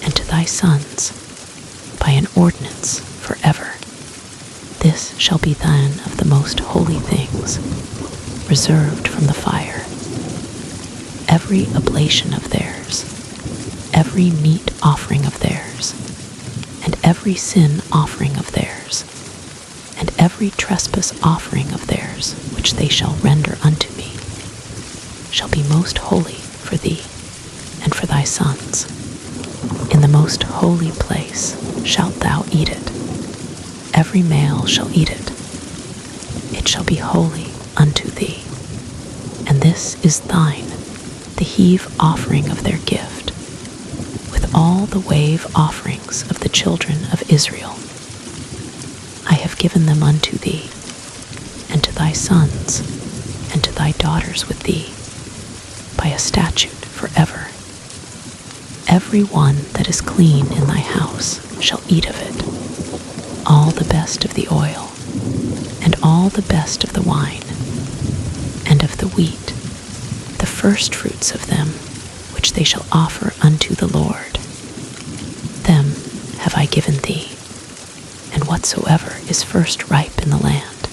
and to thy sons by an ordinance forever. This shall be thine of the most holy things, reserved from the fire. Every oblation of theirs, every meat offering of theirs, and every sin offering of theirs, and every trespass offering of theirs, which they shall render unto me, shall be most holy for thee and for thy sons. In the most holy place shalt thou eat it. Every male shall eat it. It shall be holy unto thee. And this is thine, the heave offering of their gift, with all the wave offerings of the children of Israel. I have given them unto thee, and to thy sons, and to thy daughters with thee, by a statute forever. Every one that is clean in thy house shall eat of it, all the best of the oil, and all the best of the wine, and of the wheat, the first fruits of them, which they shall offer unto the Lord. Them have I given thee, and whatsoever is first ripe in the land,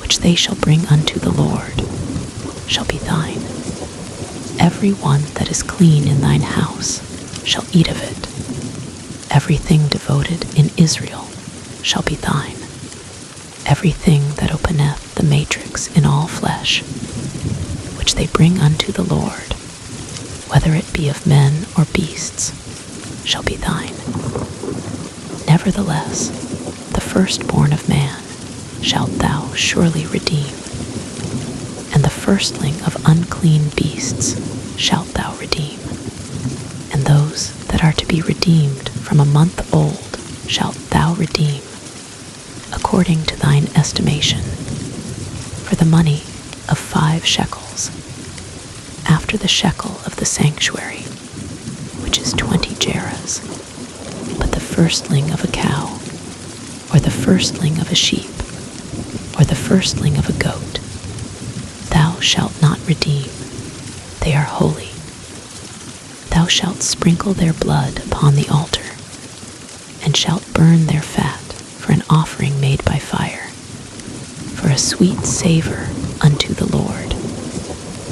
which they shall bring unto the Lord, shall be thine. Every one that is clean in thine house shall eat of it. Everything devoted in Israel shall be thine. Everything that openeth the matrix in all flesh, which they bring unto the Lord, whether it be of men or beasts, shall be thine. Nevertheless, the firstborn of man shalt thou surely redeem, and the firstling of unclean beasts shalt thou redeem, and those that are to be redeemed from a month old shalt thou redeem, according to thine estimation, for the money of 5 shekels, after the shekel of the sanctuary, which is 20 gerahs. But the firstling of a cow, or the firstling of a sheep, or the firstling of a goat, thou shalt not redeem, they are holy. Thou shalt sprinkle their blood upon the altar, and shalt burn their fat for an offering made by fire, for a sweet savor unto the Lord,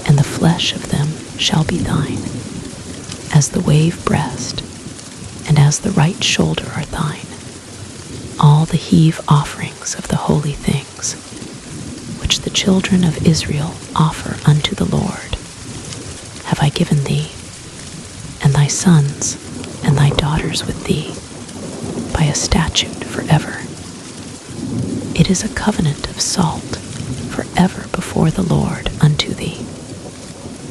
and the flesh of them shall be thine, as the wave breast, and as the right shoulder are thine. All the heave offerings of the holy things, which the children of Israel offer unto the Lord, have I given thee, and thy sons and thy daughters with thee, by a statute forever. It is a covenant of salt forever before the Lord unto thee,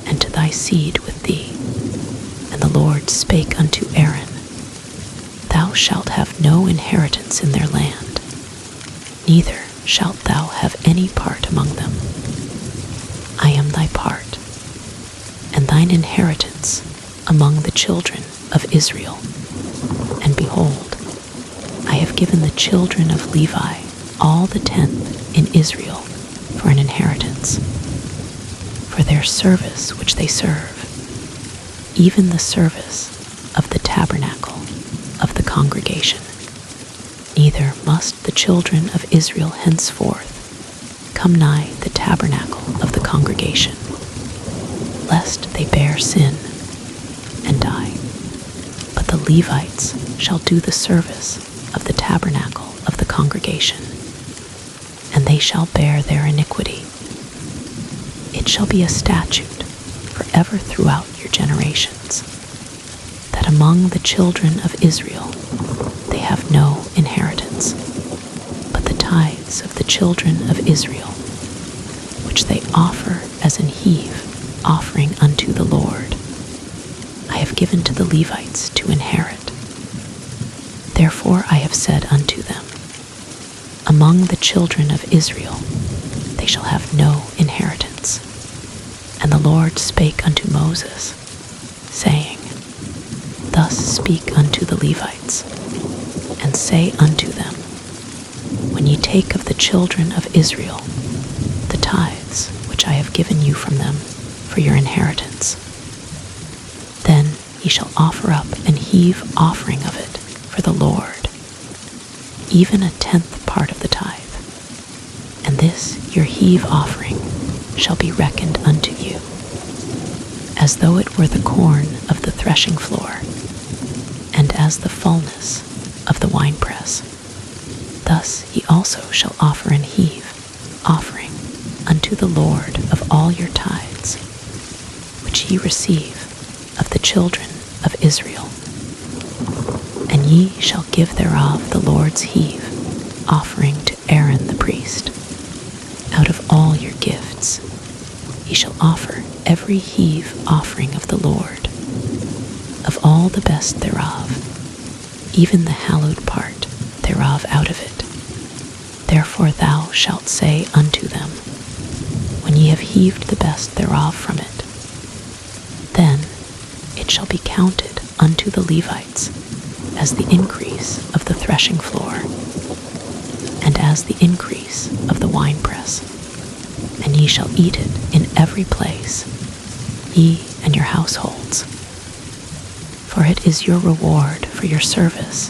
and to thy seed with thee. And the Lord spake unto Aaron, Thou shalt have no inheritance in their land, neither shalt thou have any part among them. I am thy part, and thine inheritance among the children of Israel. And behold, I have given the children of Levi all the 10th in Israel for an inheritance, for their service which they serve, even the service of the tabernacle of the congregation. Neither must the children of Israel henceforth come nigh the tabernacle of the congregation, lest they bear sin and die. But the Levites shall do the service of the tabernacle of the congregation, and they shall bear their iniquity. It shall be a statute forever throughout your generations, that among the children of Israel they have no inheritance, but the tithes of the children of Israel, which they offer as an heave offering unto the Lord, I have given to the Levites to inherit. Therefore I have said unto them, Among the children of Israel they shall have no inheritance. And the Lord spake unto Moses, saying, Thus speak unto the Levites, and say unto them, When ye take of the children of Israel the tithes which I have given you from them for your inheritance, then ye shall offer up an heave offering of it for the Lord, even 1/10 part of the tithe. And this your heave offering shall be reckoned unto you, as though it were the corn of the threshing floor, and as the fullness of the winepress. Thus ye also shall offer an heave offering unto the Lord of all your tithes, which ye receive of the children of Israel. And ye shall give thereof the Lord's heave offering to Aaron the priest. Out of all your gifts ye shall offer every heave offering of the Lord, of all the best thereof, even the hallowed part thereof out of it. Therefore thou shalt say unto them, When ye have heaved the best thereof from it, then it shall be counted unto the Levites as the increase of the threshing floor, and as the increase of the winepress, and ye shall eat it in every place, ye and your households. For it is your reward for your service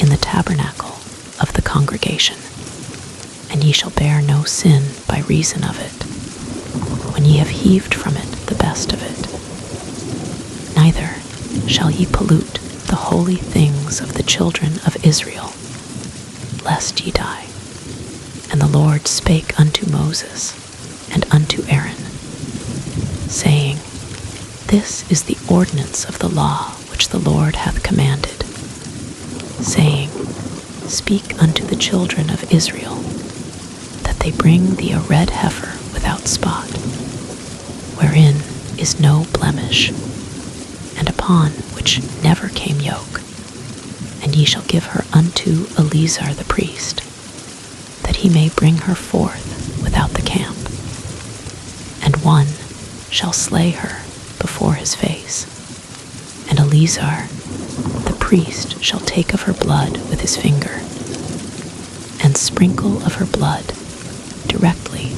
in the tabernacle of the congregation, and ye shall bear no sin by reason of it, when ye have heaved from it the best of it. Neither shall ye pollute the holy things of the children of Israel, lest ye die. And the Lord spake unto Moses and unto Aaron, saying, This is the ordinance of the law which the Lord hath commanded, saying, Speak unto the children of Israel, that they bring thee a red heifer without spot, wherein is no blemish, and upon which never came yoke. And ye shall give her unto Eleazar the priest, that he may bring her forth without the camp. And one shall slay her before his face. And Eleazar the priest shall take of her blood with his finger, and sprinkle of her blood directly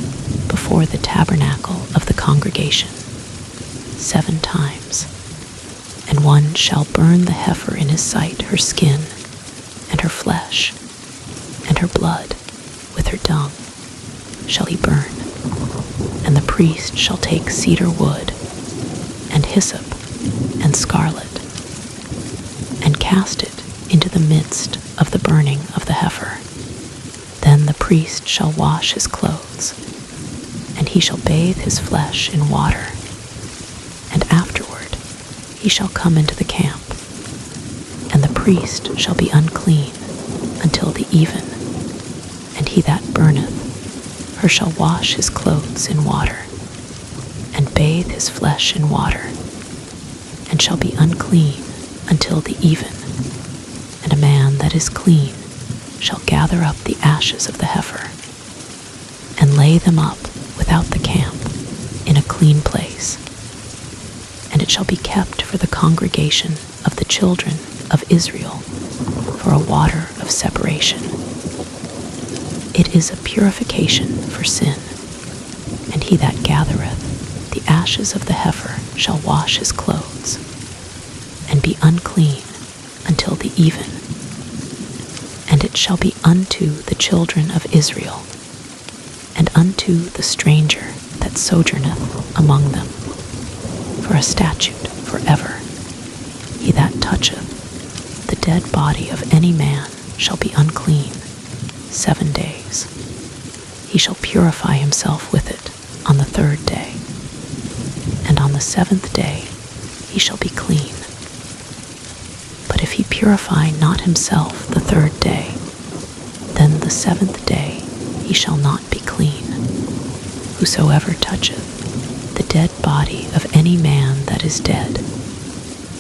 before the tabernacle of the congregation 7 times. And one shall burn the heifer in his sight, her skin, and her flesh, and her blood, with her dung, shall he burn. And the priest shall take cedar wood, and hyssop, and scarlet, and cast it into the midst of the burning of the heifer. Then the priest shall wash his clothes, and he shall bathe his flesh in water, and afterward he shall come into the camp, and the priest shall be unclean until the even, and he that burneth her shall wash his clothes in water, and bathe his flesh in water, and shall be unclean until the even. And a man that is clean shall gather up the ashes of the heifer, and lay them up without the camp in a clean place. And it shall be kept for the congregation of the children of Israel for a water of separation. It is a purification for sin. And he that gathereth the ashes of the heifer shall wash his clothes, and be unclean until the even. And it shall be unto the children of Israel, and unto the stranger that sojourneth among them, for a statute forever. He that toucheth the dead body of any man shall be unclean 7 days. He shall purify himself with it on the 3rd day, and on the 7th day he shall be clean. But if he purify not himself the 3rd day, then the 7th day he shall not be clean. Whosoever toucheth the dead body of any man that is dead,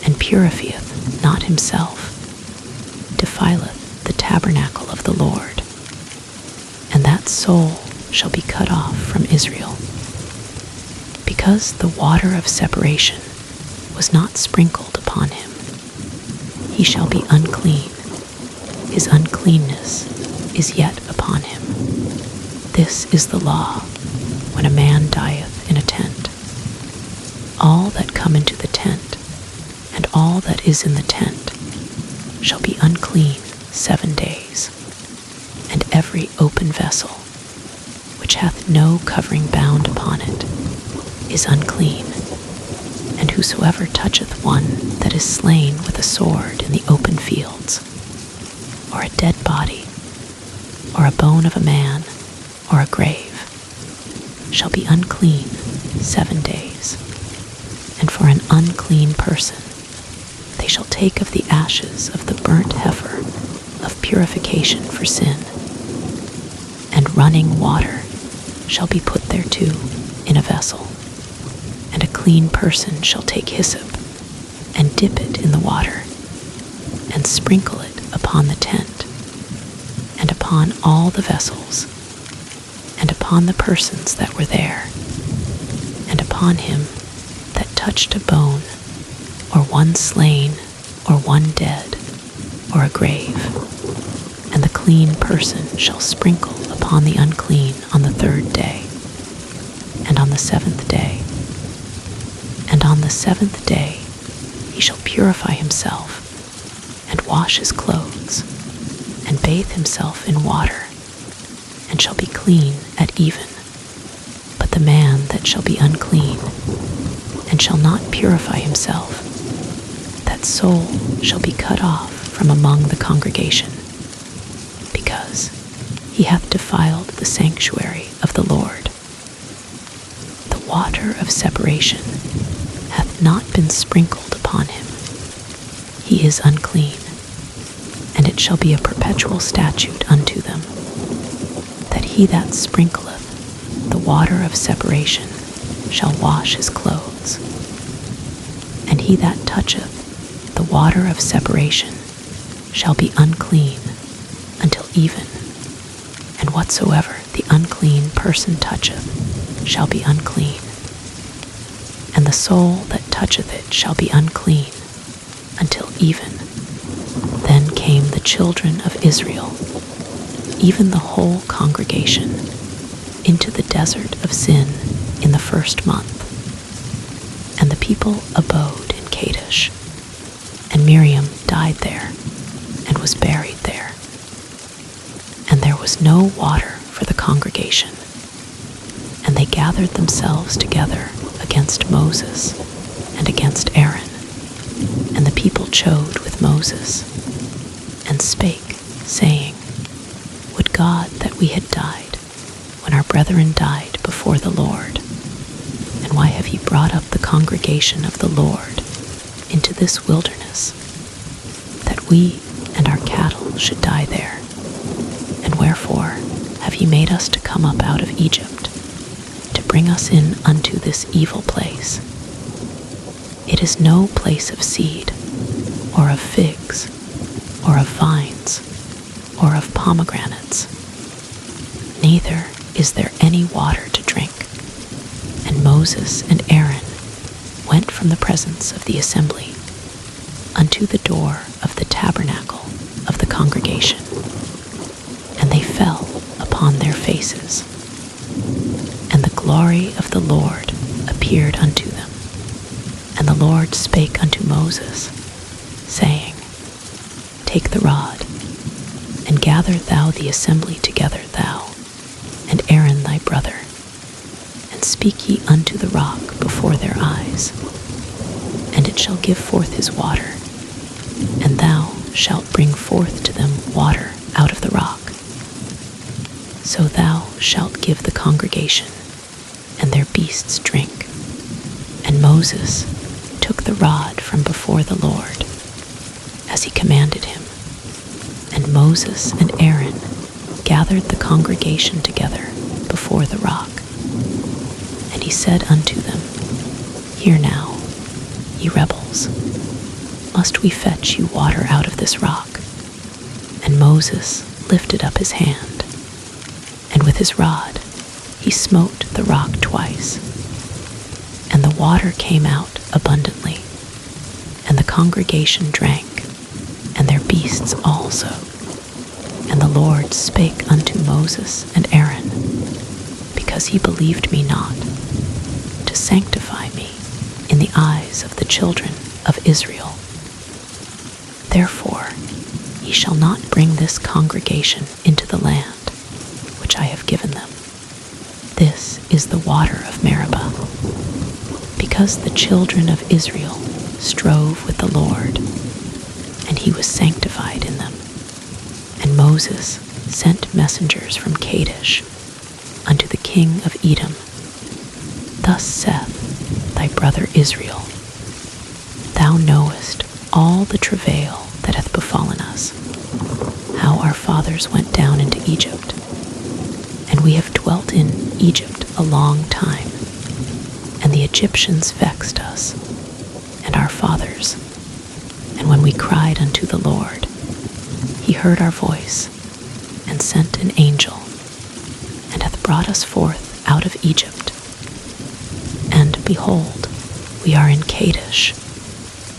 and purifieth not himself, defileth the tabernacle of the Lord, and that soul shall be cut off from Israel. Because the water of separation was not sprinkled upon him, he shall be unclean. His uncleanness is yet upon him. This is the law when a man dieth in a tent. All that come into the tent, and all that is in the tent, shall be unclean 7 days. And every open vessel, which hath no covering bound upon it, is unclean. And whosoever toucheth one that is slain with a sword in the open fields, or a dead body, or a bone of a man, or a grave, shall be unclean 7 days. And for an unclean person they shall take of the ashes of the burnt heifer of purification for sin, and running water shall be put thereto in a vessel. And a clean person shall take hyssop, and dip it in the water, and sprinkle it upon the tent, and upon all the vessels, and upon the persons that were there, and upon him that touched a bone, or one slain, or one dead, or a grave. And the clean person shall sprinkle upon the unclean on the 3rd day, and on the 7th day. And on the 7th day he shall purify himself, and wash his clothes, and bathe himself in water, and shall be clean at even. But the man that shall be unclean, and shall not purify himself, that that soul shall be cut off from among the congregation, because he hath defiled the sanctuary of the Lord. The water of separation hath not been sprinkled upon him. He is unclean, and it shall be a perpetual statute unto them, that he that sprinkleth the water of separation shall wash his clothes. And he that toucheth the water of separation shall be unclean until even, and whatsoever the unclean person toucheth shall be unclean. And the soul that toucheth it shall be unclean until even. Then came the children of Israel, even the whole congregation, into the desert of Zin in the first month. And the people abode in Kadesh, and Miriam died there, and was buried there. And there was no water for the congregation, and they gathered themselves together against Moses and against Aaron. And the people chode with Moses, and spake, saying, Would God that we had died, when our brethren died before the Lord. And why have ye brought up the congregation of the Lord into this wilderness, that we and our cattle should die there? And wherefore have ye made us to come up out of Egypt, to bring us in unto this evil place? It is no place of seed, or of figs, or of vines, or of pomegranates. Neither is there any water to drink. And Moses and Aaron went from the presence of the assembly unto the door of the tabernacle of the congregation, and they fell upon their faces. And the glory of the Lord appeared unto them. And the Lord spake unto Moses, saying, Take the rod, and gather thou the assembly together, thou, and Aaron thy brother, and speak ye unto the rock before their eyes, and it shall give forth his water, and thou shalt bring forth to them water out of the rock. So thou shalt give the congregation and their beasts drink. And Moses took the rod from before the Lord, as he commanded him. And Moses and Aaron gathered the congregation together before the rock. And he said unto them, Hear now, ye rebels, must we fetch you water out of this rock? And Moses lifted up his hand, and with his rod he smote the rock twice, and the water came out abundantly, and the congregation drank, and their beasts also. And the Lord spake unto Moses and Aaron, because he believed me not, to sanctify me in the eyes of the children of Israel. Therefore ye shall not bring this congregation into the land which I have given them. This is the water of Meribah, because the children of Israel strove with the Lord, and he was sanctified in them. And Moses sent messengers from Kadesh unto the king of Edom. Thus saith thy brother Israel, Thou knowest all the travail that hath befallen us, how our fathers went down into Egypt, and we have dwelt in Egypt a long time, and the Egyptians vexed us, and our fathers. And when we cried unto the Lord, he heard our voice, and sent an angel, and hath brought us forth out of Egypt. And behold, we are in Kadesh,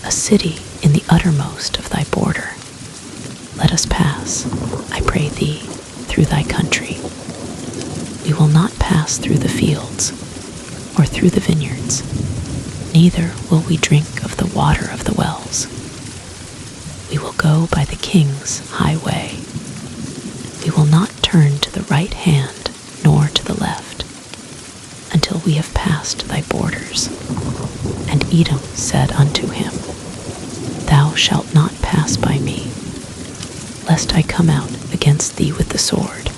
a city in the uttermost of thy border. Let us pass, I pray thee, through thy country. We will not pass through the fields, or through the vineyards, neither will we drink of the water of the wells. We will go by the king's highway. We will not turn to the right hand, nor to the left, until we have passed thy borders. And Edom said unto him, Thou shalt not pass by me, lest I come out against thee with the sword.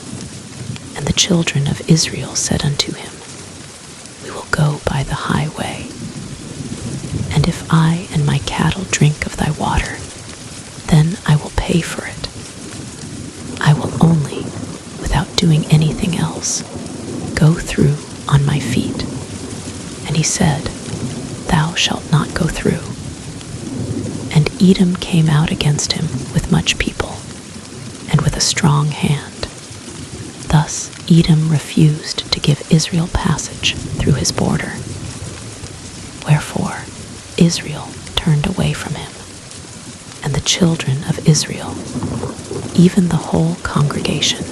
And the children of Israel said unto him, We will go by the highway. And if I and my cattle drink of thy water, then I will pay for it. I will only, without doing anything else, go through on my feet. And he said, Thou shalt not go through. And Edom came out against him with much people, and with a strong hand. Thus Edom refused to give Israel passage through his border. Wherefore Israel turned away from him, and the children of Israel, even the whole congregation,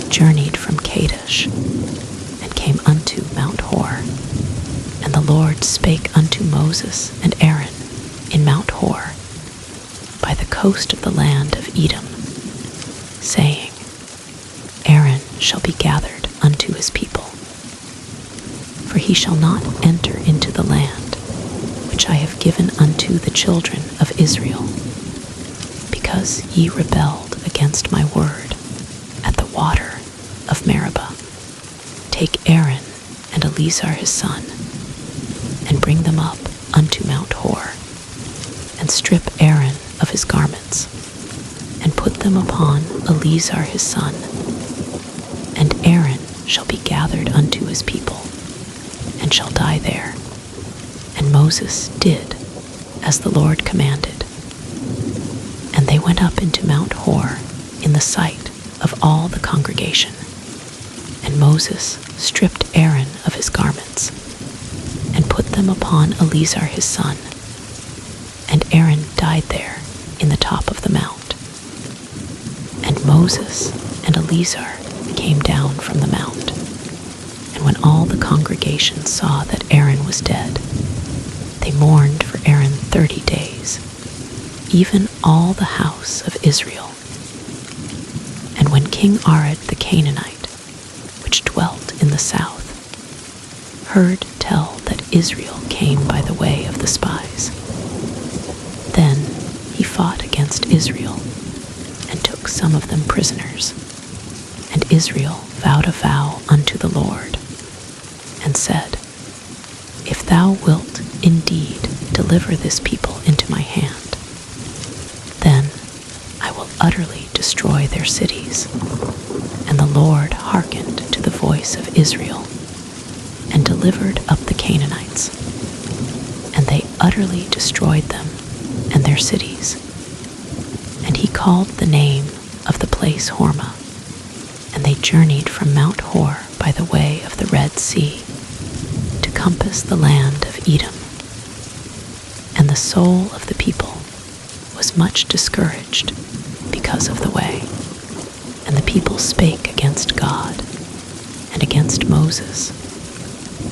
journeyed from Kadesh, and came unto Mount Hor. And the Lord spake unto Moses and Aaron in Mount Hor, by the coast of the land of Edom, saying, Aaron shall be gathered unto his people. For he shall not enter into the land which I have given unto the children of Israel, because ye rebelled against my word at the water of Meribah. Take Aaron and Eleazar his son, and bring them up unto Mount Hor, and strip Aaron of his garments, and put them upon Eleazar his son. And Aaron shall be gathered unto his people, and shall die there. And Moses did as the Lord commanded. And they went up into Mount Hor in the sight of all the congregation. And Moses stripped Aaron of his garments, and put them upon Eleazar his son. And Aaron died there in the top of the mount. And Moses and Eleazar came down from the mount. And when all the congregation saw that Aaron was dead, they mourned for Aaron 30 days, even all the house of Israel. And when King Arad the Canaanite, which dwelt in the south, heard tell that Israel came by the way of the spies, then he fought against Israel, and took some of them prisoners. And Israel vowed a vow unto the Lord, and said, If thou wilt indeed deliver this people into my hand, then I will utterly destroy their cities. And the Lord hearkened to the voice of Israel, and delivered up the Canaanites. And they utterly destroyed them and their cities. And he called the name of the place Hormah. And they journeyed from Mount Hor by the way of the Red Sea, to compass the land of Edom. And the soul of the people was much discouraged because of the way. And the people spake against God and against Moses,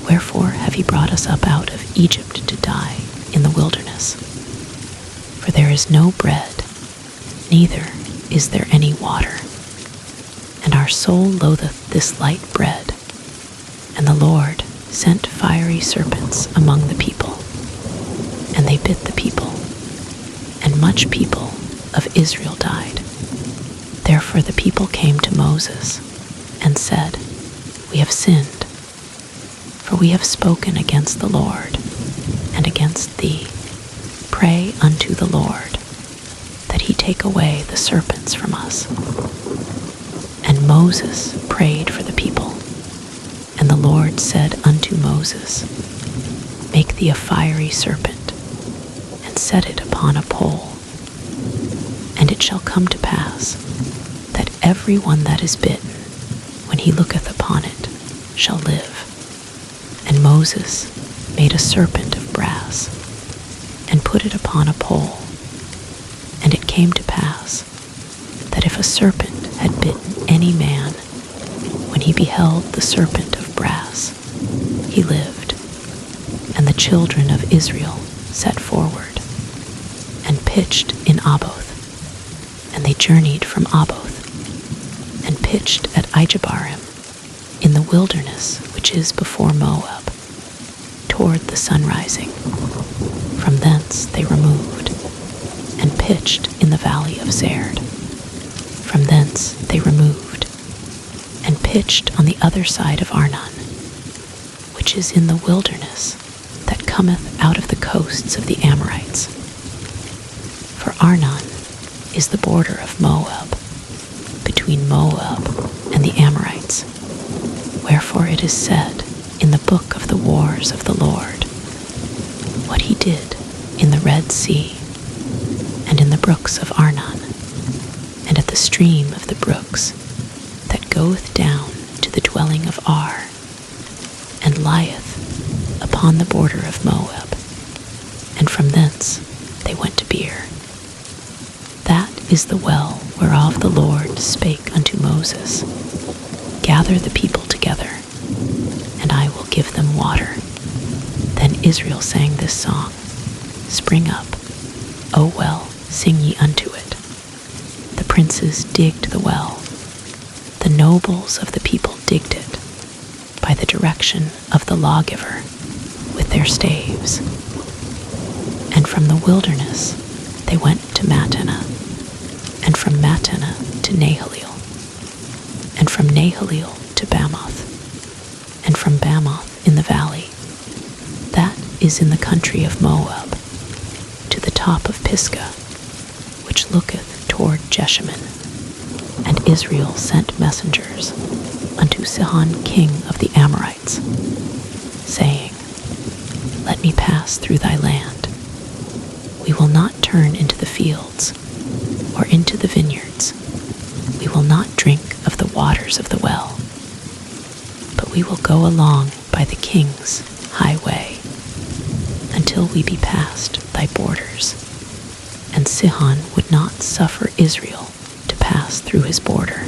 Wherefore have he brought us up out of Egypt to die in the wilderness? For there is no bread, neither is there any water. And our soul loatheth this light bread. And the Lord sent fiery serpents among the people, and they bit the people, and much people of Israel died. Therefore the people came to Moses and said, We have sinned, for we have spoken against the Lord and against thee. Pray unto the Lord that he take away the serpents from us. And Moses prayed for the people. And the Lord said unto Moses, Make thee a fiery serpent, and set it upon a pole. And it shall come to pass, that every one that is bitten, when he looketh upon it, shall live. And Moses made a serpent of brass, and put it upon a pole. And it came to pass, that if a serpent had bitten any man, when he beheld the serpent of brass, he lived. And the children of Israel set forward, and pitched in Oboth. And they journeyed from Oboth, and pitched at Ijebarim, in the wilderness which is before Moab, toward the sunrising. From thence they removed, pitched in the valley of Zerd. From thence they removed, and pitched on the other side of Arnon, which is in the wilderness that cometh out of the coasts of the Amorites. For Arnon is the border of Moab, between Moab and the Amorites. Wherefore it is said in the book of the wars of the Lord, what he did in the Red Sea, and in the brooks of Arnon, and at the stream of the brooks that goeth down to the dwelling of Ar, and lieth upon the border of Moab, and from thence they went to Beer. That is the well whereof the Lord spake unto Moses, gather the people together, and I will give them water. Then Israel sang this song, Spring up, O well, sing ye unto it. The princes digged the well, the nobles of the people digged it, by the direction of the lawgiver with their staves. And from the wilderness they went to Mattanah, and from Mattanah to Nahaliel, and from Nahaliel to Bamoth, and from Bamoth in the valley, that is in the country of Moab, to the top of Pisgah, which looketh toward Jeshimon. And Israel sent messengers unto Sihon king of the Amorites, saying, Let me pass through thy land. We will not turn into the fields, or into the vineyards. We will not drink of the waters of the well, but we will go along by the king's highway, until we be past thy borders. And Sihon would not suffer Israel to pass through his border.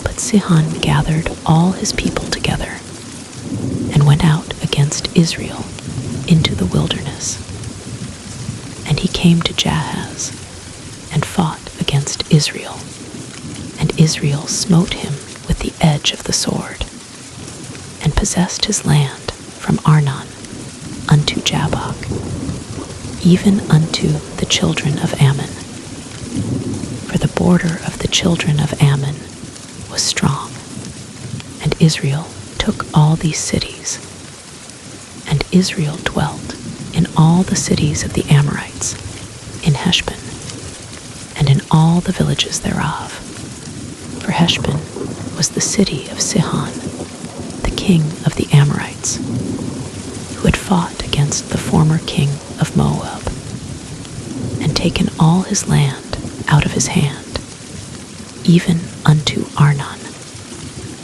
But Sihon gathered all his people together, and went out against Israel into the wilderness. And he came to Jahaz, and fought against Israel. And Israel smote him with the edge of the sword, and possessed his land from Arnon unto Jabbok, even unto the children of Ammon. For the border of the children of Ammon was strong, and Israel took all these cities. And Israel dwelt in all the cities of the Amorites, in Heshbon, and in all the villages thereof. For Heshbon was the city of Sihon, the king of the Amorites, who had fought against the former king of Moab, and taken all his land out of his hand, even unto Arnon.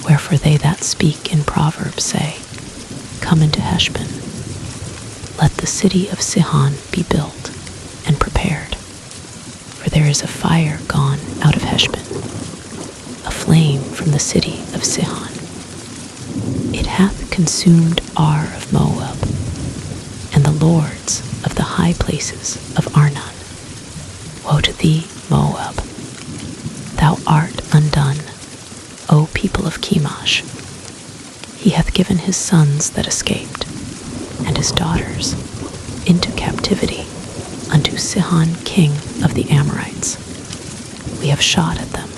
Wherefore they that speak in Proverbs say, Come into Heshbon. Let the city of Sihon be built and prepared. For there is a fire gone out of Heshbon, a flame from the city of Sihon. It hath consumed Ar of Moab, and the lords of the high places of Arnon. Woe to thee, Moab! Thou art undone, O people of Chemosh. He hath given his sons that escaped, and his daughters, into captivity unto Sihon king of the Amorites. We have shot at them.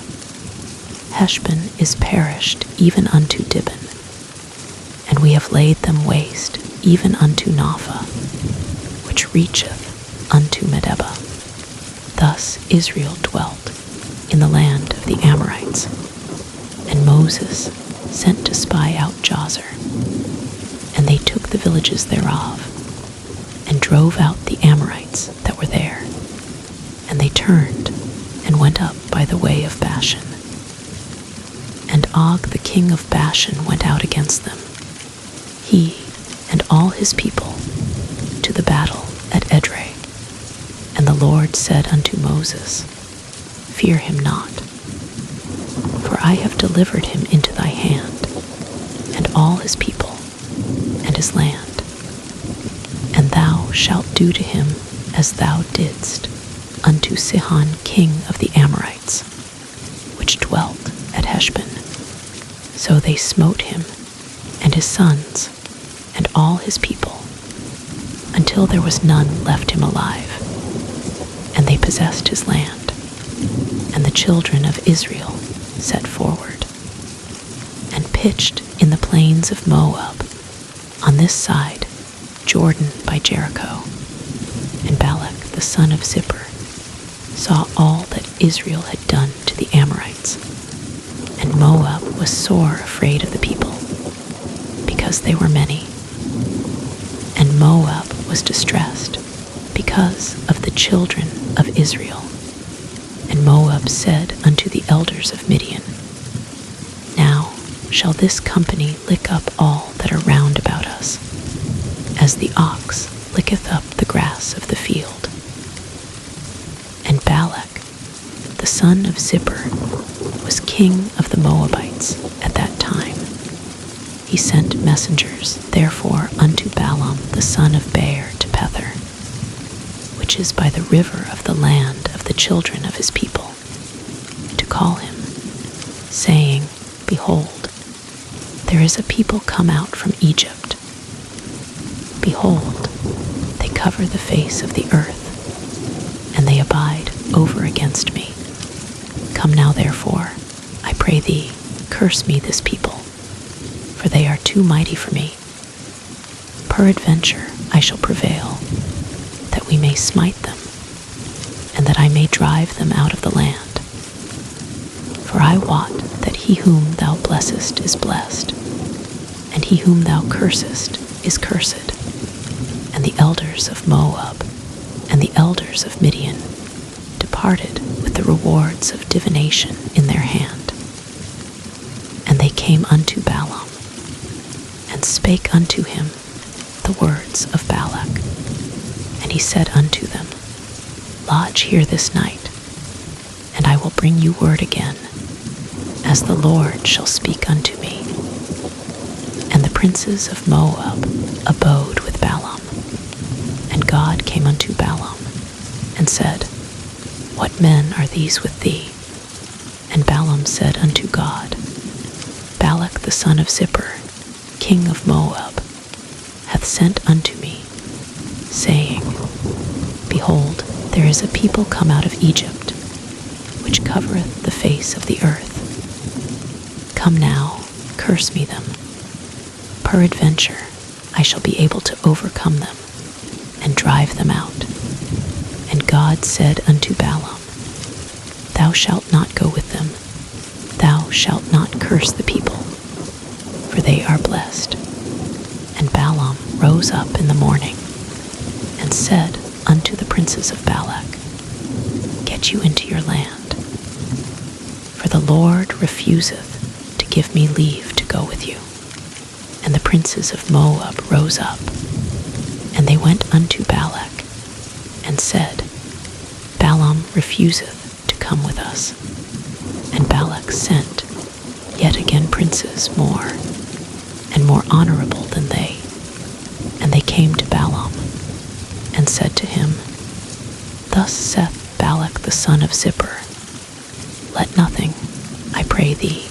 Heshbon is perished even unto Dibon, and we have laid them waste even unto Napha, which reacheth unto Medeba. Thus Israel dwelt in the land of the Amorites, and Moses sent to spy out Jazer, and they took the villages thereof, and drove out the Amorites that were there, and they turned and went up by the way of Bashan. And Og the king of Bashan went out against them, he and all his people, to the battle at Edrei. And the Lord said unto Moses, Fear him not, for I have delivered him into thy hand, and all his people, and his land. And thou shalt do to him as thou didst unto Sihon king of the Amorites, which dwelt at Heshbon. So they smote him, and his sons, and all his people, until there was none left him alive. And possessed his land, and the children of Israel set forward, and pitched in the plains of Moab, on this side Jordan by Jericho. And Balak the son of Zippor saw all that Israel had done to the Amorites, and Moab was sore afraid of the people, because they were many. And Moab was distressed because of the children of Israel. And Moab said unto the elders of Midian, Now shall this company lick up all that are round about us, as the ox licketh up the grass of the field. And Balak, the son of Zippor, was king of the Moabites at that time. He sent messengers, therefore, unto Balaam the son of Beor to Pethor, which is by the river of the land of the children of his people, to call him, saying, Behold, there is a people come out from Egypt. Behold, they cover the face of the earth, and they abide over against me. Come now, therefore, I pray thee, curse me this people, for they are too mighty for me. Peradventure I shall prevail, that we may smite them, and that I may drive them out of the land. For I wot that he whom thou blessest is blessed, and he whom thou cursest is cursed. And the elders of Moab and the elders of Midian departed with the rewards of divination in their hand. And they came unto Balaam, and spake unto him the words of Balak. And he said unto them, Lodge here this night, and I will bring you word again, as the Lord shall speak unto me. And the princes of Moab abode with Balaam. And God came unto Balaam, and said, What men are these with thee? And Balaam said unto God, Balak the son of Zippor, king of Moab, hath sent unto me, saying, Behold, there is a people come out of Egypt, which covereth the face of the earth. Come now, curse me them. Peradventure I shall be able to overcome them, and drive them out. And God said unto Balaam, Thou shalt not go with them, thou shalt not curse the people, for they are blessed. And Balaam rose up in the morning, and said unto the princes of Balak, Get you into your land, for the Lord refuseth to give me leave to go with you. And the princes of Moab rose up, and they went unto Balak, and said, Balaam refuseth to come with us. And Balak sent yet again princes more, and more honorable than they. And they came to Balaam, and said to him, Thus saith Balak the son of Zippor, Let nothing, I pray thee,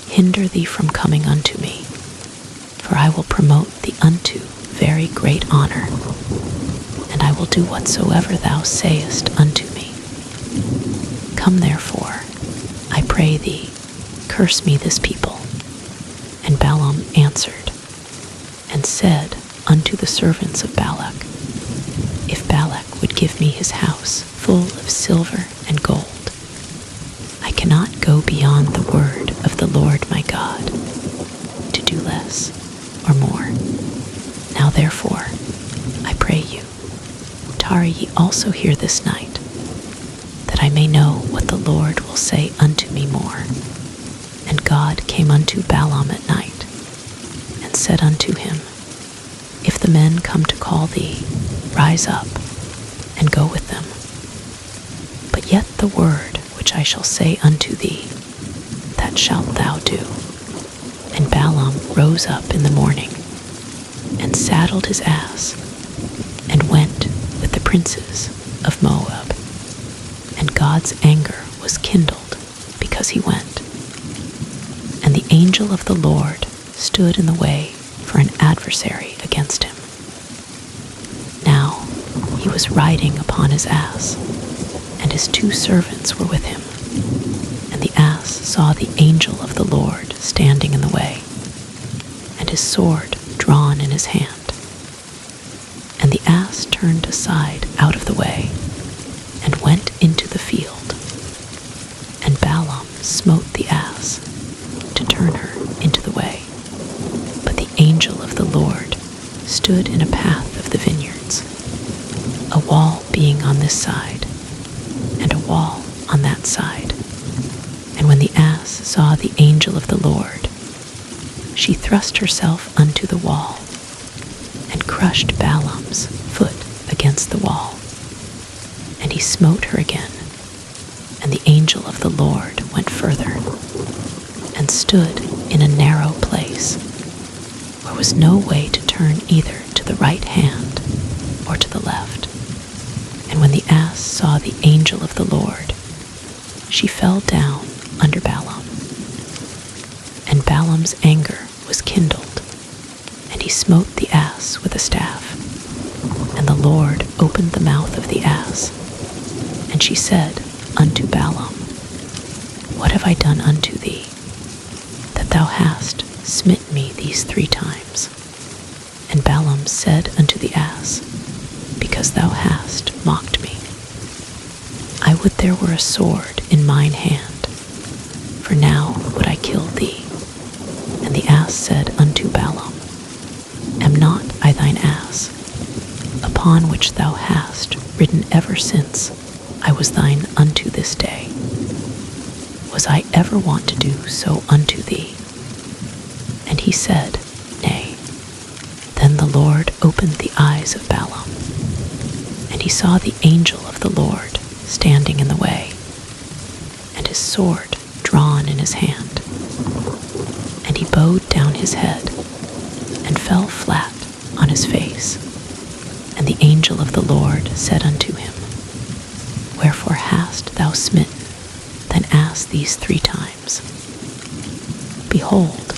hinder thee from coming unto me, for I will promote thee unto very great honor, and I will do whatsoever thou sayest unto me. Come therefore, I pray thee, curse me this people. And Balaam answered, and said unto the servants of Balak, If Balak would give me his house full of silver and gold, I cannot go beyond the word of the Lord my God, to do less or more. Now therefore, I pray you, tarry ye also here this night, that I may know what the Lord will say unto me more. And God came unto Balaam at night, and said unto him, If the men come to call thee, rise up, and go with them. But yet the word which I shall say unto thee, that shalt thou do. And Balaam rose up in the morning, and saddled his ass, and went with the princes of Moab. And God's anger was kindled because he went. And the angel of the Lord stood in the way for an adversary against him. Now he was riding upon his ass, his 2 servants were with him. And the ass saw the angel of the Lord standing in the way, and his sword drawn in his hand. And the ass turned aside out of the way, and went into the field. And Balaam smote the ass, to turn her into the way. But the angel of the Lord stood in a path of the vineyards, a wall being on this side, and a wall on that side. And when the ass saw the angel of the Lord, she thrust herself unto the wall, and crushed Balaam's foot against the wall. And he smote her again, and the angel of the Lord went further, and stood in a narrow place, where was no way to turn either to the right hand or to the left. And when the ass saw the angel of the Lord, she fell down under Balaam. And Balaam's anger was kindled, and he smote the ass with a staff. And the Lord opened the mouth of the ass, and she said unto Balaam, What have I done unto thee, that thou hast smitten me these 3 times? And Balaam said unto the ass, Because thou hast mocked me. I would there were a sword in mine hand, for now would I kill thee. And the ass said unto Balaam, Am not I thine ass, upon which thou hast ridden ever since I was thine unto this day? Was I ever wont to do so unto thee? And he said, Nay. Then the Lord opened the eyes of Balaam, and he saw the angel of the Lord standing in the way, and his sword drawn in his hand. And he bowed down his head, and fell flat on his face. And the angel of the Lord said unto him, Wherefore hast thou smitten thine ass these 3 times? Behold,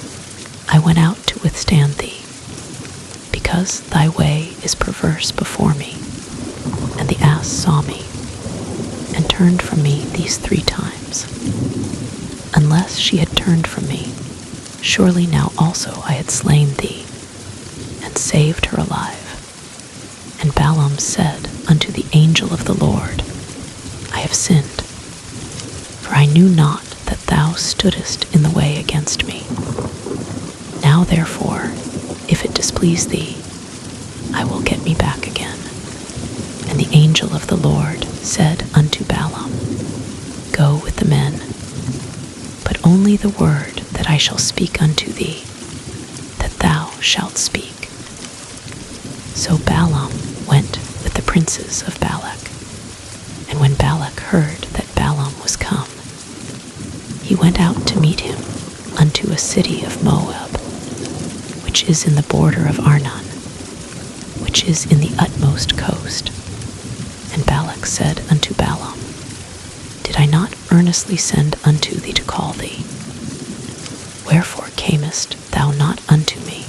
I went out to withstand thee, because thy way is perverse before me. And the ass saw me, and turned from me these 3 times. Unless she had turned from me, surely now also I had slain thee, and saved her alive. And Balaam said unto the angel of the Lord, I have sinned, for I knew not that thou stoodest in the way against me. Now therefore, if it displease thee, I will get me back again. And the angel of the Lord said unto Balaam, Go with the men, but only the word that I shall speak unto thee, that thou shalt speak. So Balaam went with the princes of Balak. And when Balak heard that Balaam was come, he went out to meet him unto a city of Moab, which is in the border of Arnon, which is in the utmost coast. And Balak said unto Balaam, Did I not earnestly send unto thee to call thee? Wherefore camest thou not unto me?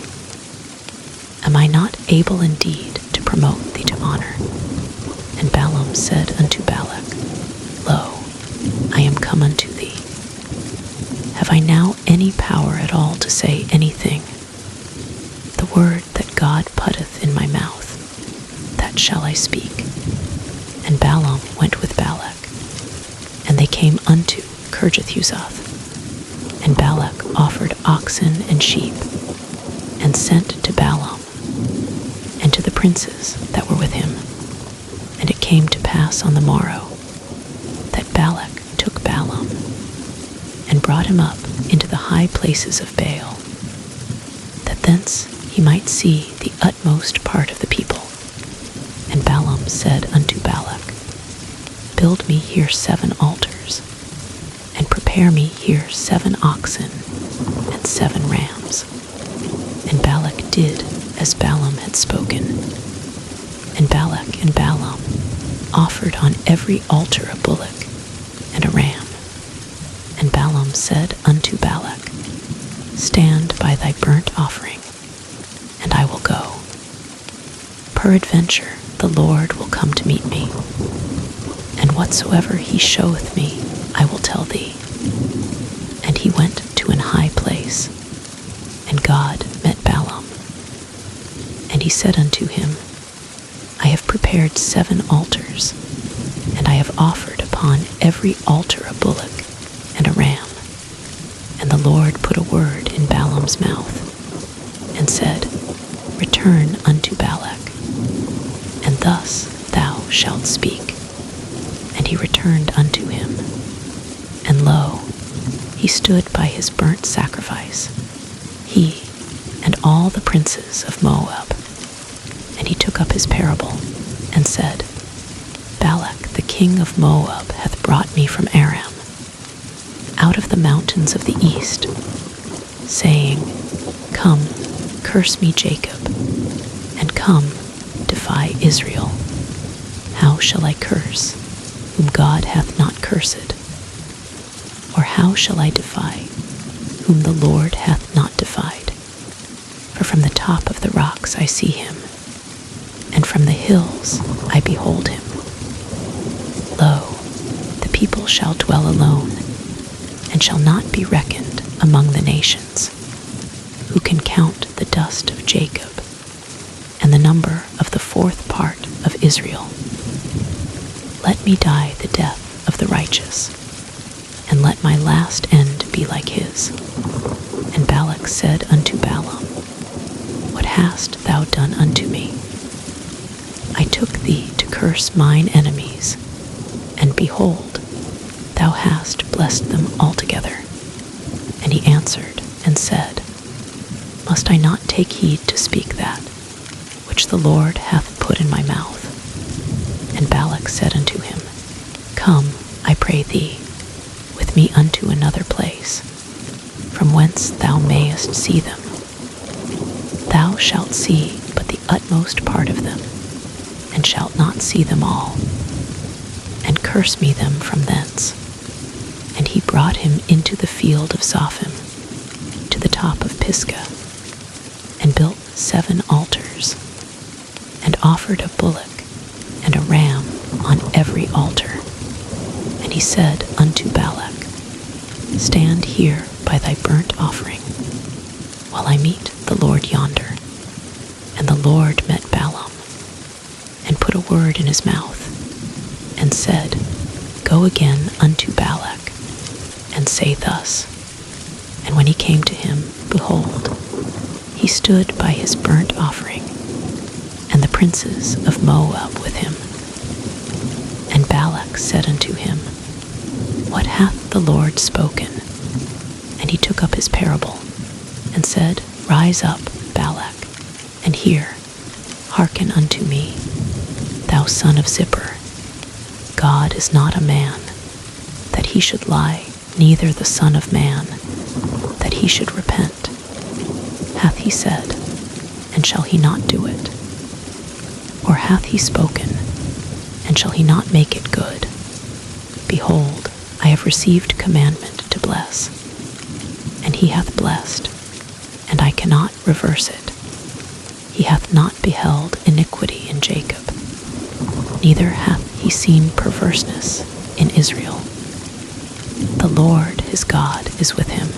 Am I not able indeed to promote thee to honor? And Balaam said unto Balak, Lo, I am come unto thee. Have I now any power at all to say anything? The word that God putteth in my mouth, that shall I speak. And Balaam went with Balak, and they came unto Kirjathhuzoth. And Balak offered oxen and sheep, and sent to Balaam, and to the princes that were with him. And it came to pass on the morrow, that Balak took Balaam, and brought him up into the high places of Baal, that thence he might see the utmost part of the people. And Balaam said unto Balak, Build me here 7 altars, and prepare me here 7 oxen and 7 rams. And Balak did as Balaam had spoken. And Balak and Balaam offered on every altar a bullock and a ram. And Balaam said unto Balak, Stand by thy burnt offering, and I will go. Peradventure the Lord will come to meet me, and whatsoever he showeth me, I will tell thee. And he went to an high place, and God met Balaam. And he said unto him, I have prepared 7 altars, and I have offered upon every altar a bullock and a ram. And the Lord put a word in Balaam's mouth, and said, Return unto Balak, and thus thou shalt speak. And he returned unto him. And lo, he stood by his burnt sacrifice, he and all the princes of Moab. And he took up his parable, and said, Balak the king of Moab hath brought me from Aram, out of the mountains of the east, saying, Come, curse me Jacob, and come, defy Israel. How shall I curse, whom God hath not cursed? Or how shall I defy, whom the Lord hath not defied? For from the top of the rocks I see him, and from the hills I behold him. Lo, the people shall dwell alone, and shall not be reckoned among the nations. Who can count the dust of Jacob, and the number of the 4th part of Israel? Let me die the death of the righteous, and let my last end be like his. And Balak said unto Balaam, What hast thou done unto me? I took thee to curse mine enemies, and behold, thou hast blessed them altogether. And he answered and said, Must I not take heed to speak that which the Lord hath put in my mouth? And Balak said unto him, Come, I pray thee, with me unto another place, from whence thou mayest see them. Thou shalt see but the utmost part of them, and shalt not see them all. And curse me them from thence. And he brought him into the field of Zophim, to the top of Pisgah, and built 7 altars, and offered a bullock and a ram on every altar. And he said unto Balak, Stand here by thy burnt offering, while I meet the Lord yonder. And the Lord met Balaam, and put a word in his mouth, and said, Go again unto Balak, and say thus. And when he came to him, behold, he stood by his burnt offering, and the princes of Moab with him. And Balak said unto him, What hath the Lord spoken? And he took up his parable, and said, Rise up, Balak, and hear, hearken unto me, thou son of Zippor. God is not a man, that he should lie, neither the Son of Man, that he should repent. Hath he said, and shall he not do it? Or hath he spoken, and shall he not make it good? Behold, I have received commandment to bless, and he hath blessed, and I cannot reverse it. He hath not beheld iniquity in Jacob, neither hath he seen perverseness in Israel. The Lord his God is with him,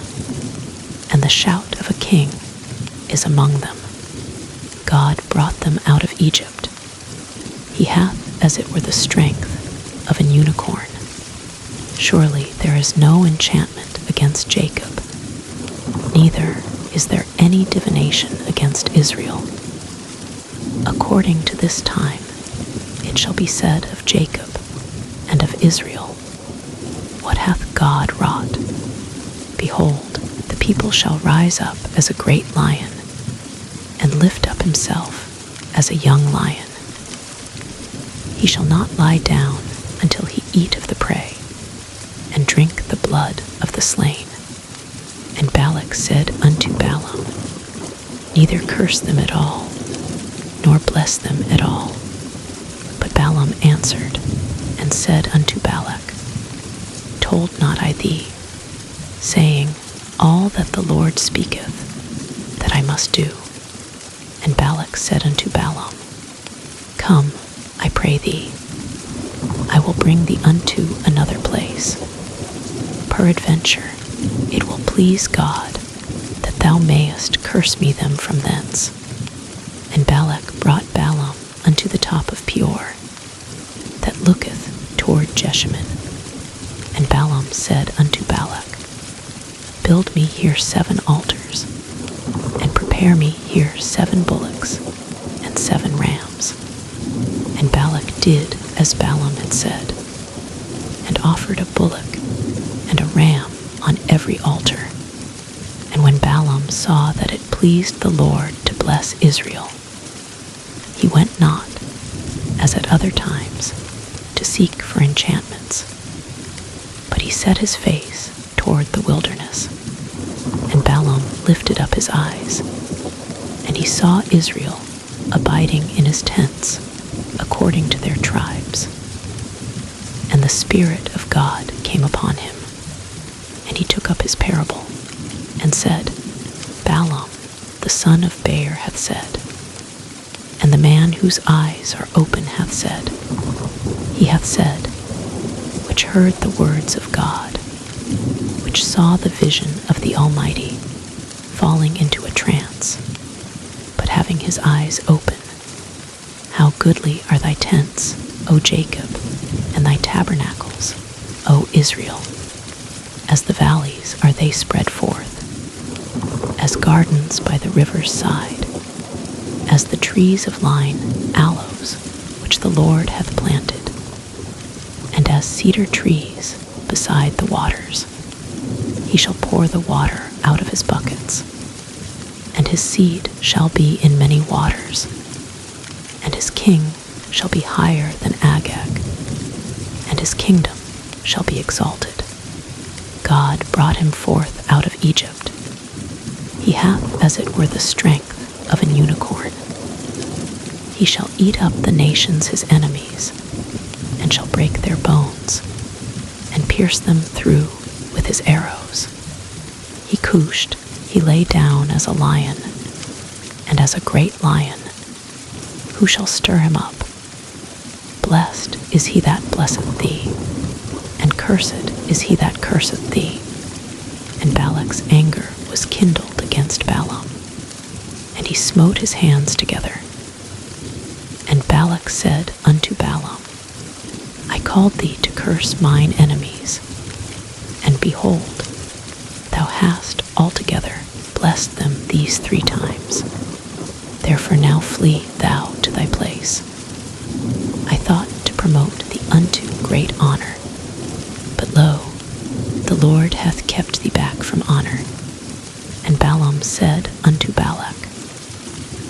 and the shout of a king is among them. God brought them out of Egypt. He hath as it were the strength of an unicorn. Surely there is no enchantment against Jacob, neither is there any divination against Israel. According to this time it shall be said of Jacob and of Israel, What hath God wrought? Behold, the people shall rise up as a great lion, and lift up himself as a young lion. He shall not lie down until he eat of the prey, and drink the blood of the slain. And Balak said unto Balaam, Neither curse them at all, nor bless them at all. But Balaam answered and said unto Balak, Told not I thee, saying, All that the Lord speaketh, that I must do? And Balak said unto Balaam, Come, I pray thee, I will bring thee unto another place. Peradventure, it will please God that thou mayest curse me them from thence. And Balak brought Balaam unto the top of Peor, that looketh toward Jeshimon. And Balaam said unto Balak, Build me here 7 altars, and prepare me here 7 bullocks and 7 rams. And Balak did as Balaam had said, and offered a bullock and a ram on every altar. And when Balaam saw that it pleased the Lord to bless Israel, he went not, as at other times, to seek for enchantments, but he set his face toward the wilderness. And Balaam lifted up his eyes, and he saw Israel abiding in his tents, according to their tribes. And the Spirit of God came upon him, and he took up his parable, and said, Balaam, the son of Beor, hath said, and the man whose eyes are open hath said, he hath said, which heard the words of God, which saw the vision of the Almighty, falling into a trance, but having his eyes open. How goodly are thy tents, O Jacob, and thy tabernacles, O Israel. As the valleys are they spread forth, as gardens by the river's side, as the trees of line, aloes, which the Lord hath planted, and as cedar trees beside the waters. He shall pour the water out of his buckets, and his seed shall be in many waters, and his king shall be higher than Agag, and his kingdom shall be exalted. God brought him forth out of Egypt. He hath as it were the strength of an unicorn. He shall eat up the nations his enemies, and shall break their bones, and pierce them through with his arrows. He couched, he lay down as a lion, and as a great lion. Who shall stir him up? Blessed is he that blesseth thee, and cursed is he that curseth thee. And Balak's anger was kindled against Balaam, and he smote his hands together. And Balak said unto Balaam, I called thee to curse mine enemies, and behold, thou hast altogether blessed them these 3 times. Therefore now flee thou to thy place. I thought to promote thee unto great honor, but lo, the Lord hath kept thee back from honor. And Balaam said unto Balak,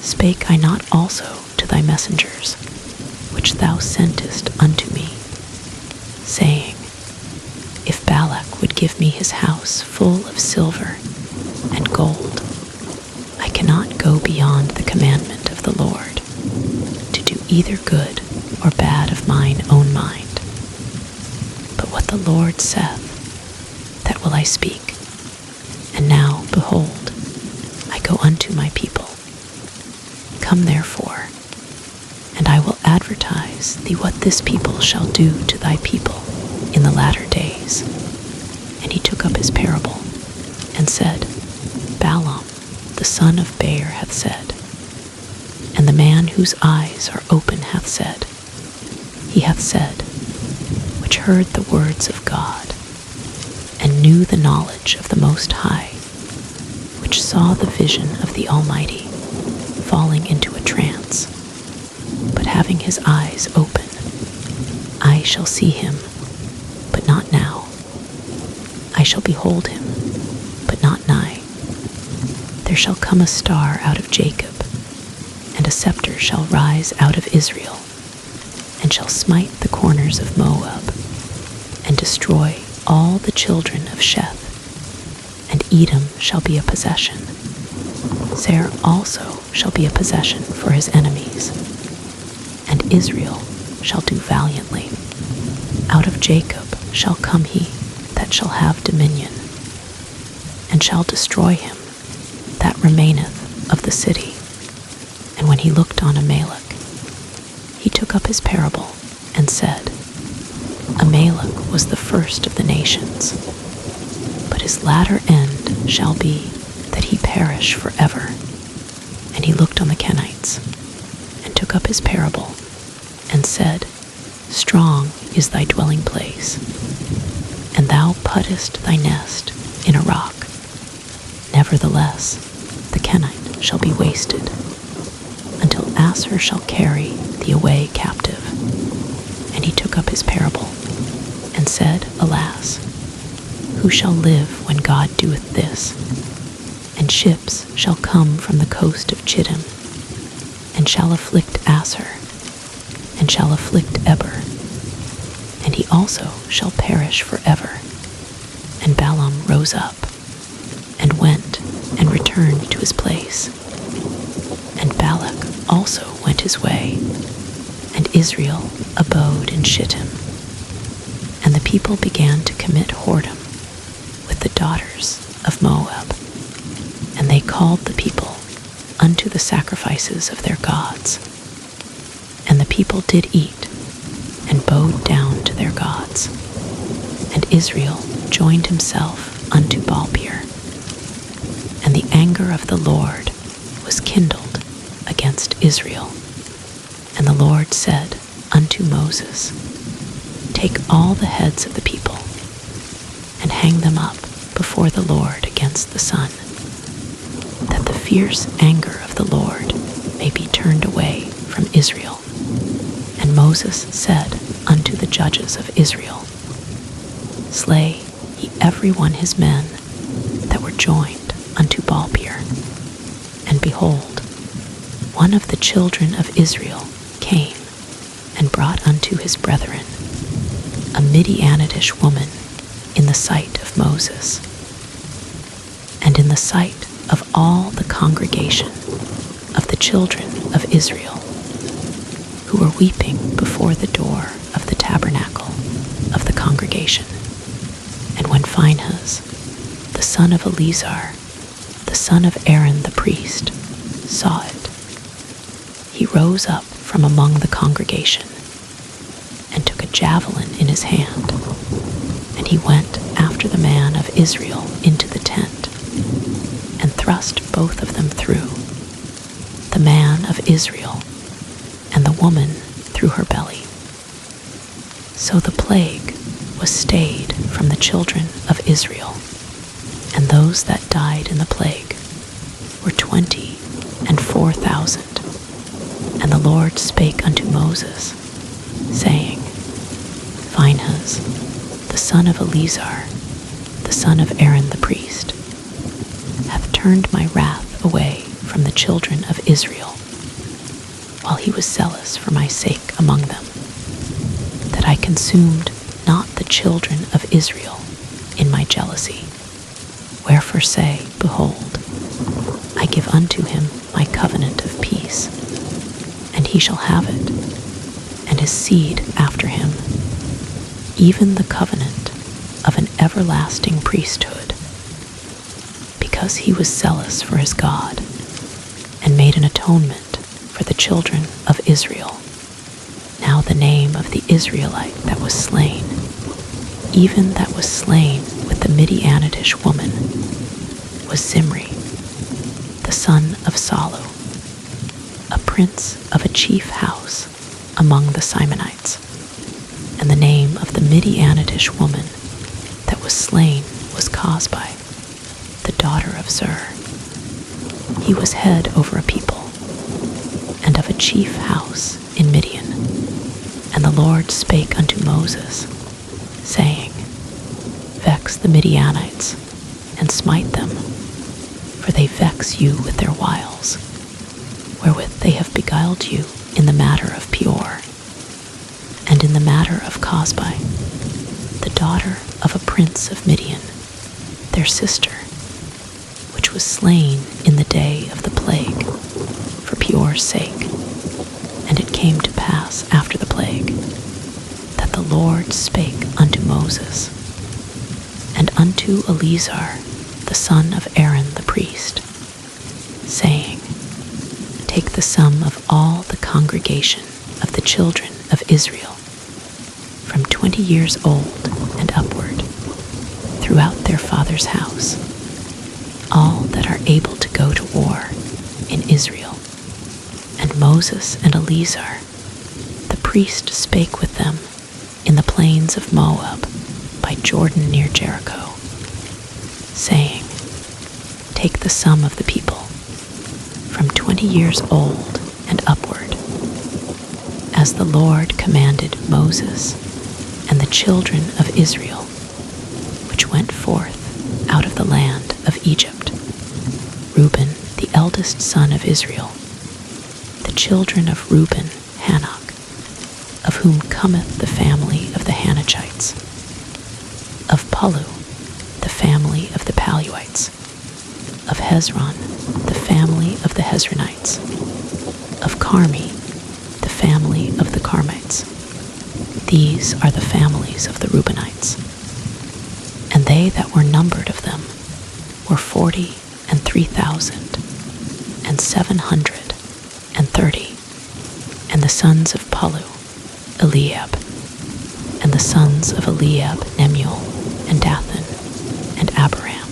Spake I not also to thy messengers, which thou sentest unto me, saying, If Balak would give me his house full of silver and gold, I cannot go beyond the commandment of the Lord, to do either good or bad of mine own mind. But what the Lord saith, that will I speak. And now, behold, I go unto my people. Come therefore, and I will advertise thee what this people shall do to thy people in the latter days. And he took up his parable, and said, Balaam, the son of Beor, hath said, and the man whose eyes are open hath said, he hath said, which heard the words of God, and knew the knowledge of the Most High, which saw the vision of the Almighty, falling into a trance, but having his eyes open. I shall see him, but not now. I shall behold him, but not nigh. There shall come a star out of Jacob, and a scepter shall rise out of Israel, and shall smite the corners of Moab, and destroy all the children of Sheth. And Edom shall be a possession. Seir also shall be a possession for his enemies. And Israel shall do valiantly. Out of Jacob shall come he that shall have dominion, and shall destroy him that remaineth of the city. And when he looked on Amalek, he took up his parable, and said, Amalek was the first of the nations, but his latter end shall be that he perish forever. And he looked on the Kenites, and took up his parable, and said, Strong is thy dwelling place, and thou puttest thy nest in a rock. Nevertheless, the Kenite shall be wasted, until Asshur shall carry thee away captive. And he took up his parable, and said, Alas, who shall live when God doeth this? And ships shall come from the coast of Chittim, and shall afflict Asshur, and shall afflict Eber, and he also shall perish forever. And Balaam rose up, and went, and returned to his place. And Balak also went his way, and Israel abode in Shittim. And the people began to commit whoredom with the daughters of Moab, and they called the people unto the sacrifices of their gods. And the people did eat, and bowed down to their gods. And Israel joined himself unto Baalpeor. And the anger of the Lord was kindled against Israel. And the Lord said unto Moses, Take all the heads of the people, and hang them up before the Lord against the sun, that the fierce anger of the Lord may be turned away from Israel. And Moses said unto the judges of Israel, Slay ye every one his men that were joined unto Baalpeor. And behold, one of the children of Israel came and brought unto his brethren a Midianitish woman in the sight of Moses, and in the sight of all the congregation of the children of Israel, who were weeping before the door of the tabernacle of the congregation. And when Phinehas, the son of Eleazar, the son of Aaron the priest, saw it, he rose up from among the congregation, and took a javelin in his hand, and he went after the man of Israel into the tent, and thrust both of them through, the man of Israel and the woman through her belly. So the plague was stayed from the children of Israel, and those that died in the plague were 24,000. And the Lord spake unto Moses, saying, Phinehas, the son of Eleazar, the son of Aaron the priest, hath turned my wrath away from the children of Israel, while he was zealous for my sake among them, that I consumed not the children of Israel in my jealousy. Wherefore say, Behold, I give unto him my covenant of peace, and he shall have it, and his seed after him, even the covenant of an everlasting priesthood, because he was zealous for his God, and made an atonement for the children of Israel. Now the name of the Israelite that was slain, even that was slain with the Midianitish woman, was Zimri, the son of Salu, a prince of a chief house among the Simonites. And the name of the Midianitish woman that was slain was Cosbi, the daughter of Zur. He was head over a people, and of a chief house in Midian. And the Lord spake unto Moses, saying, Vex the Midianites, and smite them, for they vex you with their wiles, wherewith they have beguiled you in the matter of Peor, and in the matter of Cosbi, the daughter of a prince of Midian, their sister, which was slain in the day of the plague, for Peor's sake. And it came to pass after the plague, that the Lord spake unto Moses, and unto Eleazar, the son of Aaron the priest, saying, Take the sum of all the congregation of the children of Israel, from 20 years old and upward, throughout their father's house, all that are able to go to war in Israel. And Moses and Eleazar, the priest, spake with them in the plains of Moab by Jordan near Jericho, saying, Take the sum of the people, from 20 years old and upward, as the Lord commanded Moses and the children of Israel, which went forth out of the land of Egypt. Reuben, the eldest son of Israel, the children of Reuben, Hanok, of whom cometh the family of the Hanachites, of Palu, the family of the Paluites, of Hezron, the family of the Hezronites, of Carmi, the family of the Carmites. These are the families of the Reubenites. And they that were numbered of them were 40,003,730. And the sons of Palu, Eliab, and the sons of Eliab, Nemuel, and Dathan, and Abiram.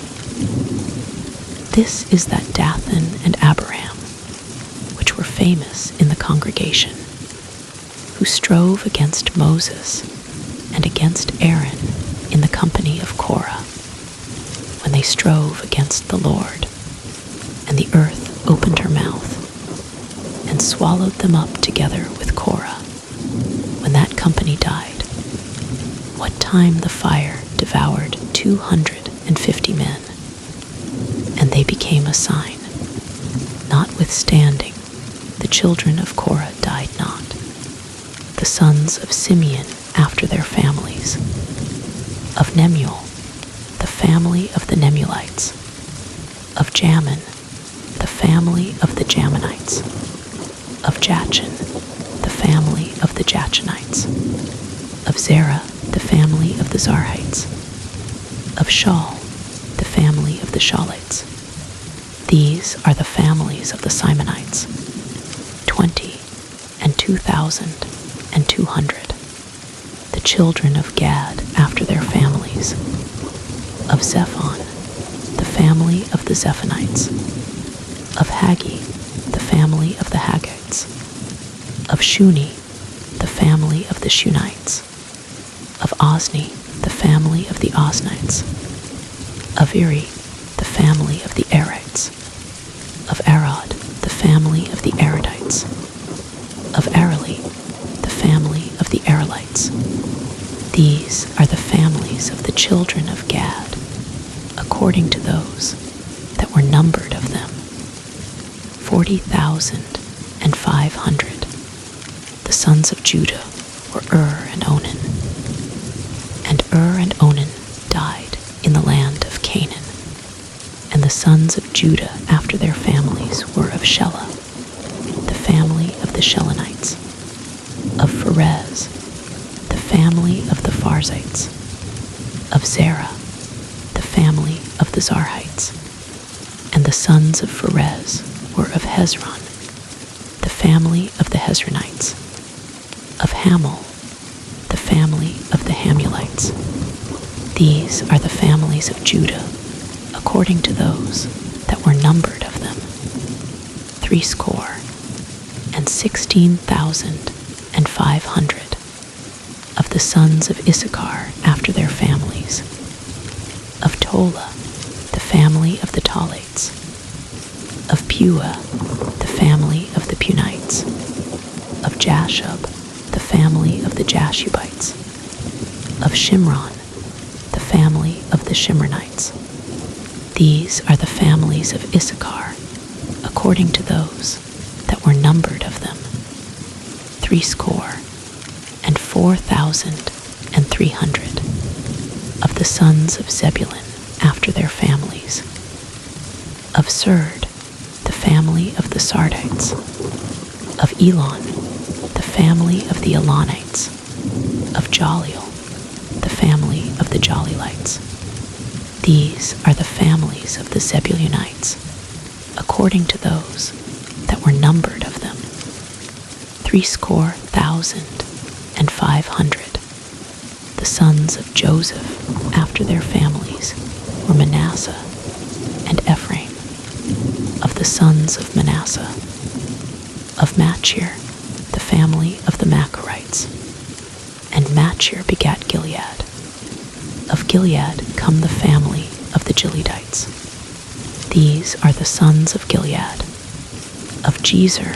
This is that Dathan and Abiram, which were famous in the congregation, who strove against Moses and against Aaron in the company of Korah, when they strove against the Lord, and the earth opened her mouth, and swallowed them up together with Korah, when that company died, what time the fire devoured 250 men, and they became a sign. Notwithstanding, the children of Korah died not. The sons of Simeon after their families, of Nemuel, the family of the Nemuelites, of Jamin, the family of the Jaminites, of Jachin, the family of the Jachinites, of Zerah, the family of the Zarhites, of Shaul, the family of the Shaulites. These are the families of the Simonites, 22,200. The children of Gad after their families, of Zephon, the family of the Zephonites, of Haggi, the family of the Haggites, of Shuni, the family of the Shunites, of Ozni, the family of the Oznites, of Eri, the family of the Erites, of Arod, the family of the Arodites, of Areli, the family of the Arelites. These are the families of the children of Gad, according to those that were numbered of them, 40,500. The sons of Judah were and Onan. And and Onan died in the land of Canaan. And the sons of Judah after their families were of Shelah, the family of the Shelonites, of Pharez, the family of the Pharzites, of Zerah, the family of the Zarhites. And the sons of Pharez were of Hezron, the family of the Hezronites, of Hamul, the family of the Hamulites. These are the families of Judah, according to those that were numbered of them, 76,500. Of the sons of Issachar after their families, of Tola, the family of the Tolites, of Puah, the family of the Punites, of Jashub, the family of the Jashubites, of Shimron, the family of the Shimronites. These are the families of Issachar, according to those that were numbered of them, 64,300. Of the sons of Zebulun after their families, of Serd, the family of the Sardites, of Elon, the family of the Elonites, of Jaleel, the family of the Jalielites. These are the families of the Zebulunites, according to those that were numbered of them, 70,500. sons of Joseph after their families were Manasseh and Ephraim. Of the sons of Manasseh, of Machir, the family of the Machirites. And Machir begat Gilead. Of Gilead come the family of the Gileadites. These are the sons of Gilead. Of Jezer,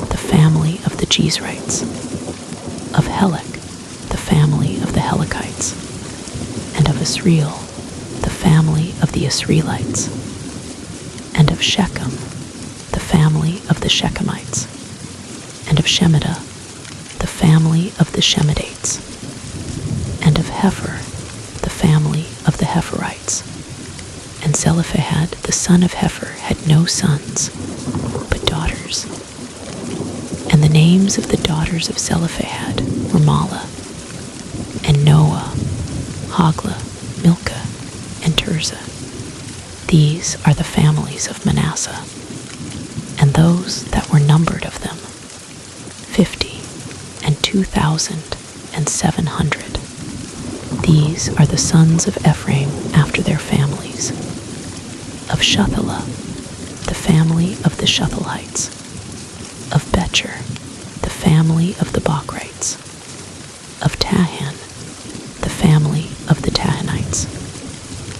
the family of the Jezrites. Of Helek, the family of the Helekites. And of Israel, the family of the Israelites. And of Shechem, the family of the Shechemites. And of Shemida, the family of the Shemidates. And of Hepher, the family of the Hepherites. And Zelophehad the son of Hepher had no sons, but daughters. And the names of the daughters of Zelophehad were Mahlah, and Noah, Hoglah, Milcah, and Tirzah. These are the families of Manasseh, and those that were numbered of them, 52,700. These are the sons of Ephraim after their families. Of Shuthelah, the family of the Shuthelites. Of Becher, the family of the Bochrites. Of Tahan, the family of the Tahanites.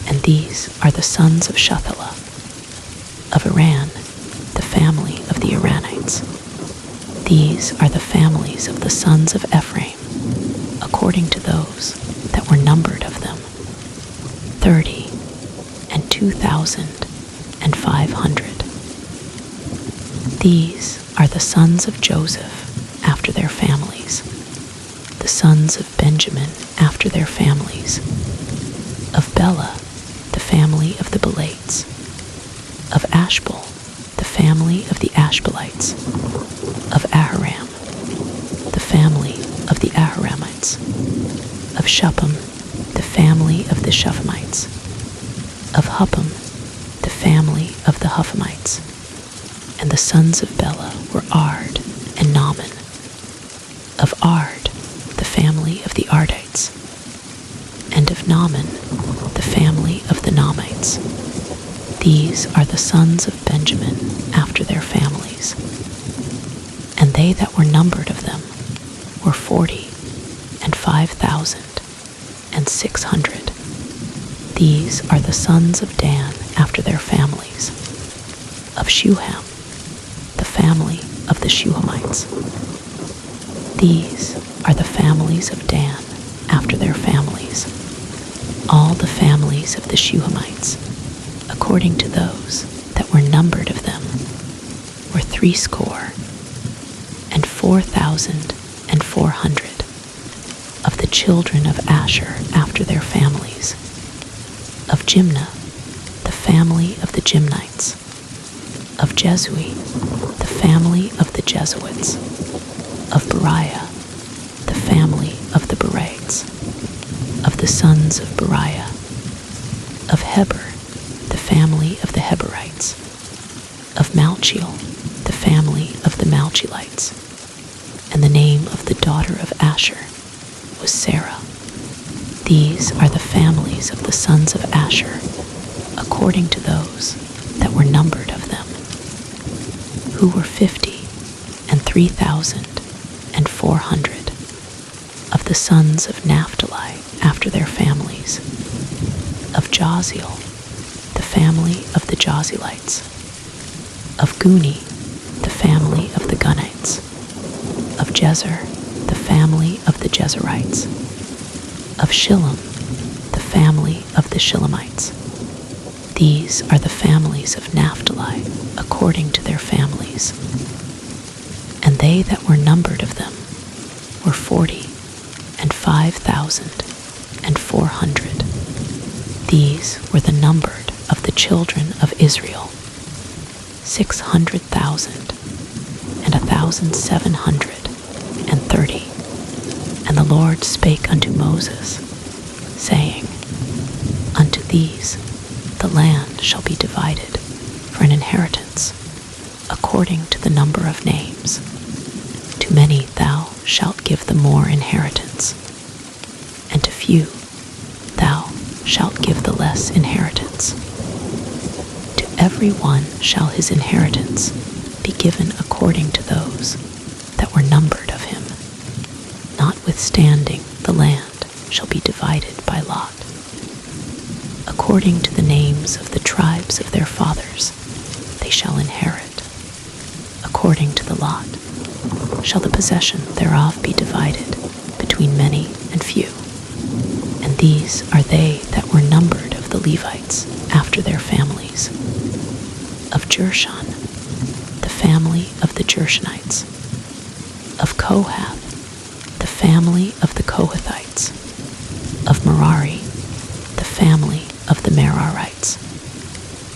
And these are the sons of Shuthelah. Of Iran, the family of the Iranites. These are the families of the sons of Ephraim, according to those that were numbered of them, 32,500. These are the sons of Joseph after their families, the sons of Benjamin after their families. Of Bela, the family of the Belites. Of Ashbel, the family of the Ashbelites. Of Ahiram, the family of the Ahiramites. Of Shuppim, the family of the Shuppimites. Of Huppim, the family of the Huppimites. And the sons of Bela were Ard and Naaman. Of Ard, the family of the Ardites. And of Naaman, the family of the Naamites. These are the sons of Benjamin after their families. And they that were numbered of them were 45,600. These are the sons of Dan after their families. Of Shuham, the family of the Shuhamites. These are the families of Dan after their families. All the families of the Shuhamites, according to those that were numbered of them, were 64,400. Of the children of Asher after their families. Of Jimnah, the family of the Jimnites. Of Jezui, the family of the Jesuits. Of Beriah, the family of the Berites. Of the sons of Beriah. Of Heber, the family of the Heberites. Of Malchiel, the family of the Malchielites. And the name of the daughter of Asher was Sarah. These are the families of the sons of Asher, according to those that were numbered of them, who were 53,400. Of the sons of Naphtali after their families. Of Jaziel, the family of the Jazilites. Of Guni, the family of the Gunites. Of Jezer, the family of the Jezerites. Of Shillem, the family of the Shillemites. These are the families of Naphtali according to their families. And they that were numbered of them were 45,400. These were the numbered of the children of Israel, 600,730. And the Lord spake unto Moses, saying, Unto these the land shall be divided for an inheritance, according to the number of names. To many thou shalt give the more inheritance, and to few, thou shalt give the less inheritance. To every one shall his inheritance be given according to those that were numbered of him. Notwithstanding, the land shall be divided by lot. According to the names of the tribes of their fathers, they shall inherit. According to the lot shall the possession thereof be divided between many and few. And these are they that were numbered of the Levites after their families. Of Gershon, the family of the Gershonites. Of Kohath, the family of the Kohathites. Of Merari, the family of the Merarites.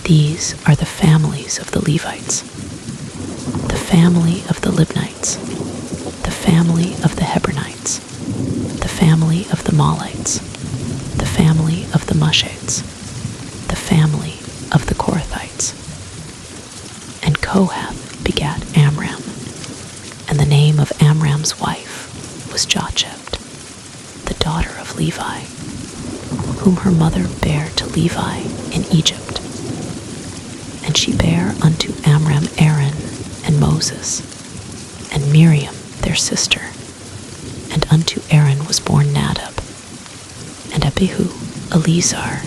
These are the families of the Levites. The family of the Libnites, the family of the Hebronites, the family of the Malites, the family of the Mushites, the family of the Korathites. And Kohath begat Amram, and the name of Amram's wife was Jochebed, the daughter of Levi, whom her mother bare to Levi in Egypt. And she bare unto Amram Aaron and Moses, and Miriam their sister. And unto Aaron was born Nadab, and Abihu, Eleazar,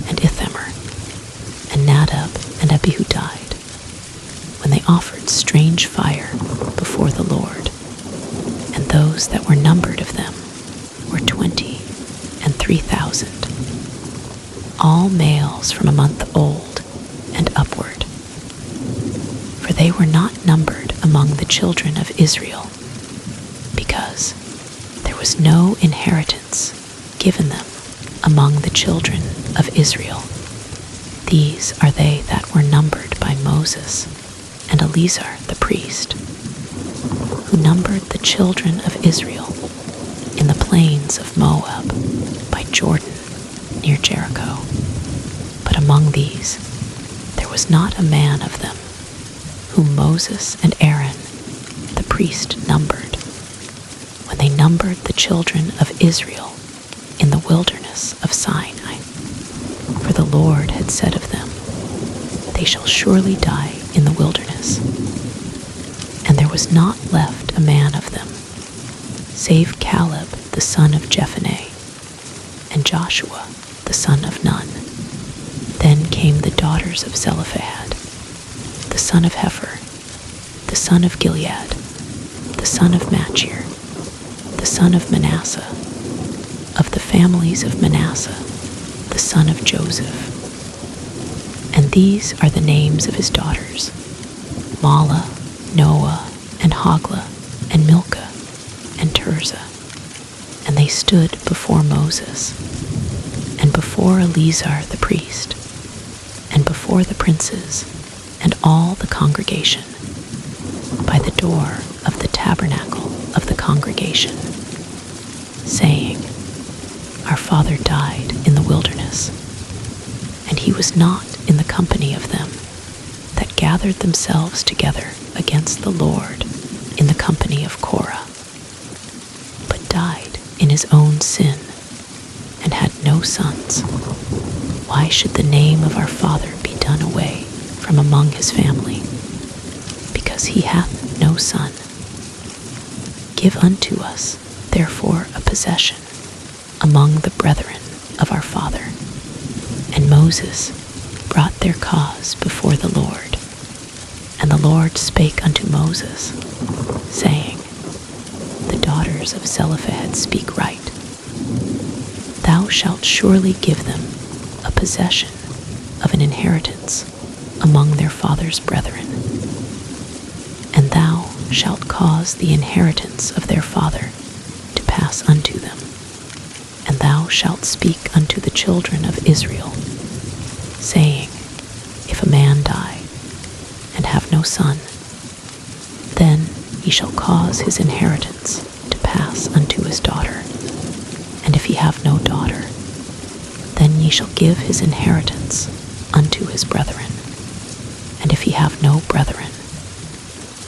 and Ithamar. And Nadab and Abihu died, when they offered strange fire before the Lord. And those that were numbered of them were 23,000, all males from a month old and upward. For they were not numbered among the children of Israel, because there was no inheritance given them among the children of Israel. These are they that were numbered by Moses and Eleazar the priest, who numbered the children of Israel in the plains of Moab by Jordan near Jericho. But among these there was not a man of them whom Moses and Aaron the priest numbered, when they numbered the children of Israel in the wilderness of Sinai. For the Lord had said of them, they shall surely die in the wilderness. And there was not left a man of them, save Caleb the son of Jephunneh, and Joshua the son of Nun. Then came the daughters of Zelophehad, the son of Hepher, the son of Gilead, the son of Machir, the son of Manasseh, of the families of Manasseh, the son of Joseph. And these are the names of his daughters: Mahlah, Noah, and Hoglah, and Milcah, and Tirzah. And they stood before Moses, and before Eleazar the priest, and before the princes, and all the congregation, by the door of the tabernacle of the congregation, saying, Our father died in the wilderness, and he was not in the company of them that gathered themselves together against the Lord in the company of Korah, but died in his own sin, and had no sons. Why should the name of our father be done away from among his family, because he hath no son? Give unto us, therefore, a possession among the brethren of our father. And Moses brought their cause before the Lord. And the Lord spake unto Moses, saying, The daughters of Zelophehad speak right. Thou shalt surely give them a possession of an inheritance among their father's brethren. And thou shalt cause the inheritance of their father to pass unto them. And thou shalt speak unto the children of Israel, saying, If a man die, and have no son, then he shall cause his inheritance to pass unto his daughter. And if he have no daughter, then ye shall give his inheritance unto his brethren. And if he have no brethren,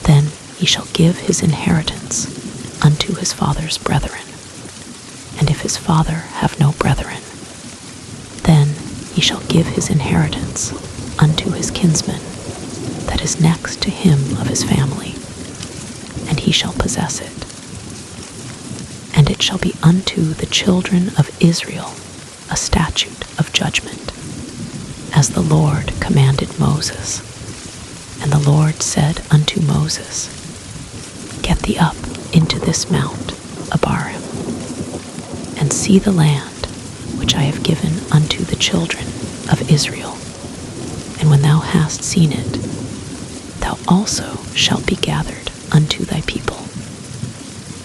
then he shall give his inheritance unto his father's brethren. And if his father have no brethren. Then he shall give his inheritance unto his kinsman that is next to him of his family, and he shall possess it. And it shall be unto the children of Israel a statute of judgment, as the Lord commanded Moses. And the Lord said unto Moses, Get thee up into this mount, Abarim, and see the land which I have given unto the children of Israel. And when thou hast seen it, thou also shalt be gathered unto thy people,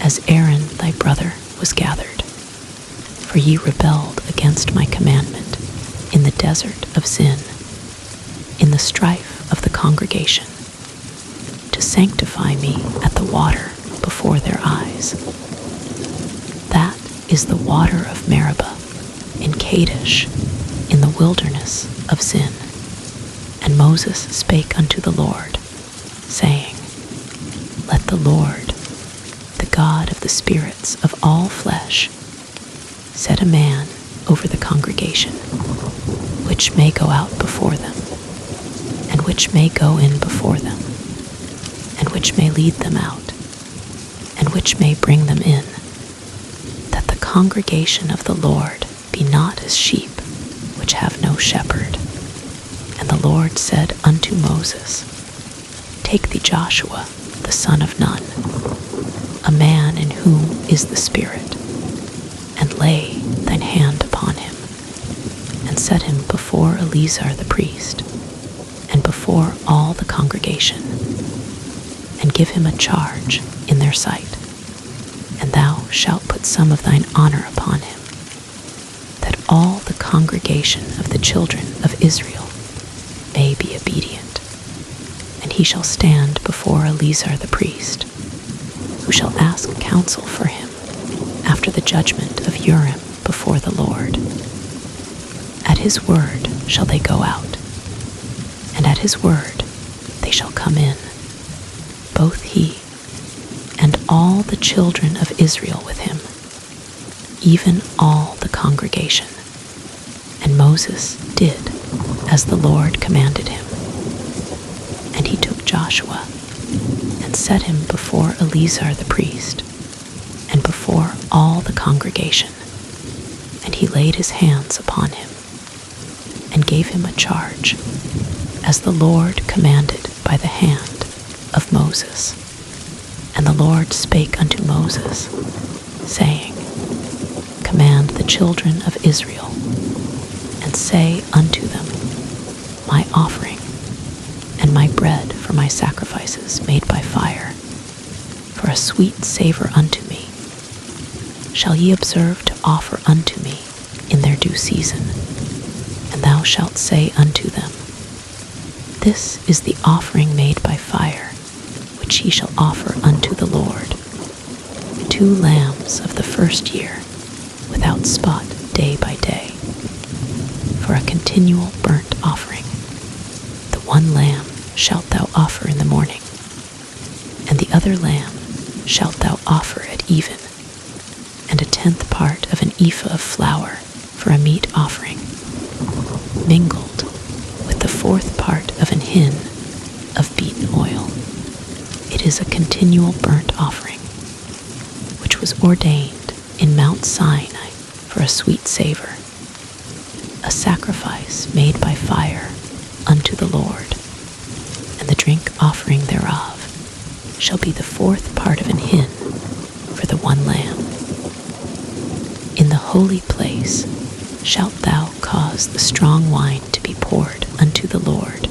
as Aaron thy brother was gathered. For ye rebelled against my commandment in the desert of Zin, in the strife of the congregation, to sanctify me at the water before their eyes. That is the water of Meribah in Kadesh, in the wilderness of Zin. And Moses spake unto the Lord, saying, Let the Lord, the God of the spirits of all flesh, set a man over the congregation, which may go out before them, and which may go in before them, and which may lead them out, and which may bring them in, that the congregation of the Lord be not as sheep which have no shepherd. And the Lord said unto Moses, Take thee Joshua, the son of Nun, a man in whom is the Spirit, and lay thine hand upon him, and set him before Eleazar the priest, and before all the congregation, and give him a charge in their sight. And thou shalt put some of thine honor upon him, that all the congregation of the children of Israel may be obedient. And he shall stand before Eleazar the priest, who shall ask counsel for him after the judgment of Urim before the Lord. At his word shall they go out, and at his word they shall come in, both he and all the children of Israel with him, even all the congregation. And Moses did as the Lord commanded him. And he took Joshua and set him before Eleazar the priest, and before all the congregation. And he laid his hands upon him, and gave him a charge, as the Lord commanded by the hand of Moses. And the Lord spake unto Moses, saying, Command the children of Israel, and say unto them, My offering and my bread for my sacrifices made by fire, for a sweet savor unto me, shall ye observe to offer unto me in their due season. And thou shalt say unto them, This is the offering made by fire, which ye shall offer unto the Lord: 2 lambs of the first year, without spot, day by day, for a continual burnt offering. The 1 lamb shalt thou offer in the morning, and the other lamb shalt thou offer at even, and a 10th part of an ephah of flour for a meat offering, mingled with the 4th part of an hin of beaten oil. It is a continual burnt offering, which was ordained in Mount Sinai for a sweet savor, a sacrifice made by fire unto the Lord. And the drink offering thereof shall be the 4th part of an hin for the 1 lamb. In the holy place shalt thou cause the strong wine to be poured unto the Lord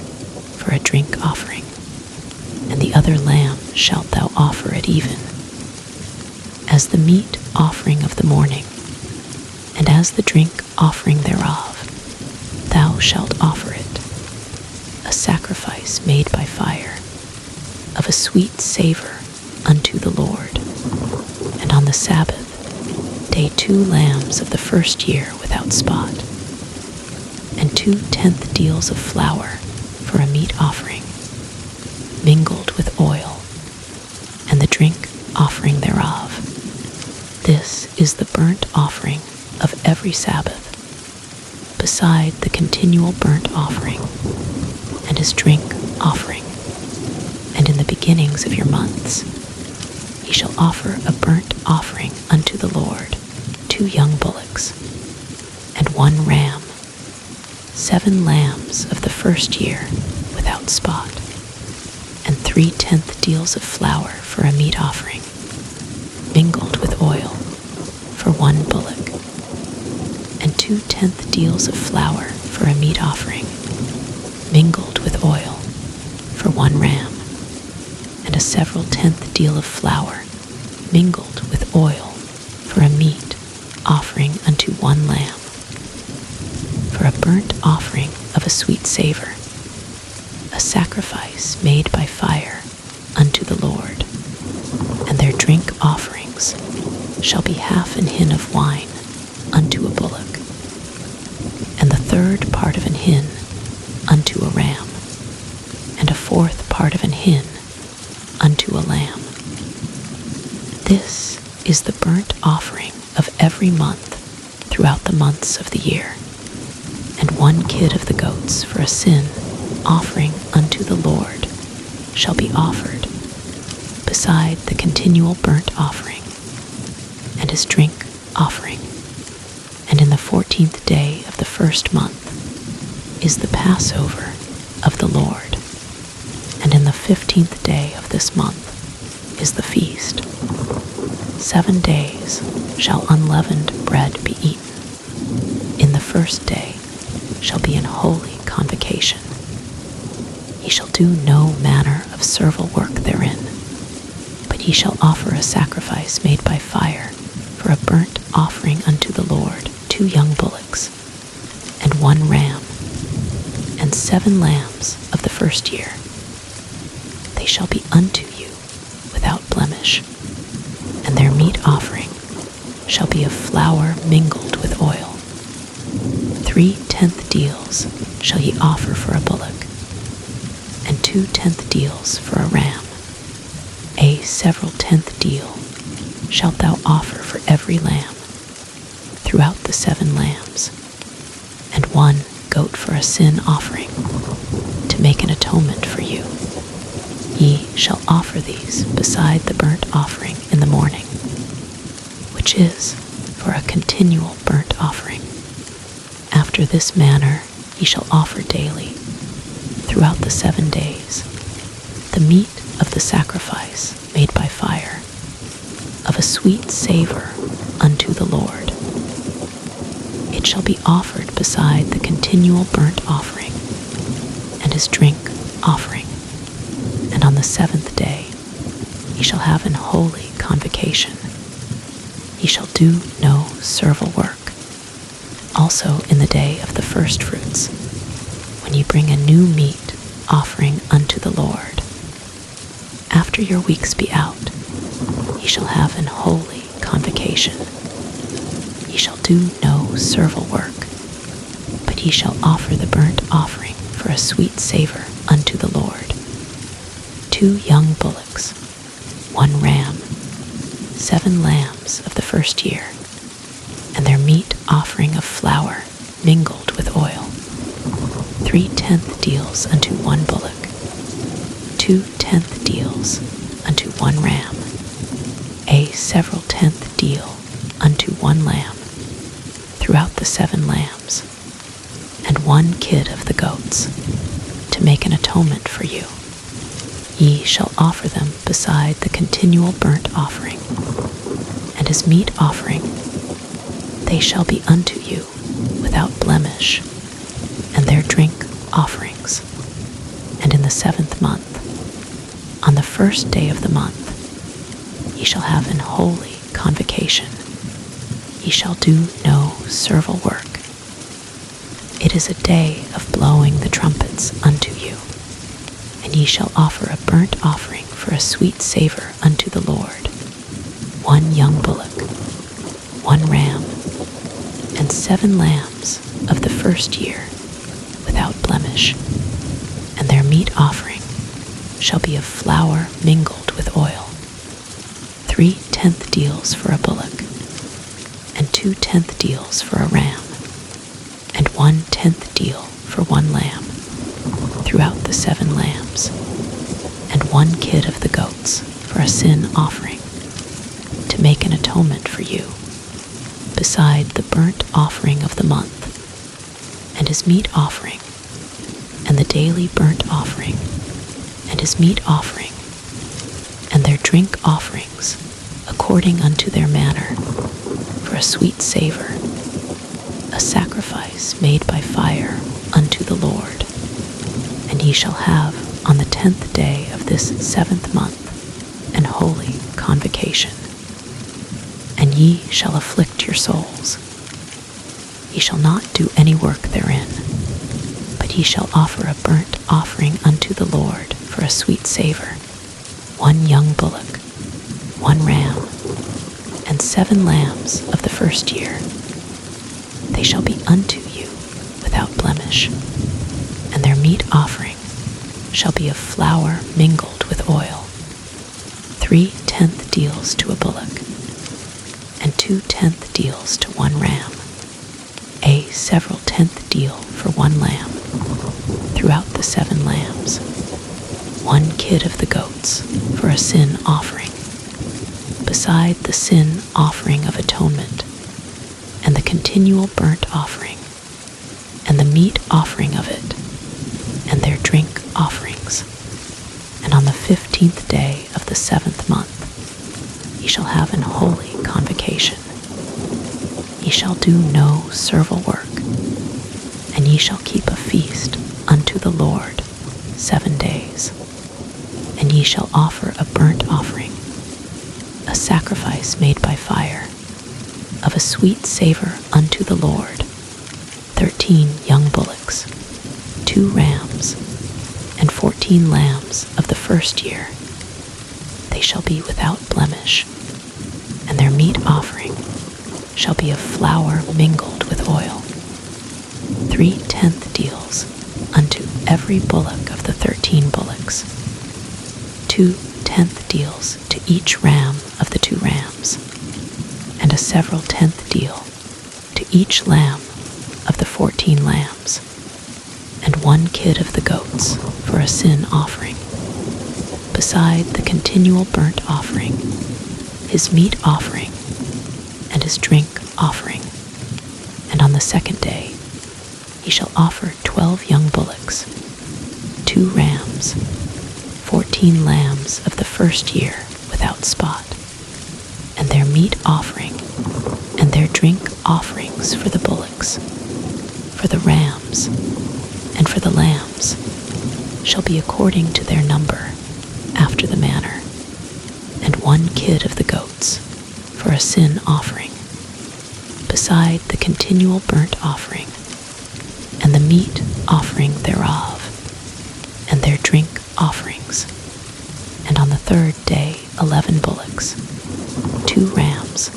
for a drink offering, and the other lamb shalt thou offer at even, as the meat offering of the morning, and as the drink offering thereof thou shalt offer it, a sacrifice made by fire, of a sweet savor unto the Lord. And on the Sabbath day 2 lambs of the first year without spot, and 2 tenth deals of flour for a meat offering, mingled with oil, and the drink offering thereof. This is the burnt offering every Sabbath, beside the continual burnt offering and his drink offering. And in the beginnings of your months ye shall offer a burnt offering unto the Lord, 2 young bullocks, and 1 ram, 7 lambs of the first year without spot, and 3/10 deals of flour for a meat offering, mingled with oil, for 1 bullock, and 2/10 deals of flour for a meat offering, mingled with oil, for 1 ram, and a several tenth deal of flour, mingled with oil, for a meat offering unto 1 lamb, for a burnt offering of a sweet savor, a sacrifice made by fire unto the Lord. And their drink offerings shall be half an hin of wine unto a bullock, and the 3rd part of an hin unto a ram, and a 4th part of an hin unto a lamb. This is the burnt offering of every month throughout the months of the year, and 1 kid of the goats for a sin offering unto the Lord shall be offered, beside the continual burnt offering and his drink offering. And in the 14th day of the 1st month is the Passover of the Lord, and in the 15th day of this month is the feast. 7 days shall unleavened bread be eaten. In the 1st day shall be an holy convocation. Ye shall do no manner of servile work therein, but ye shall offer a sacrifice made by fire for a burnt offering unto the Lord, 2 young bullocks, and 1 ram, and 7 lambs of the first year. They shall be unto you without blemish, and their meat offering shall be of flour mingled with oil. 3/10 deals shall ye offer for a bullock, and 2/10 deals for a ram. A several tenth deal shalt thou offer for every lamb throughout the 7 lambs, and 1 goat for a sin offering, to make an atonement for you. Ye shall offer these beside the burnt offering in the morning, which is for a continual burnt offering. After this manner ye shall offer daily, throughout the 7 days, the meat of the sacrifice made by fire, of a sweet savor unto the Lord. It shall be offered beside the continual burnt offering and his drink offering. And on the 7th day ye shall have an holy convocation. Ye shall do no servile work. Also in the day of the first fruits, when ye bring a new meat offering unto the Lord, after your weeks be out, ye shall have an holy convocation. Ye shall do no servile work, but ye shall offer the burnt offering for a sweet savor unto the Lord. 2 young bullocks, 1 ram, 7 lambs of the first year, and their meat offering of flour mingled with oil. 3/10 deals unto 1 bullock, 2/10 deals unto 1 ram, a several tenth deal unto 1 lamb, throughout the 7 lambs, and 1 kid of the goats, to make an atonement for you. Ye shall offer them beside the continual burnt offering and his meat offering. They shall be unto you without blemish, and their drink offerings. And in the 7th month, on the 1st day of the month, ye shall have an holy convocation. Ye shall do no servile work. It is a day of blowing the trumpets unto you, and ye shall offer a burnt offering for a sweet savor unto the Lord, 1 young bullock, 1 ram, and 7 lambs of the first year without blemish, and their meat offering shall be of flour mingled with oil, 3/10 deals for a bullock, and 2/10 deals for a ram, and 1/10 deal for one lamb throughout the 7 lambs, and 1 kid of the goats for a sin offering, to make an atonement for you, beside the burnt offering of the month, and his meat offering, and the daily burnt offering, and his meat offering, and their drink offerings, according unto their manner, for a sweet savor, a sacrifice made by fire unto the Lord. And ye shall have on the 10th day of this 7th month an holy convocation. And ye shall afflict your souls. Ye shall not do any work therein, but ye shall offer a burnt offering unto the Lord for a sweet savor, 1 young bullock, 1 ram, and 7 lambs of the first year. They shall be unto you without blemish, and their meat offering shall be of flour mingled with oil, 3/10 deals to a bullock, and 2/10 deals to 1 ram, a several 10th deal for 1 lamb throughout the 7 lambs, 1 kid of the goats for a sin offering, beside the sin offering of atonement, and the continual burnt offering, and the meat offering of it, and their drink offerings. And on the 15th day of the 7th month ye shall have an holy convocation. Ye shall do no servile work, and ye shall keep a feast unto the Lord 7 days. And ye shall offer a burnt offering, a sacrifice made by fire, of a sweet savor unto the Lord, 13 young bullocks, 2 rams, and 14 lambs of the first year. They shall be without blemish, and their meat offering shall be of flour mingled with oil, 3/10 deals unto every bullock of the 13 bullocks, 2/10 deals to each ram of the 2 rams, and a several 10th deal to each lamb of the 14 lambs, and 1 kid of the goats for a sin offering, beside the continual burnt offering, his meat offering, and his drink offering. And on the 2nd day he shall offer 12 young bullocks, 2 rams, 14 lambs of the first year without spot, and their meat offering, and their drink offerings for the bullocks, for the rams, and for the lambs shall be according to their number, after the manner, and 1 kid of the goats for a sin offering, beside the continual burnt offering, and the meat offering thereof, and their drink offerings. And on the 3rd day 11 bullocks, 2 rams,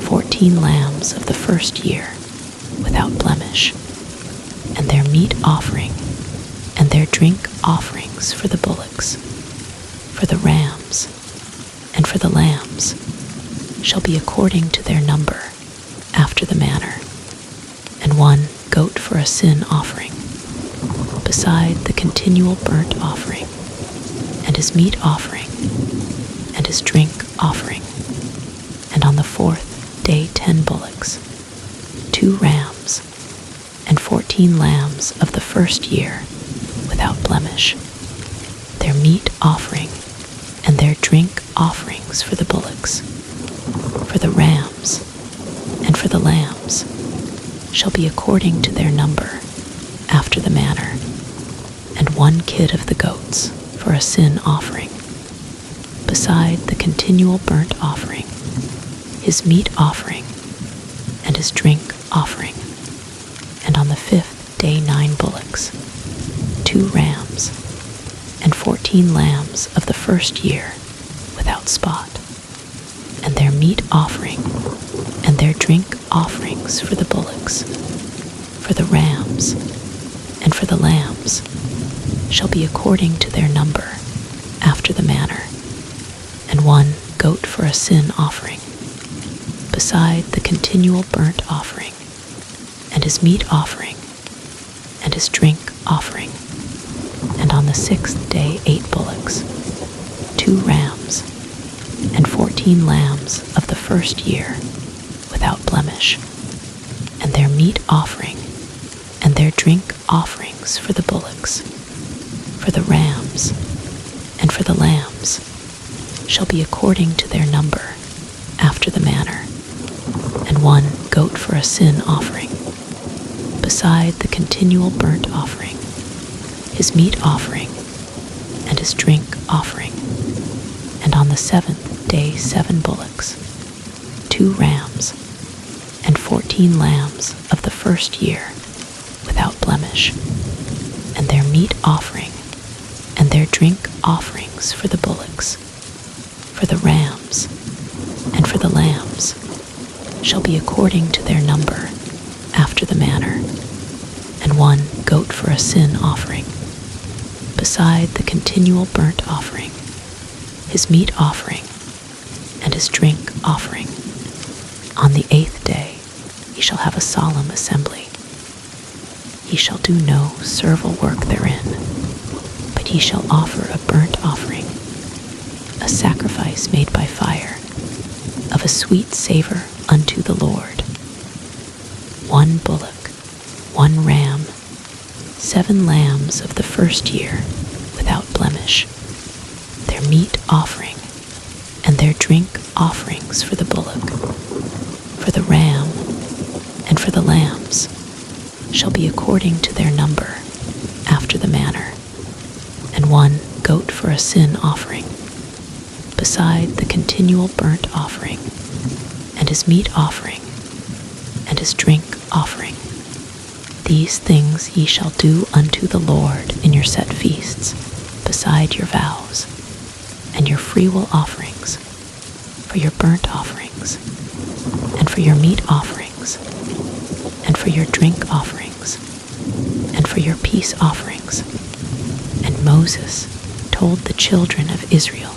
14 lambs of the first year without blemish, and their meat offering, and their drink offerings for the bullocks, for the rams, and for the lambs shall be according to their number, after the manner, and 1 goat for a sin offering, beside the continual burnt offering, and his meat offering, and his drink offering. And on the 4th day 10 bullocks, 2 rams, and 14 lambs of the first year without blemish, their meat offering, and their drink offerings for the bullocks, for the rams, and for the lambs shall be according to their number, after the manner, and 1 kid of the goats for a sin offering, beside the continual burnt offering, his meat offering, and his drink offering. And on the 5th day 9 bullocks, 2 rams, and 14 lambs of the first year without spot, and their meat offering, and their drink offerings for the bullocks, for the rams, and for the lambs shall be according to their number, after the manner, and 1 goat for a sin offering, beside the continual burnt offering, and his meat offering, and his drink offering, and on the 6th day 8 bullocks, 2 rams, and 14 lambs of the first year, without blemish, and their meat offering, and their drink offerings for the bullocks, for the rams, and for the lambs, shall be according to their number, after the manner, and 1 goat for a sin offering, beside the continual burnt offering, his meat offering, and his drink offering, and on the 7th day 7 bullocks, 2 rams, and 14 lambs of the first year, without blemish, and their meat offering, and their drink offerings for the bullocks, for the rams, and for the lambs, shall be according to their number, after the manner, and 1 goat for a sin offering, beside the continual burnt offering, his meat offering, and his drink offering. On the 8th day he shall have a solemn assembly. He shall do no servile work therein, but he shall offer a burnt offering, a sacrifice made by fire, of a sweet savor unto the Lord. 1 bullock, 1 ram, 7 lambs of the first year, without blemish, their meat offering, and their drink offerings for the bullock, for the ram, and for the lambs, shall be according to their number, after the manner, and 1 goat for a sin offering, beside the continual burnt offering, and his meat offering, and his drink offering. These things ye shall do unto the Lord in your set feasts, beside your vows, and your freewill offerings, for your burnt offerings, and for your meat offerings, and for your drink offerings, and for your peace offerings. And Moses told the children of Israel,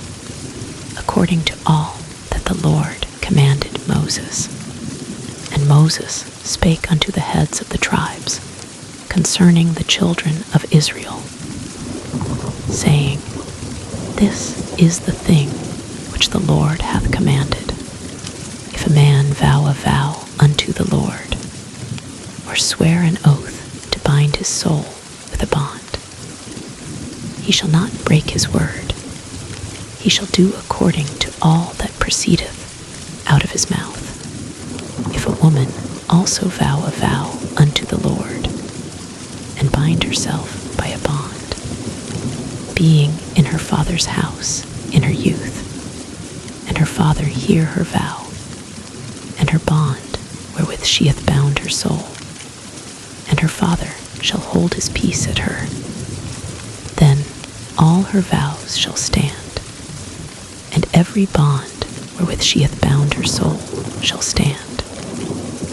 according to all that the Lord commanded Moses. And Moses spake unto the heads of the tribes concerning the children of Israel, saying, This is the thing which the Lord hath commanded. If a man vow a vow unto the Lord, or swear an oath to bind his soul with a bond, he shall not break his word. He shall do according to all that proceedeth out of his mouth. If a woman also vow a vow unto the Lord, and bind herself by a bond, being in her father's house in her youth, and her father hear her vow, and her bond wherewith she hath bound her soul, and her father shall hold his peace at her, then all her vows shall stand, and every bond wherewith she hath bound her soul shall stand.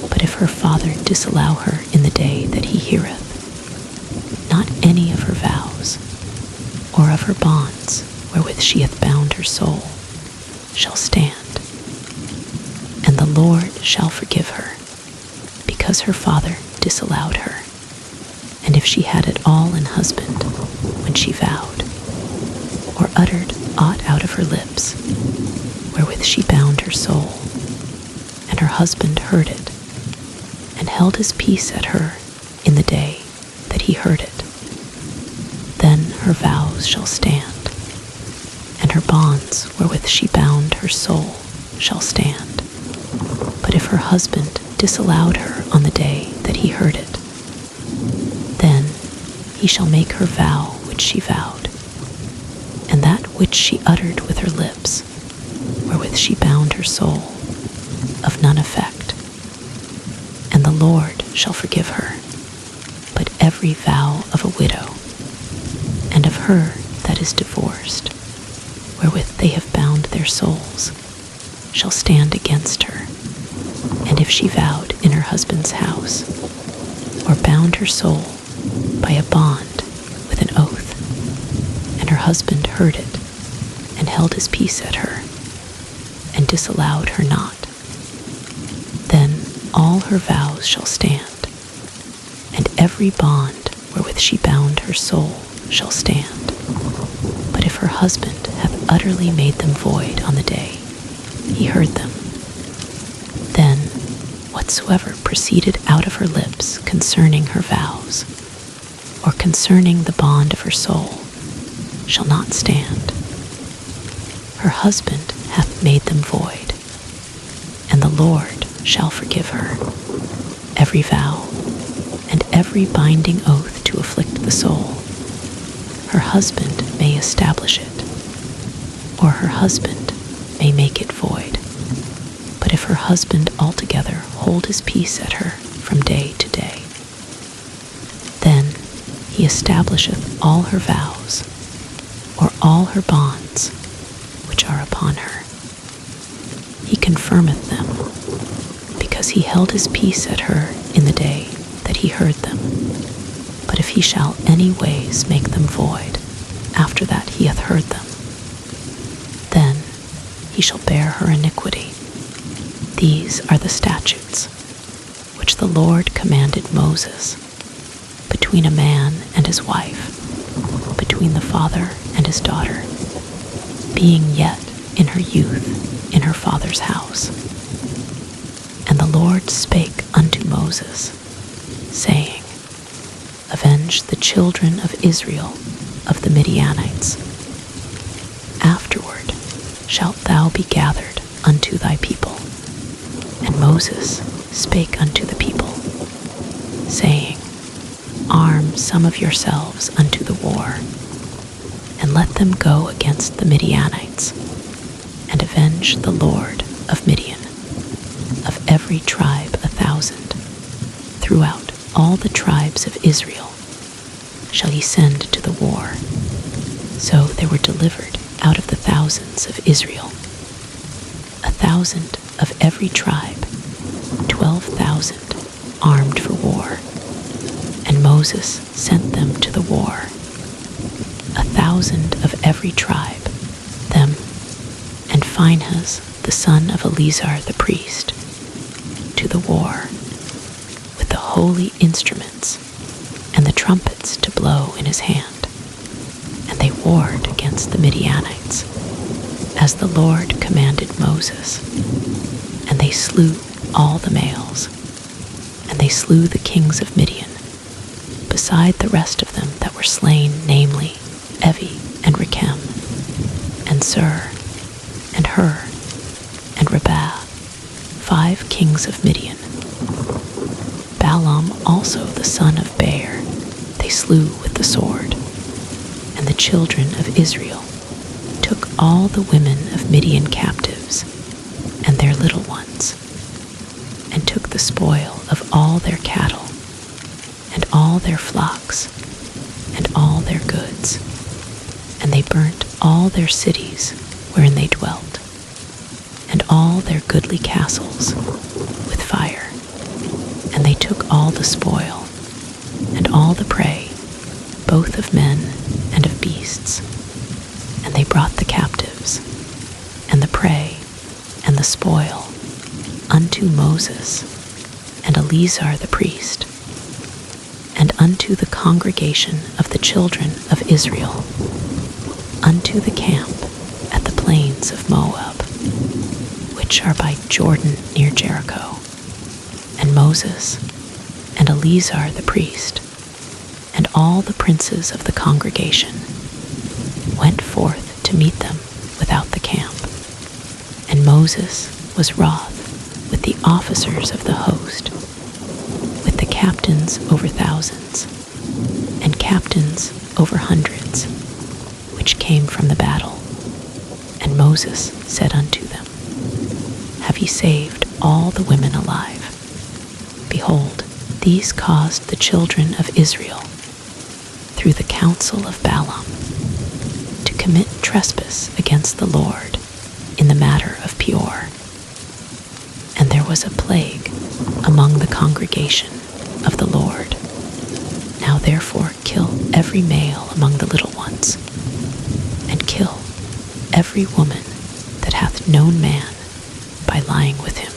But if her father disallow her in the day that he heareth, not any of her vows, or of her bonds wherewith she hath bound her soul, shall stand. And the Lord shall forgive her, because her father disallowed her. And if she had at all an husband when she vowed, or uttered aught out of her lips, wherewith she bound her soul, and her husband heard it, and held his peace at her in the day that he heard it, then her vows shall stand, and her bonds wherewith she bound her soul shall stand. But if her husband disallowed her on the day that he heard it, then he shall make her vow which she vowed, and that which she uttered with her lips, wherewith she bound her soul, of none effect. And the Lord shall forgive her. But every vow of a widow, and of her that is divorced, wherewith they have bound their souls, shall stand against her. And if she vowed in her husband's house, or bound her soul by a bond with an oath, and her husband heard it, and held his peace at her, and disallowed her not, all her vows shall stand, and every bond wherewith she bound her soul shall stand. But if her husband hath utterly made them void on the day he heard them, then whatsoever proceeded out of her lips concerning her vows, or concerning the bond of her soul, shall not stand. Her husband hath made them void, and the Lord shall forgive her every vow and every binding oath to afflict the soul. Her husband may establish it, or her husband may make it void. But if her husband altogether hold his peace at her from day to day, then he establisheth all her vows, or all her bonds which are upon her. He confirmeth them, because he held his peace at her in the day that he heard them. But if he shall any ways make them void after that he hath heard them, then he shall bear her iniquity. These are the statutes which the Lord commanded Moses between a man and his wife, between the father and his daughter, being yet in her youth in her father's house. And the Lord spake unto Moses, saying, Avenge the children of Israel of the Midianites. Afterward shalt thou be gathered unto thy people. And Moses spake unto the people, saying, Arm some of yourselves unto the war, and let them go against the Midianites, and avenge the Lord of Midian, of every tribe 1,000, throughout all the tribes of Israel shall ye send to the war. So there were delivered out of the thousands of Israel 1,000 of every tribe, 12,000 armed for war. And Moses sent them to the war, 1,000 of every tribe, them and Phinehas the son of Eleazar the priest, to the war, with the holy instruments and the trumpets to blow in his hand. And they warred against the Midianites, as the Lord commanded Moses. And they slew all the males, and they slew the kings of Midian, beside the rest of them that were slain, namely Evi and Rechem, and Sur, and Hur, and Rebah, 5 kings of Midian. Balaam also the son of Beor they slew with the sword. And the children of Israel took all the women of Midian captives, and their little ones, and took the spoil of all their cattle, and all their flocks, and all their goods. And they burnt all their cities wherein they dwelt, and all their goodly castles with fire. And they took all the spoil, and all the prey, both of men and of beasts. And they brought the captives, and the prey, and the spoil, unto Moses, and Eleazar the priest, and unto the congregation of the children of Israel, unto the camp at the plains of Moab, which are by Jordan near Jericho. And Moses, and Eleazar the priest, and all the princes of the congregation went forth to meet them without the camp. And Moses was wroth with the officers of the host, with the captains over thousands, and captains over hundreds, which came from the battle. And Moses said unto them, Have ye saved all the women alive? Behold, these caused the children of Israel, through the counsel of Balaam, to commit trespass against the Lord in the matter of Peor. And there was a plague among the congregation of the Lord. Now therefore kill every male among the little ones, and kill every woman that hath known man by lying with him.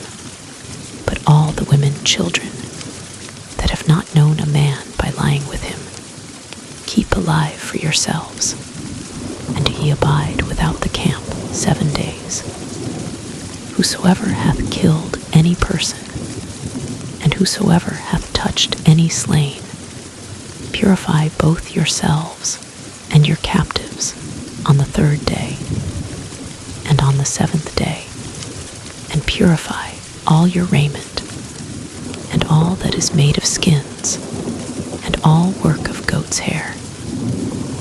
But all the women children that have not known a man by lying with him, keep alive for yourselves, and do ye abide without the camp 7 days. Whosoever hath killed any person, and whosoever hath touched any slain, purify both yourselves and your captives on the 3rd day, and on the 7th day, and purify all your raiment, and all that is made of skins, and all work of goat's hair,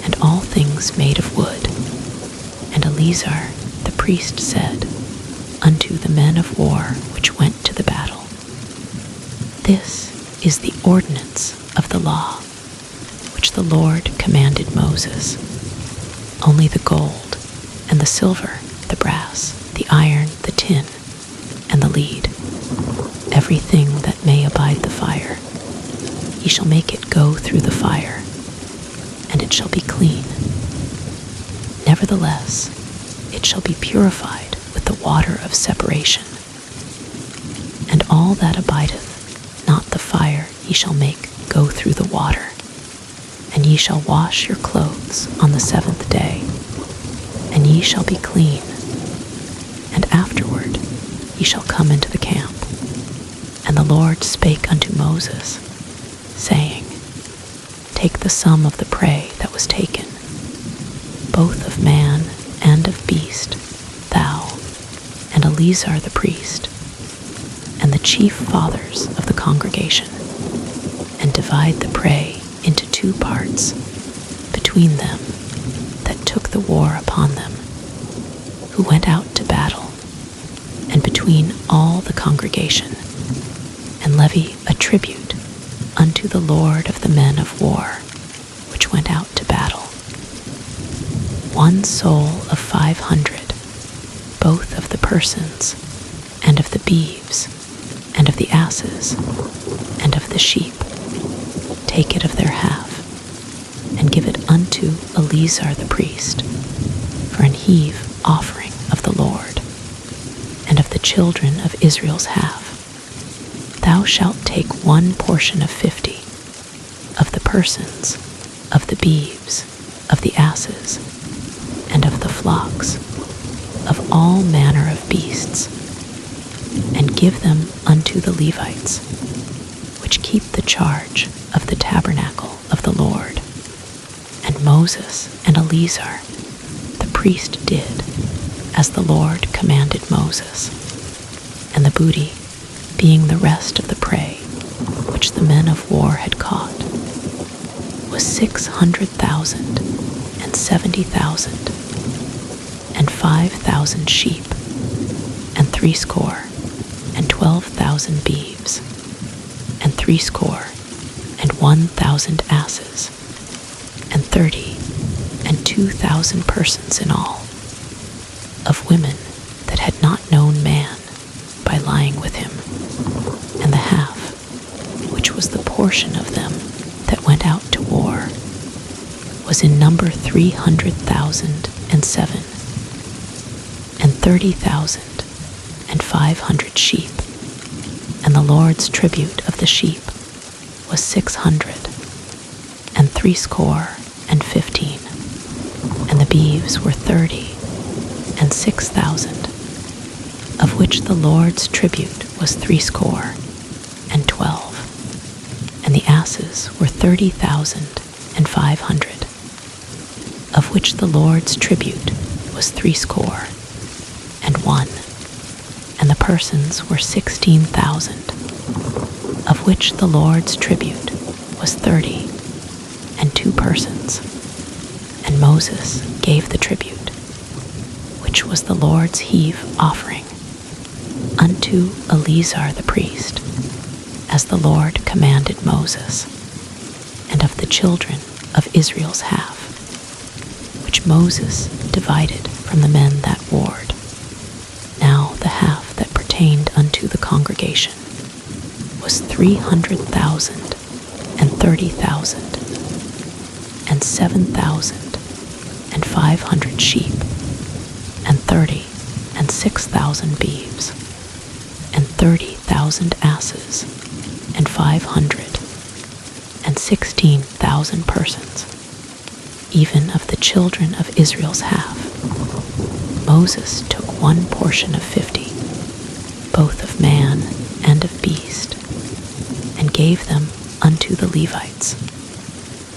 and all things made of wood. And Eleazar the priest said unto the men of war which went to the battle, This is the ordinance of the law, which the Lord commanded Moses. Only the gold, and the silver, the brass, the iron, the tin, and the lead, everything that may abide the fire, ye shall make it go through the fire, and it shall be clean. Nevertheless, it shall be purified with the water of separation. And all that abideth not the fire ye shall make go through the water, and ye shall wash your clothes on the 7th day, and ye shall be clean. And afterward ye shall come into the camp. And the Lord spake unto Moses, saying, Take the sum of the prey that was taken, both of man and of beast, thou, and Eleazar the priest, and the chief fathers of the congregation, and divide the prey into 2 parts between them that took the war upon them, who went out to battle, and between all the congregation, and levy a tribute unto the Lord of the men of war, which went out to battle. 1 soul of 500, both of the persons, and of the beeves, and of the asses, and of the sheep. Take it of their half, and give it unto Eleazar the priest, for an heave offering of the Lord, and of the children of Israel's half. Thou shalt take 1 portion of 50, of the persons, of the beeves, of the asses, and of the flocks, of all manner of beasts, and give them unto the Levites, which keep the charge of the tabernacle of the Lord. And Moses and Eleazar the priest did as the Lord commanded Moses. And the booty, being the rest of the prey which the men of war had caught, was 600,000 and 70,000, and 5,000 sheep, and 60 and 12,000 beeves, and 60 and 1,000 asses, and 30 and 2,000 persons in all, of women that had not known man by lying with him. And the half, which was the portion of them that went out to war, was in number 300,007, and 30,500 sheep. And the Lord's tribute of the sheep was 600 and 15, and the beeves were 30 and 6,000, of which the Lord's tribute was 60 and 12, and the asses were 30,500, of which the Lord's tribute was 61, and the persons were 16,000, of which the Lord's tribute was 32 persons. And Moses gave the tribute, which was the Lord's heave offering, unto Eleazar the priest, as the Lord commanded Moses, and of the children of Israel's half, which Moses divided from the men that warred. Now the half that pertained unto the congregation was 300,000 and 30,000, and 7,500 sheep, and 30 and 6,000 beeves, and 30,000 asses, and 516,000 persons, even of the children of Israel's half. Moses took one portion of 50, both of man and of beast, and gave them unto the Levites,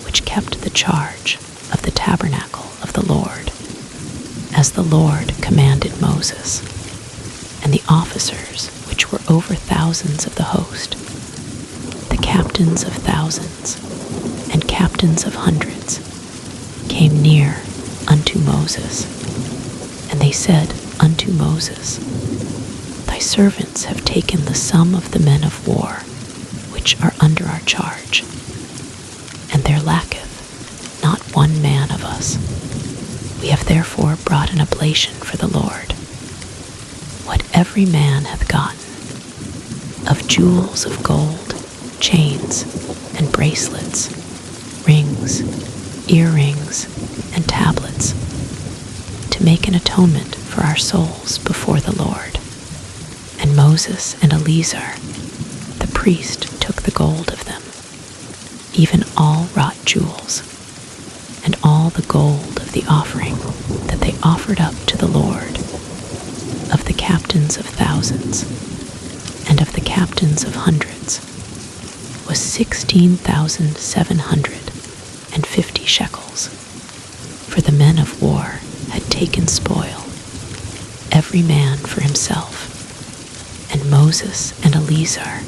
which kept the charge of the tabernacle of the Lord, as the Lord commanded Moses. And the officers which were over thousands of the host, the captains of thousands and captains of hundreds, came near unto Moses. And they said unto Moses, Thy servants have taken the sum of the men of war, which are under our charge, and there lacketh not one man of us. We have therefore brought an oblation for the Lord. What every man hath gotten, of jewels of gold, chains, and bracelets, rings, earrings, and tablets, to make an atonement for our souls before the Lord. And Moses and Eleazar, the priest, took the gold of them, even all wrought jewels, and all the gold of the offering that they offered up to the Lord, of the captains of thousands, and of the captains of hundreds, was 16,750 shekels. For the men of war had taken spoil, every man for himself. And Moses and Eleazar,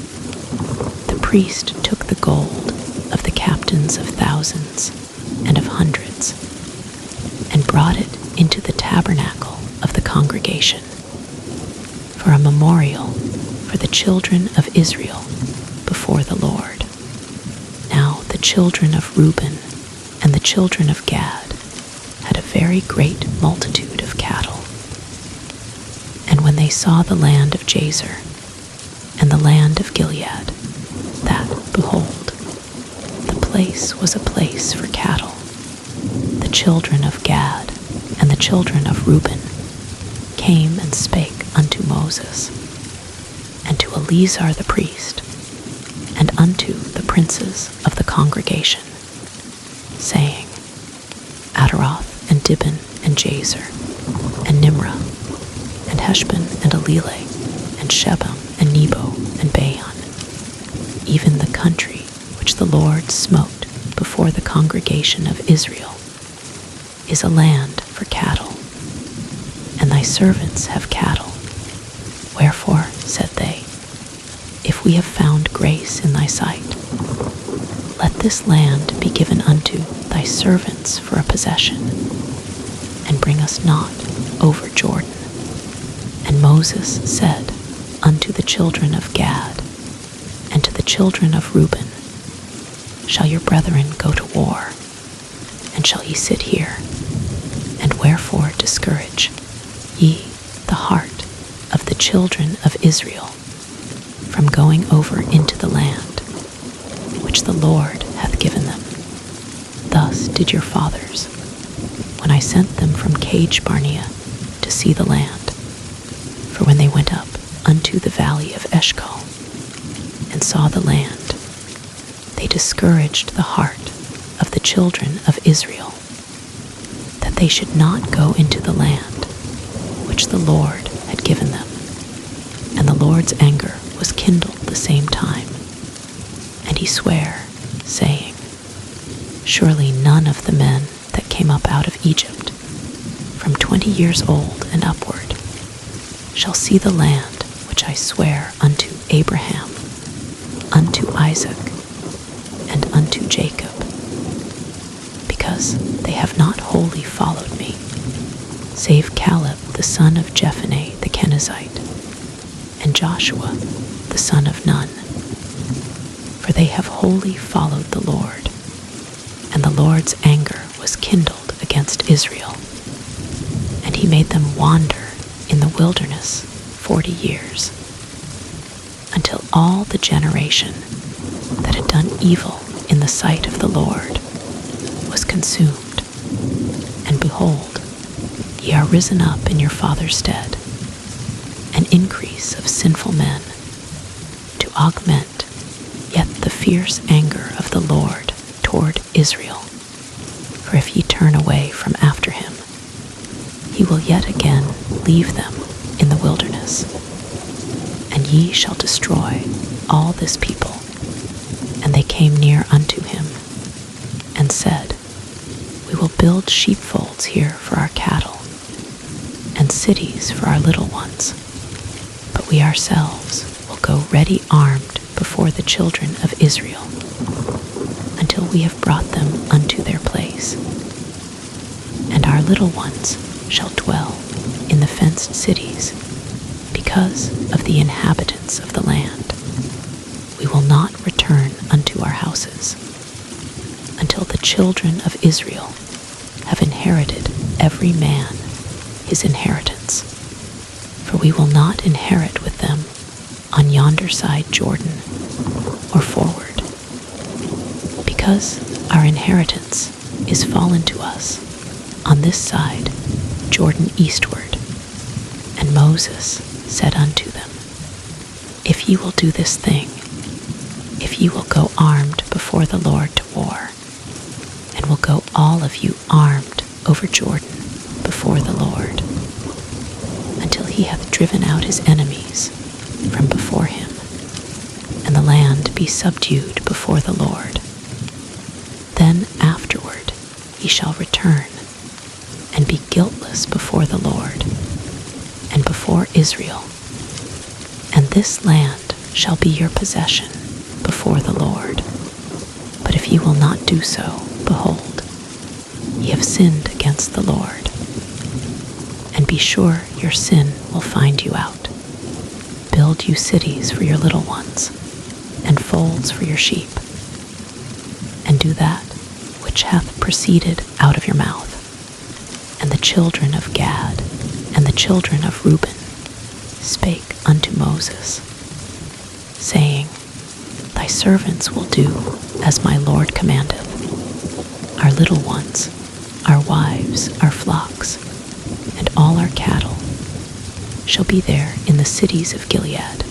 the priest, took the gold of the captains of thousands and of hundreds, and brought it into the tabernacle of the congregation, for a memorial for the children of Israel before the Lord. Now the children of Reuben and the children of Gad had a very great multitude of cattle. And when they saw the land of Jazer and the land of Gilead, that, behold, the place was a place for cattle, the children of Gad and the children of Reuben came and spake unto Moses, and to Eleazar the priest, and unto the princes of the congregation, saying, Ataroth and Dibon and Jazer, and Nimrah, and Heshbon and Eleleh, and Shebam and Nebo and Bahan, even the country which the Lord smote before the congregation of Israel, is a land for cattle, and thy servants have cattle. Wherefore, said they, if we have found grace in thy sight, let this land be given unto thy servants for a possession, and bring us not over Jordan. And Moses said unto the children of Gad and to the children of Reuben, shall your brethren go to war, and shall ye sit here? And wherefore discourage ye the heart of the children of Israel from going over into the land which the Lord hath given them? Thus did your fathers, when I sent them from Cage Barnea to see the land. For when they went up unto the valley of Eshcol and saw the land, they discouraged the heart of the children of Israel, that they should not go into the land which the Lord had given them. And the Lord's anger was kindled the same time, and he sware, saying, surely none of the men that came up out of Egypt, from 20 years old and upward, shall see the land which I swear unto Abraham, unto Isaac, and unto Jacob, because they have not wholly followed me, save Caleb the son of Jephunneh the Kenizzite, and Joshua the son of Nun. For they have wholly followed the Lord, and the Lord's anger was kindled against Israel, and he made them wander in the wilderness 40 years, until all the generation that had done evil in the sight of the Lord was consumed. And behold, ye are risen up in your father's stead, an increase of sinful men, to augment fierce anger of the Lord toward Israel. For if ye turn away from after him, he will yet again leave them in the wilderness. And ye shall destroy all this people. And they came near unto him, and said, We will build sheepfolds here for our cattle, and cities for our little ones. But we ourselves will go ready armed before the children of Israel, until we have brought them unto their place. And our little ones shall dwell in the fenced cities, because of the inhabitants of the land. We will not return unto our houses, until the children of Israel have inherited every man his inheritance. For we will not inherit with them on yonder side Jordan, or forward, because our inheritance is fallen to us on this side Jordan eastward. And Moses said unto them, If ye will do this thing, if ye will go armed before the Lord to war, and will go all of you armed over Jordan before the Lord, until he hath driven out his enemies from before him, and the land be subdued before the Lord, then afterward ye shall return, and be guiltless before the Lord, and before Israel. And this land shall be your possession before the Lord. But if ye will not do so, behold, ye have sinned against the Lord. And be sure your sin will find you out. Build you cities for your little ones, and folds for your sheep, and do that which hath proceeded out of your mouth. And the children of Gad and the children of Reuben spake unto Moses, saying, Thy servants will do as my Lord commandeth. Our little ones, our wives, our flocks, and all our cattle shall be there in the cities of Gilead.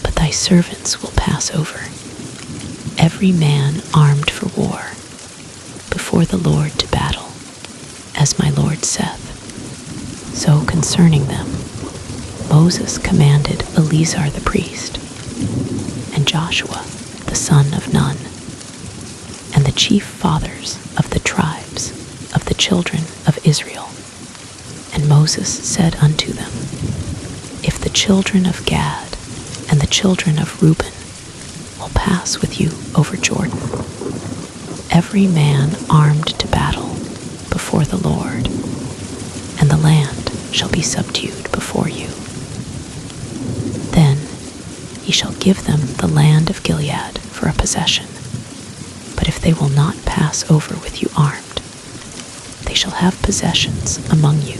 But thy servants will pass over, every man armed for war, before the Lord to battle, as my Lord saith. So concerning them, Moses commanded Eleazar the priest, and Joshua the son of Nun, and the chief fathers of the tribes of the children of Israel. And Moses said unto them, If the children of Gad and the children of Reuben will pass with you over Jordan, every man armed to battle before the Lord, and the land shall be subdued before you. Then ye shall give them the land of Gilead for a possession. But if they will not pass over with you armed, they shall have possessions among you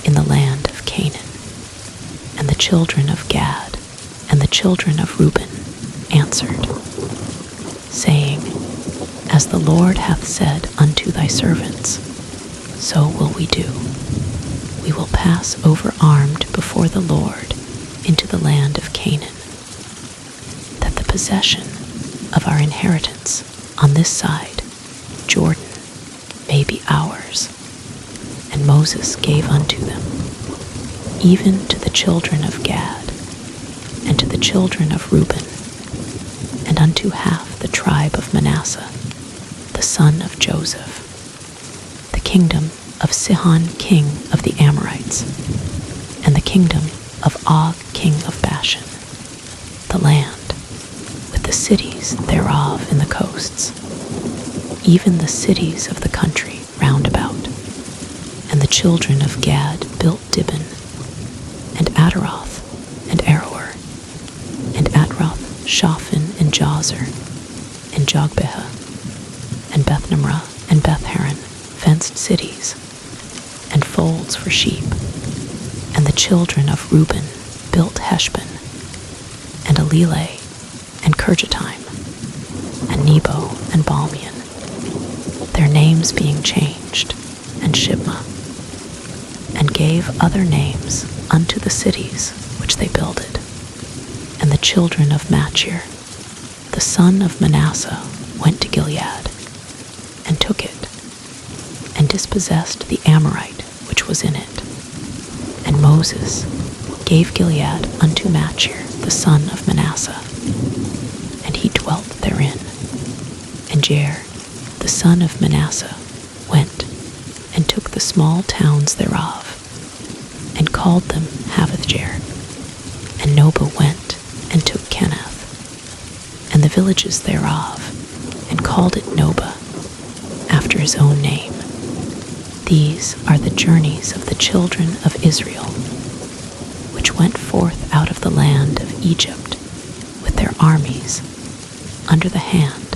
in the land of Canaan. And the children of Gad and the children of Reuben answered, saying, As the Lord hath said unto thy servants, so will we do. We will pass over armed before the Lord into the land of Canaan, that the possession of our inheritance on this side Jordan may be ours. And Moses gave unto them, even to the children of Gad, and to the children of Reuben, and unto half the tribe of Manasseh, the son of Joseph, the kingdom of Sihon king of the Amorites, and the kingdom of Og king of Bashan, the land, with the cities thereof in the coasts, even the cities of the country round about. And the children of Gad built Dibon, and Ataroth, and Aroer, and Atroth, Shaphan, and Jazer, and Jogbehah, and Bethnimrah, and Bethharan, fenced cities, and folds for sheep. And the children of Reuben built Heshbon, and Eleleh, and Kirjataim, and Nebo, and Balmeon, their names being changed, and Shibmah, and gave other names unto the cities which they builded. And the children of Machir, the son of Manasseh went to Gilead, and took it, and dispossessed the Amorite which was in it. And Moses gave Gilead unto Machir the son of Manasseh, and he dwelt therein. And Jair the son of Manasseh went and took the small towns thereof, and called them Havothjair. And Noba went and took Kenath, and the villages thereof, and called it Noba, after his own name. These are the journeys of the children of Israel, which went forth out of the land of Egypt with their armies, under the hand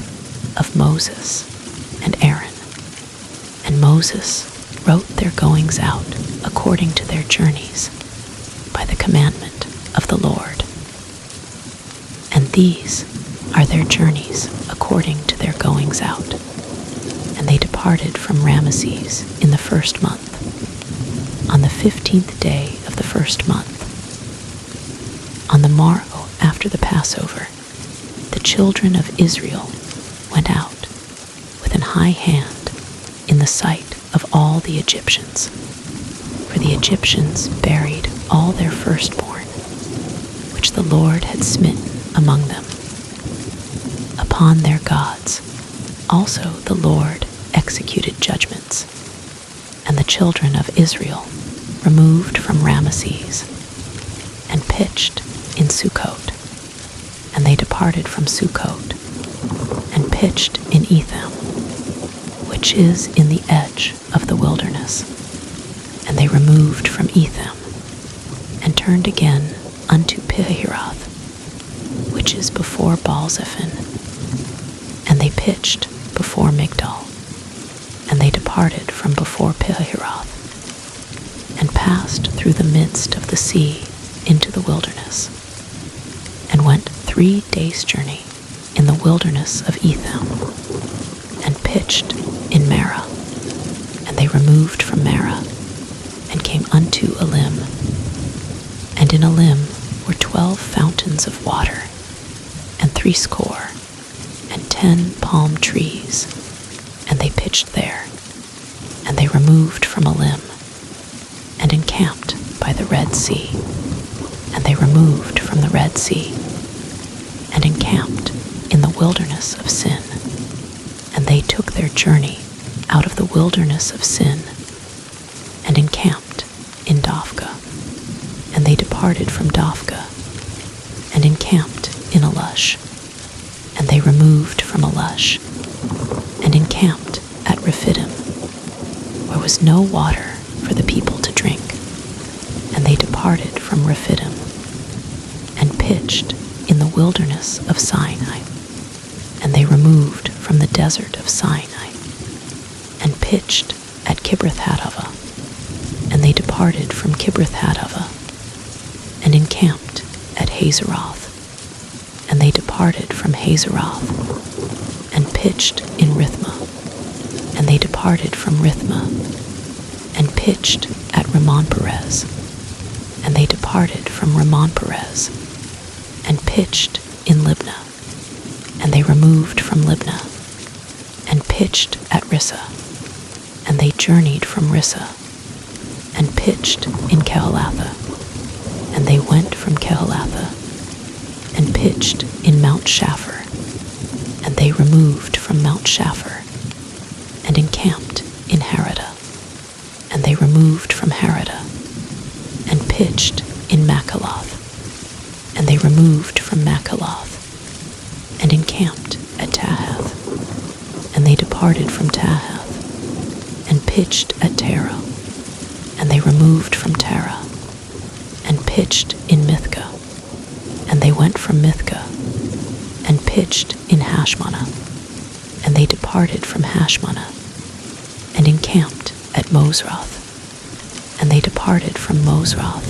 of Moses and Aaron. And Moses wrote their goings out according to their journeys, by the commandment of the Lord. And these are their journeys according to their goings out. And they departed from Ramesses in the 1st month, on the 15th day of the 1st month. On the morrow after the Passover, the children of Israel went out with an high hand in the sight of all the Egyptians. For the Egyptians buried all their firstborn, which the Lord had smitten among them. Upon their gods also the Lord executed judgments, and the children of Israel removed from Ramesses, and pitched in Sukkot. And they departed from Sukkot, and pitched in Etham, which is in the edge of the wilderness. And they removed from Etham, and turned again unto Pihahiroth, which is before Baalzephon. And they pitched before Migdol, and they departed from before Pihahiroth, and passed through the midst of the sea into the wilderness, and went 3 days' journey in the wilderness of Etham, and pitched in Marah. And they removed from Marah, and came unto Elim. And in Elim were 12 fountains of water, and 70, and 10 palm trees. And they pitched there. And they removed from Elim, and encamped by the Red Sea. And they removed from the Red Sea, and encamped in the wilderness of Sin. And they took their journey out of the wilderness of Sin, and encamped in Dophkah. And they departed from Dophkah, and encamped in Elush. And they removed from Elush, and encamped at Rephidim, where was no water for the people to drink. And they departed from Rephidim, and pitched in the wilderness of Sinai. And they removed from the desert of Sinai, and pitched at Kibroth-hattaavah. And they departed from Kibroth-hattaavah, and encamped at Hazeroth. And they departed from Hazeroth, and pitched in Rithmah. And they departed from Rithmah, and pitched at Rimmon-Perez. And they departed from Rimmon-Perez, and pitched in Libnah. And they removed from Libnah, and pitched at Rissah. And they journeyed from Rissah, and pitched in Kehelatha. And they went from Kehelatha, and pitched in Mount Shapher. And they removed from Mount Shapher, and encamped in Haradah. And they removed from Haradah, and pitched in Makheloth. And they removed from Makheloth, and encamped at Tahath. And they departed from Tahath, and pitched at Terah. And they removed from Terah, and pitched in Mithkah. And they went from Mithkah, and pitched in Hashmonah. And they departed from Hashmonah, and encamped at Mosroth. And they departed from Mosroth,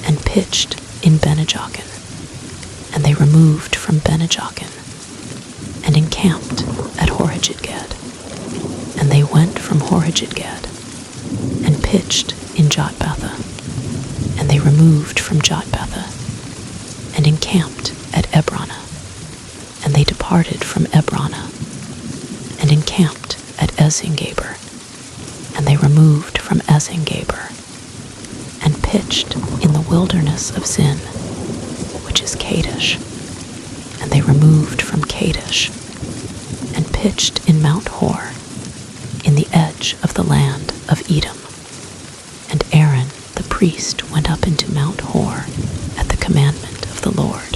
and pitched in Benajokin. And they removed from Benajokin, and encamped at Horhagidgad. And they went from Horhagidgad, and pitched in Jotbatha. And they removed from Jotbatha, and encamped at Ebronah. departed from Ebrona, and encamped at Ezingaber. And they removed from Ezingaber, and pitched in the wilderness of Zin, which is Kadesh. And they removed from Kadesh, and pitched in Mount Hor, in the edge of the land of Edom. And Aaron the priest went up into Mount Hor at the commandment of the Lord,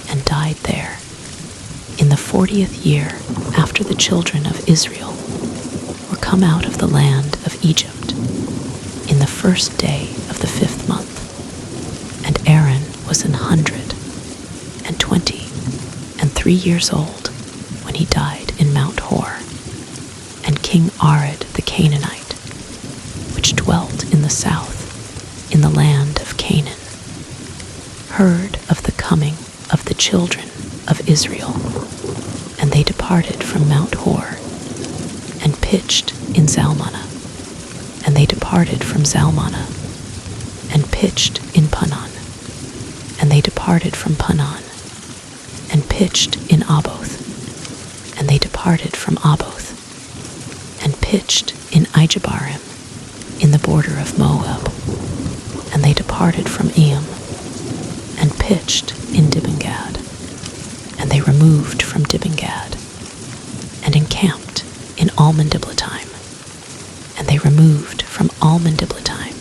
and died there in the 40th year after the children of Israel were come out of the land of Egypt, in the first day of the 5th month. And Aaron was 123 years old when he died in Mount Hor. And King Arad the Canaanite, which dwelt in the south, in the land of Canaan, heard of the coming of the children of Israel, and they departed from Mount Hor, and pitched in Zalmunna. And they departed from Zalmunna, and pitched in Punon. And they departed from Punon, and pitched in Aboth. And they departed from Aboth, and pitched in Ijebarim, in the border of Moab. And they departed from Eam, and pitched in Dibengad. And they removed from Dibengad, and encamped in Almon-Diblatime. And they removed from Almon-Diblatime,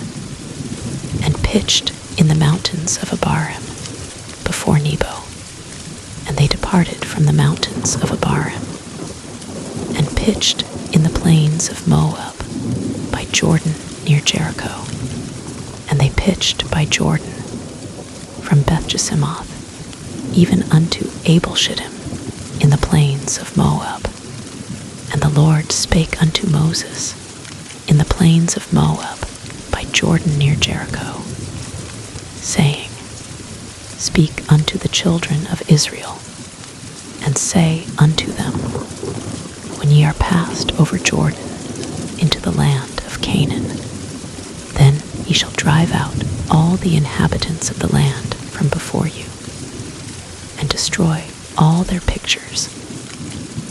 and pitched in the mountains of Abarim, before Nebo. And they departed from the mountains of Abarim, and pitched in the plains of Moab, by Jordan near Jericho. And they pitched by Jordan, from Beth-Jesimoth, even unto Abel-Shittim, in the plains of Moab. And the Lord spake unto Moses, in the plains of Moab, by Jordan near Jericho, saying, Speak unto the children of Israel, and say unto them, When ye are passed over Jordan into the land of Canaan, then ye shall drive out all the inhabitants of the land from before you, and destroy all their pictures,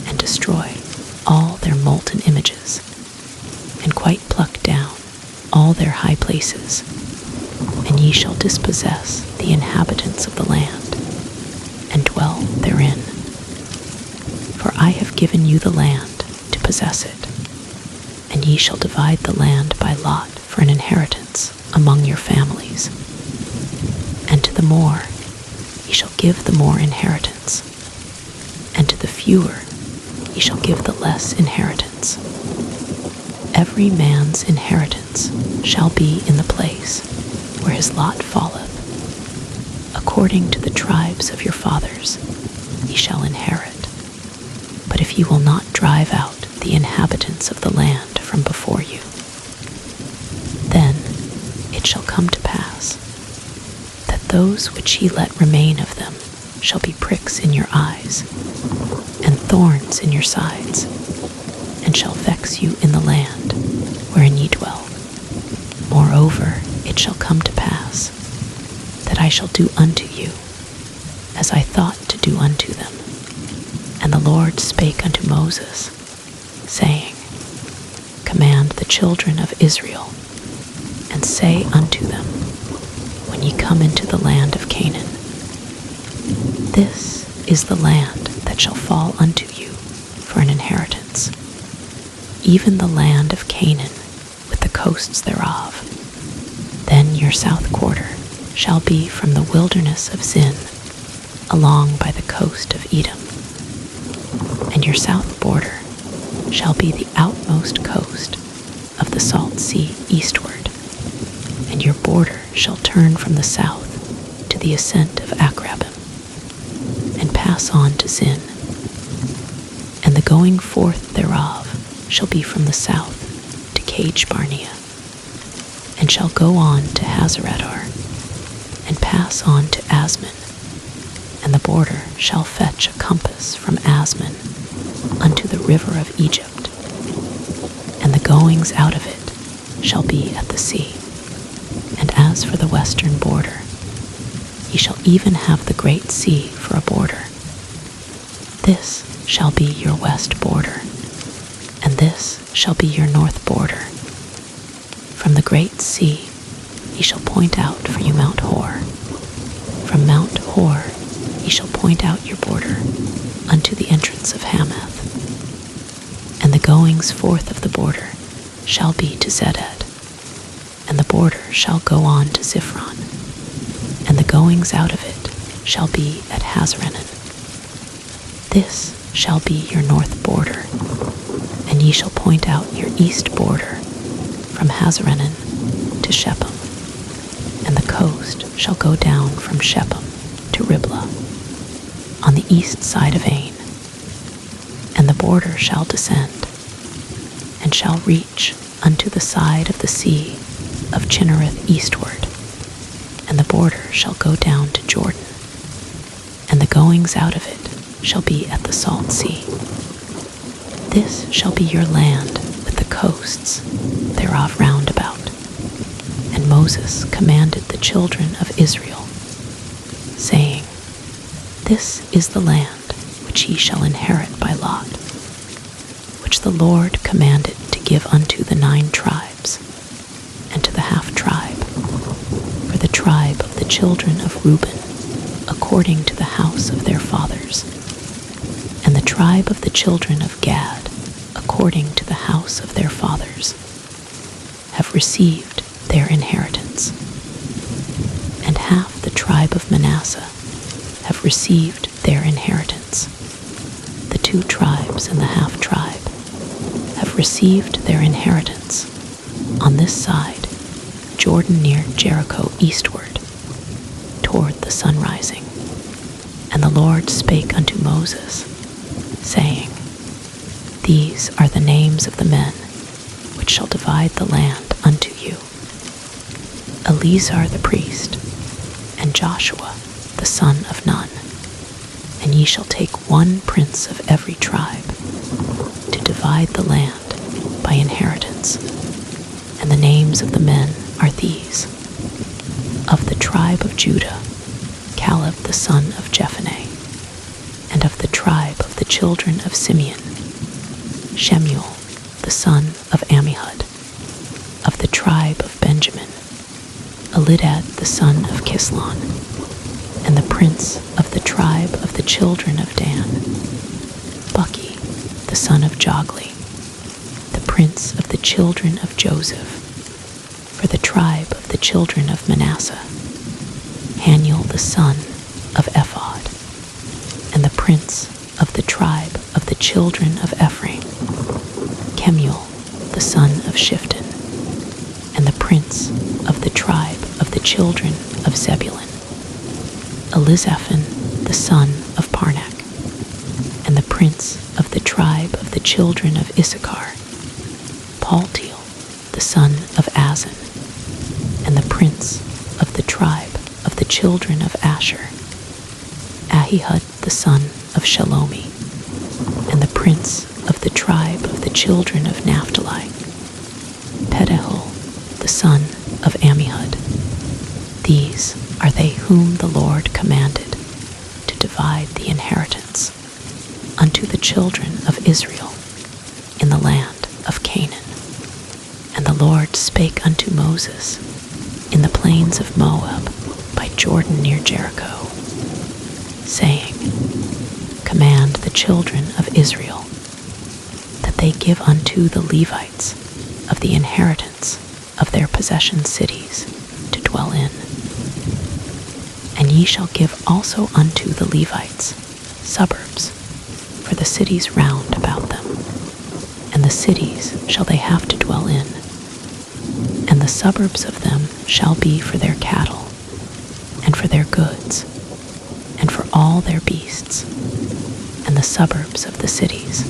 and destroy all their molten images, and quite pluck down all their high places, and ye shall dispossess the inhabitants of the land, and dwell therein. For I have given you the land to possess it, and ye shall divide the land by lot for an inheritance among your families. And to the more ye shall give the more inheritance, and to the fewer ye shall give the less inheritance. Every man's inheritance shall be in the place where his lot falleth. According to the tribes of your fathers ye shall inherit. But if ye will not drive out the inhabitants of the land from before you, then it shall come to pass that those which ye let remain of them shall be pricks in your eyes, and thorns in your sides, and shall vex you in the land wherein ye dwell. Moreover, it shall come to pass that I shall do unto you as I thought to do unto them. And the Lord spake unto Moses, saying, Command the children of Israel, and say unto them, When ye come into the land of Canaan, This is the land that shall fall unto you for an inheritance, even the land of Canaan with the coasts thereof. Then your south quarter shall be from the wilderness of Zin, along by the coast of Edom. And your south border shall be the outmost coast of the salt sea eastward, and your border shall turn from the south to the ascent of Akrabim, and pass on to Zin. And the going forth thereof shall be from the south to Cage-Barnea, and shall go on to Hazeradar, and pass on to Asman, and the border shall fetch a compass from Asman unto the river of Egypt, and the goings out of it shall be at the sea. And as for the western border, ye shall even have the great sea for a border, This shall be your west border, and this shall be your north border. From the great sea ye shall point out for you Mount Hor. From Mount Hor ye shall point out your border unto the entrance of Hamath. And the goings forth of the border shall be to Zedad, and the border shall go on to Ziphron, and the goings out of it shall be at Hazaranan. This shall be your north border, and ye shall point out your east border from Hazaranan to Shephem, and the coast shall go down from Shephem to Riblah, on the east side of Ain, and the border shall descend, and shall reach unto the side of the sea of Chinnereth eastward, and the border shall go down to Jordan, and the goings out of it shall be at the salt sea. This shall be your land with the coasts thereof round about. And Moses commanded the children of Israel, saying, This is the land which ye shall inherit by lot, which the Lord commanded to give unto the 9 tribes, and to the half tribe, for the tribe of the children of Reuben, according to the house of their fathers, and the tribe of the children of Gad, according to the house of their fathers, have received their inheritance. And half the tribe of Manasseh have received their inheritance. The 2 tribes and the half tribe have received their inheritance on this side, Jordan near Jericho eastward, toward the sunrising. And the Lord spake unto Moses, saying, These are the names of the men which shall divide the land unto you: Eleazar the priest, and Joshua the son of Nun. And ye shall take 1 prince of every tribe, to divide the land by inheritance. And the names of the men are these: of the tribe of Judah, Caleb the son of Jephunneh; and of the tribe of the children of Simeon, Shemuel the son of Ammihud; of the tribe of Benjamin, Elidad the son of Kislon; and the prince of the tribe of the children of Dan, Buki the son of Jogli; the prince of the children of Joseph; for the tribe of the children of Manasseh, Haniel the son of Ephod; and the prince of the tribe of the children of Ephraim, Kemuel the son of Shifton; and the prince of the tribe of the children of Zebulun, Elizaphan the son of Parnak; and the prince of the tribe of the children of Issachar, Paltiel the son of Azan; and the prince of the tribe of the children of Asher, Ahihud the son of Shelomi; and the prince of the tribe of the children of Naphtali, Pedahel the son of Ammihud. These are they whom the Lord commanded to divide the inheritance unto the children of Israel in the land of Canaan. And the Lord spake unto Moses in the plains of Moab by Jordan near Jericho, saying, Command the children of Israel that they give unto the Levites of the inheritance of their possession cities to dwell in. And ye shall give also unto the Levites suburbs for the cities round about them, and the cities shall they have to dwell in, and the suburbs of them shall be for their cattle, and for their goods, and for all their beasts. And the suburbs of the cities,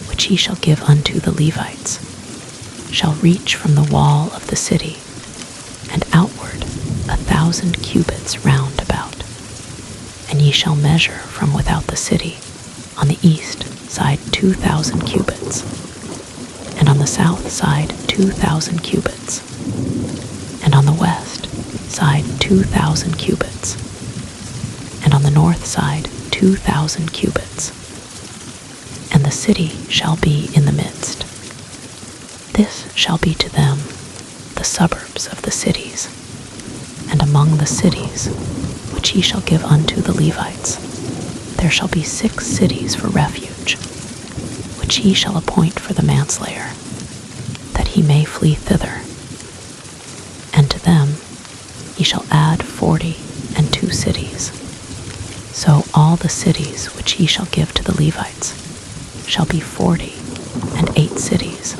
which ye shall give unto the Levites, shall reach from the wall of the city, and outward 1,000 cubits round about. And ye shall measure from without the city on the east side 2,000 cubits, and on the south side 2,000 cubits, and on the west side 2,000 cubits, and on the north side 2,000 cubits, a city shall be in the midst. This shall be to them the suburbs of the cities, and among the cities which he shall give unto the Levites, there shall be 6 cities for refuge, which he shall appoint for the manslayer, that he may flee thither. And to them he shall add 42 cities. So all the cities which he shall give to the Levites shall be 48 cities.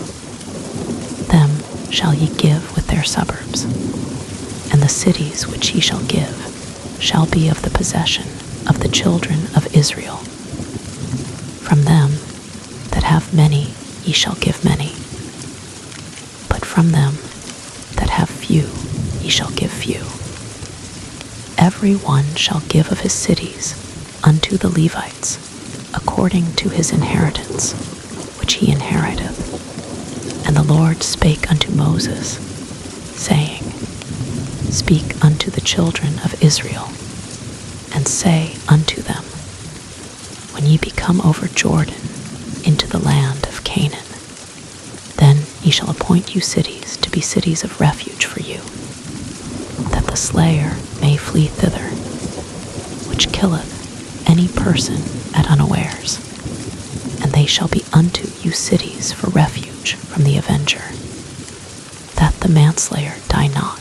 Them shall ye give with their suburbs, and the cities which he shall give shall be of the possession of the children of Israel. From them that have many ye shall give many, but from them that have few ye shall give few. Every one shall give of his cities unto the Levites according to his inheritance, which he inheriteth. And the Lord spake unto Moses, saying, Speak unto the children of Israel, and say unto them, When ye be come over Jordan into the land of Canaan, then ye shall appoint you cities to be cities of refuge for you, that the slayer may flee thither, which killeth any person at unawares, and they shall be unto you cities for refuge from the avenger, that the manslayer die not,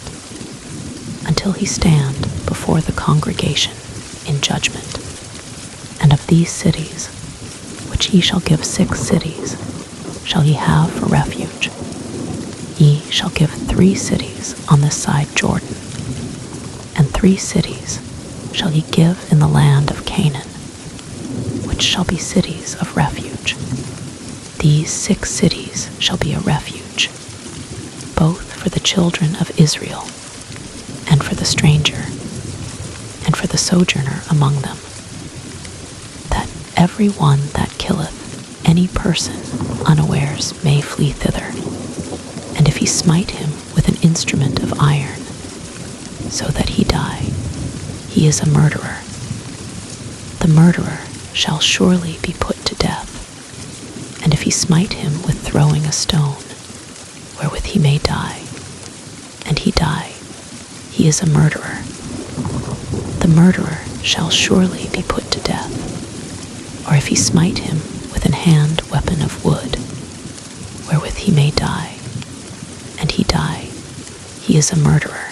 until he stand before the congregation in judgment. And of these cities, which ye shall give 6 cities, shall ye have for refuge. Ye shall give 3 cities on this side Jordan, and 3 cities shall ye give in the land of Canaan, which shall be cities of refuge. These 6 cities shall be a refuge, both for the children of Israel, and for the stranger, and for the sojourner among them, that every one that killeth any person unawares may flee thither, and if he smite him with an instrument of iron, so that he die, he is a murderer. The murderer shall surely be put to death, and if he smite him with throwing a stone, wherewith he may die, and he die, he is a murderer. The murderer shall surely be put to death, or if he smite him with an hand weapon of wood, wherewith he may die, and he die, he is a murderer.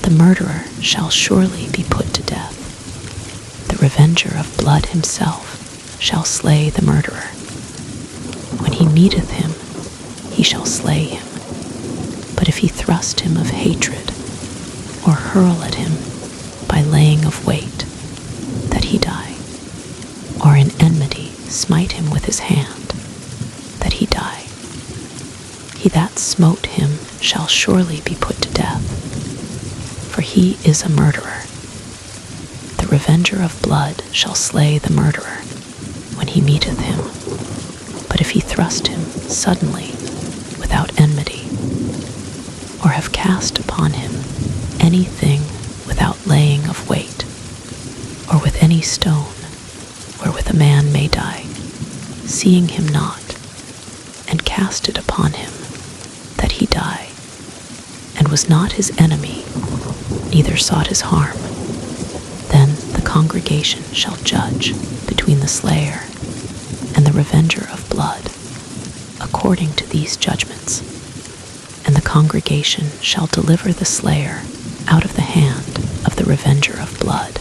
The murderer shall surely be put to death. The revenger of blood himself shall slay the murderer. When he meeteth him, he shall slay him. But if he thrust him of hatred, or hurl at him by laying of weight, that he die, or in enmity smite him with his hand, that he die, he that smote him shall surely be put to death, for he is a murderer. The revenger of blood shall slay the murderer when he meeteth him. But if he thrust him suddenly without enmity, or have cast upon him anything without laying of weight, or with any stone wherewith a man may die, seeing him not, and cast it upon him, that he die, and was not his enemy, neither sought his harm, then the congregation shall judge between the slayer and the revenger of blood, according to these judgments. And the congregation shall deliver the slayer out of the hand of the revenger of blood.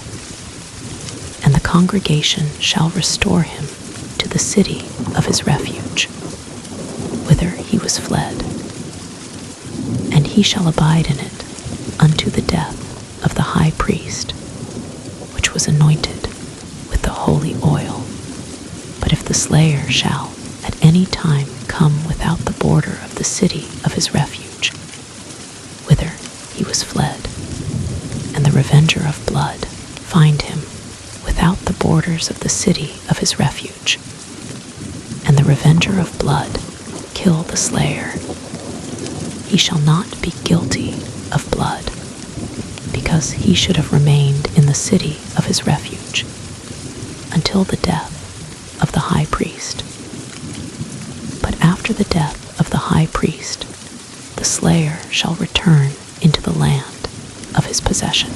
And the congregation shall restore him to the city of his refuge, whither he was fled. And he shall abide in it unto the death of the high priest, which was anointed with the holy oil. But if the slayer shall at any time come without the border of the city of his refuge, whither he was fled, and the revenger of blood find him without the borders of the city of his refuge, and the revenger of blood kill the slayer, he shall not be guilty of blood, because he should have remained in the city of his refuge until the death of the high priest. But after the death of the high priest, the slayer shall return into the land of his possession.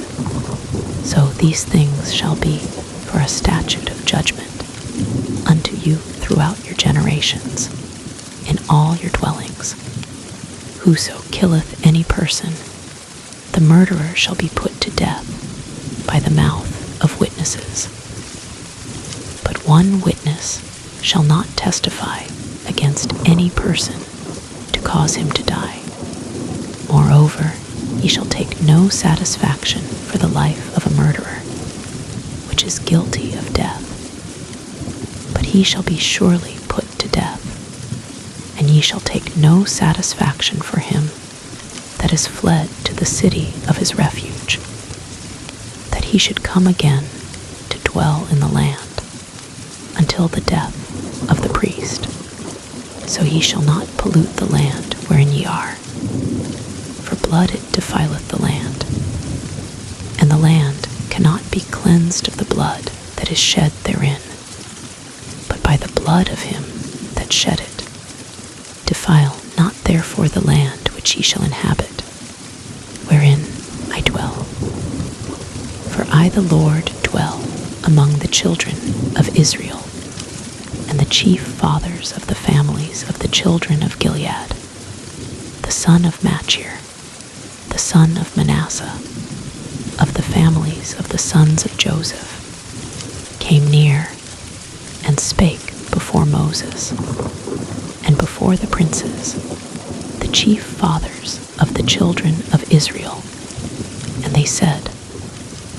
So these things shall be for a statute of judgment unto you throughout your generations, in all your dwellings. Whoso killeth any person, the murderer shall be put to death by the mouth of witnesses. But one witness shall not testify against any person to cause him to die. Moreover, he shall take no satisfaction for the life of a murderer, which is guilty of death. But he shall be surely put to death, and ye shall take no satisfaction for him that is fled to the city of his refuge, that he should come again to dwell in the land until the death of the priest. So ye shall not pollute the land wherein ye are, for blood it defileth the land, and the land cannot be cleansed of the blood that is shed therein, but by the blood of him that shed it. Defile not therefore the land which ye shall inhabit, wherein I dwell. For I the Lord dwell among the children of Israel, and the chief fathers of the families of the children of Gilead, the son of Machir, the son of Manasseh, of the families of the sons of Joseph, came near and spake before Moses, and before the princes, the chief fathers of the children of Israel. And they said,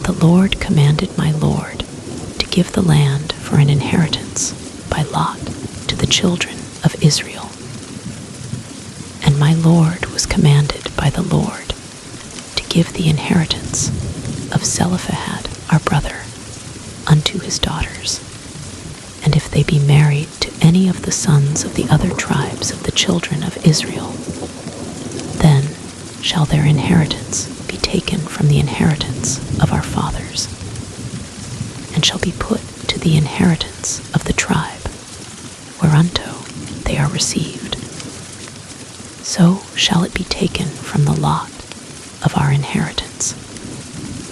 The Lord commanded my Lord to give the land for an inheritance by lot to the children of Israel. And my Lord was commanded by the Lord to give the inheritance of Zelophehad our brother unto his daughters. And if they be married to any of the sons of the other tribes of the children of Israel, then shall their inheritance be taken from the inheritance of our fathers, and shall be put to the inheritance of the tribe whereunto they are received. So shall it be taken from the lot of our inheritance.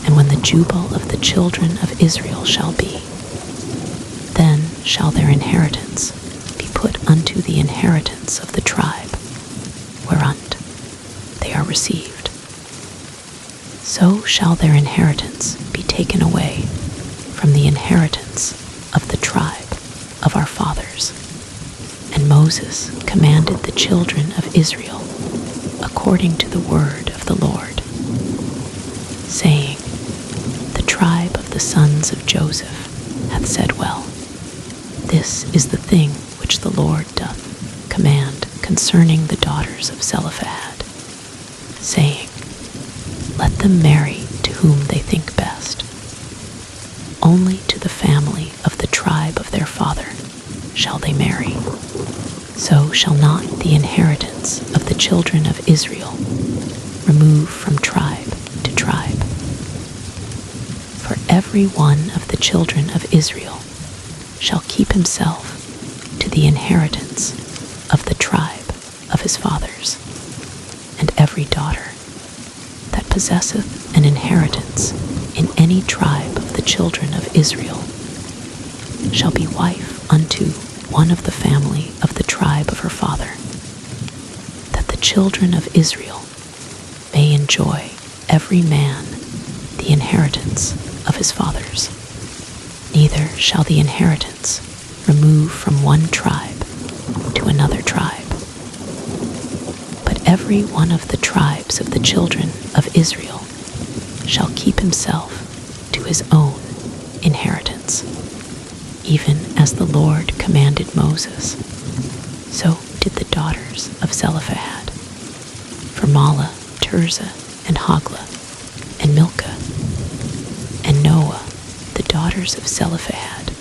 And when the jubile of the children of Israel shall be, then shall their inheritance be put unto the inheritance of the tribe whereunto they are received. So shall their inheritance be taken away from the inheritance of the tribe of our fathers. And Moses commanded the children of Israel according to the word of the Lord, saying, The tribe of the sons of Joseph hath said well, This is the thing which the Lord doth command concerning the daughters of Zelophehad, saying, Let them marry to whom they think best. Only to the family of the tribe of their father shall they marry. So shall not the inheritance of the children of Israel remove from tribe to tribe. For every one of the children of Israel shall keep himself to the inheritance of the tribe of his fathers, and every daughter that possesseth an inheritance in any tribe of the children of Israel shall be wife unto one of the family of the tribe of her father, that the children of Israel may enjoy every man the inheritance of his fathers. Neither shall the inheritance remove from one tribe to another tribe. But every one of the tribes of the children of Israel shall keep himself to his own inheritance, even as the Lord commanded Moses. So did the daughters of Zelophehad. For Mahlah, Tirzah, and Hoglah, and Milcah, and Noah, the daughters of Zelophehad,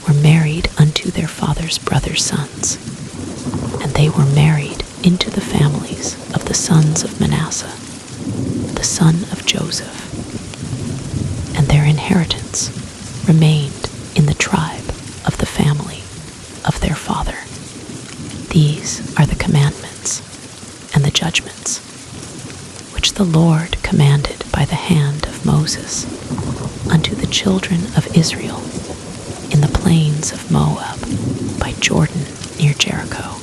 were married unto their father's brothers' sons, and they were married into the families of the sons of Manasseh, the son of Joseph, and their inheritance remained in the tribe of the family These are the commandments and the judgments which the Lord commanded by the hand of Moses unto the children of Israel in the plains of Moab by Jordan near Jericho,